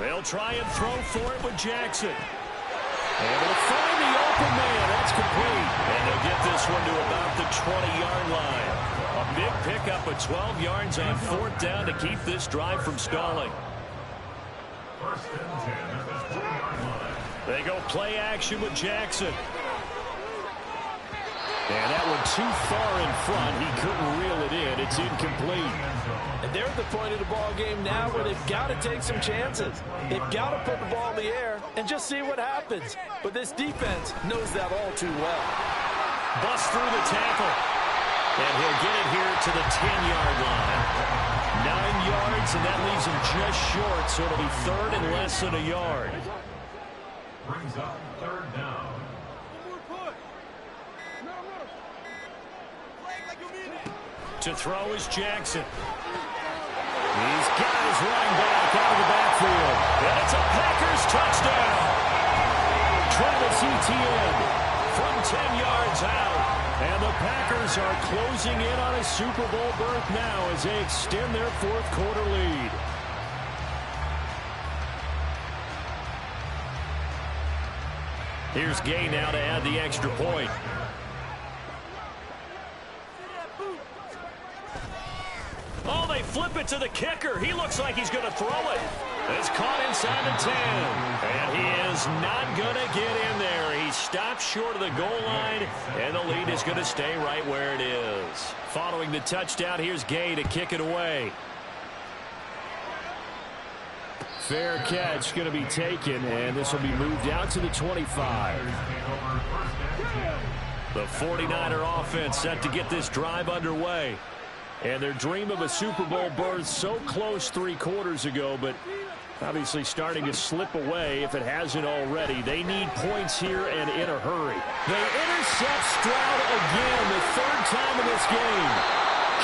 They'll try and throw for it with Jackson. Able to find the open man. That's complete. And they'll get this one to about the 20-yard line. A big pickup of 12 yards on 4th down to keep this drive from stalling. 1st and 10 at the 20-yard line. They go play action with Jackson. And that one too far in front. He couldn't reel it in. It's incomplete. And they're at the point of the ball game now where they've got to take some chances. They've got to put the ball in the air and just see what happens. But this defense knows that all too well. Bust through the tackle. And he'll get it here to the 10-yard line. 9 yards, and that leaves him just short, so it'll be 3rd and less than a yard. Brings up 3rd down. To throw is Jackson. He's got his running back out of the backfield. And it's a Packers touchdown. Travis Etienne from 10 yards out. And the Packers are closing in on a Super Bowl berth now as they extend their 4th quarter lead. Here's Gay now to add the extra point. Oh, they flip it to the kicker. He looks like he's going to throw it. It's caught inside the 10. And he is not going to get in there. He stops short of the goal line, and the lead is going to stay right where it is. Following the touchdown, here's Gay to kick it away. Fair catch going to be taken, and this will be moved out to the 25. The 49er offense set to get this drive underway. And their dream of a Super Bowl berth so close 3 quarters ago, but obviously starting to slip away if it hasn't already. They need points here and in a hurry. They intercept Stroud again, the 3rd time in this game.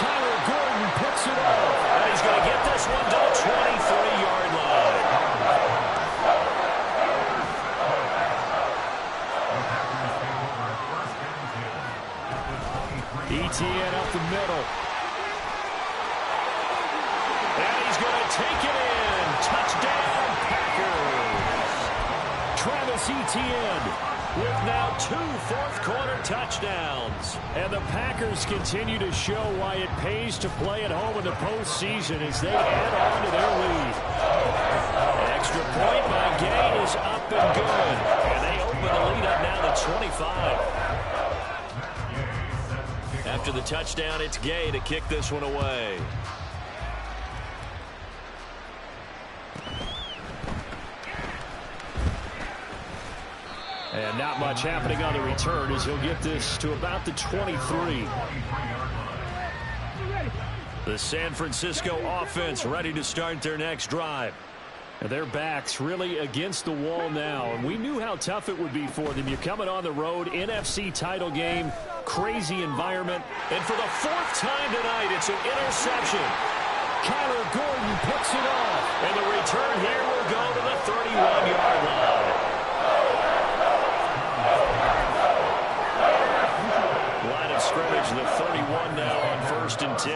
Kyler Gordon picks it off, and he's going to get this one to the 23-yard line. ETN up the middle. And he's going to take it in. Touchdown, Packers. Travis Etienne with now 2 fourth-quarter touchdowns. And the Packers continue to show why it pays to play at home in the postseason as they add on to their lead. An extra point by Gay is up and good. And they open the lead up now to 25. After the touchdown, it's Gay to kick this one away. And not much happening on the return as he'll get this to about the 23. The San Francisco offense ready to start their next drive. And their backs really against the wall now. And we knew how tough it would be for them. You're coming on the road, NFC title game, crazy environment. And for the 4th time tonight, it's an interception. Kyler Gordon picks it off. And the return here will go to the 31-yard line. Line of scrimmage, the 31 now on 1st and 10.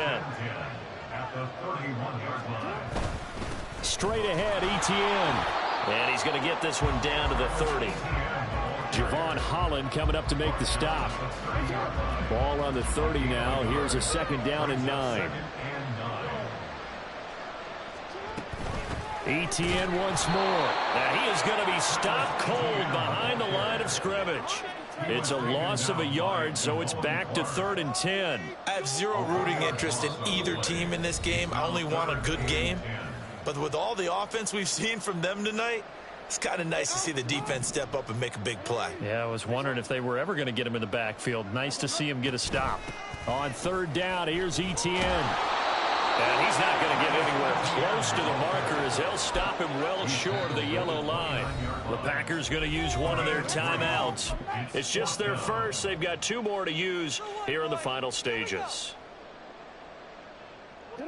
At the 31-yard line. Straight ahead, Etienne. And he's going to get this one down to the 30. Javon Holland coming up to make the stop. Ball on the 30 now. Here's a 2nd down and 9. Etienne once more. And he is going to be stopped cold behind the line of scrimmage. It's a loss of a yard, so it's back to 3rd and 10. I have zero rooting interest in either team in this game. I only want a good game. But with all the offense we've seen from them tonight, it's kind of nice to see the defense step up and make a big play. Yeah, I was wondering if they were ever going to get him in the backfield. Nice to see him get a stop. On 3rd down, here's Etienne. And he's not going to get anywhere close to the marker as they'll stop him well short of the yellow line. The Packers going to use one of their timeouts. It's just their first. They've got 2 more to use here in the final stages.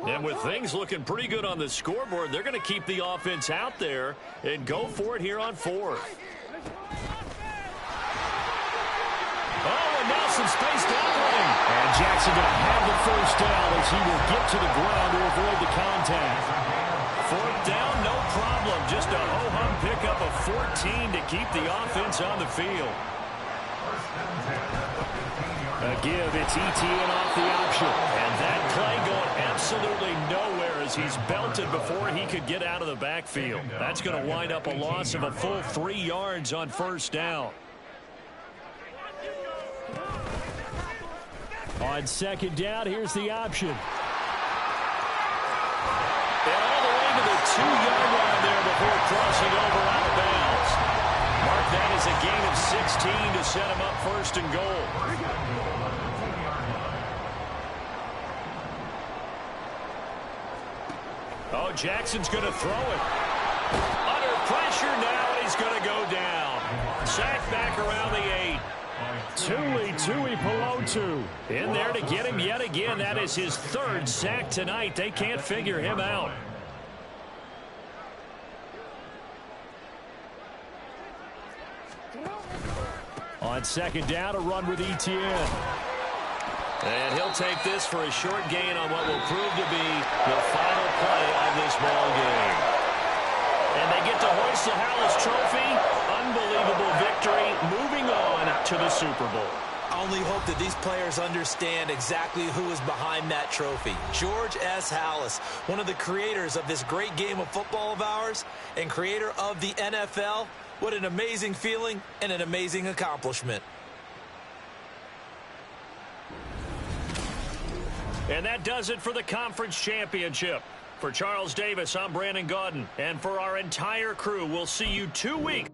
And with things looking pretty good on the scoreboard, they're going to keep the offense out there and go for it here on 4th. Oh, and now some space downrange. And Jackson going to have the 1st down as he will get to the ground to avoid the contact. 4th down, no problem. Just a ho-hum pickup of 14 to keep the offense on the field. A give, it's Etienne off the option. And that play going absolutely nowhere as he's belted before he could get out of the backfield. That's going to wind up a loss of a full 3 yards on 1st down. On 2nd down, here's the option. And all the way to the 2-yard line there before crossing over out of bounds. Mark that as a gain of 16 to set him up 1st and goal. Oh, Jackson's going to throw it. Under pressure now, and he's going to go down. Sacked back around the 8. Tui Pelotu in there to get him yet again. That is his 3rd sack tonight. They can't figure him out. On 2nd down, a run with Etienne. And he'll take this for a short gain on what will prove to be the final play of this ball game. And they get to hoist the Hallis Trophy. Unbelievable victory. Moving on to the Super Bowl. I only hope that these players understand exactly who is behind that trophy. George S. Hallis, one of the creators of this great game of football of ours and creator of the NFL. What an amazing feeling and an amazing accomplishment. And that does it for the conference championship. For Charles Davis, I'm Brandon Gaudin. And for our entire crew, we'll see you 2 weeks.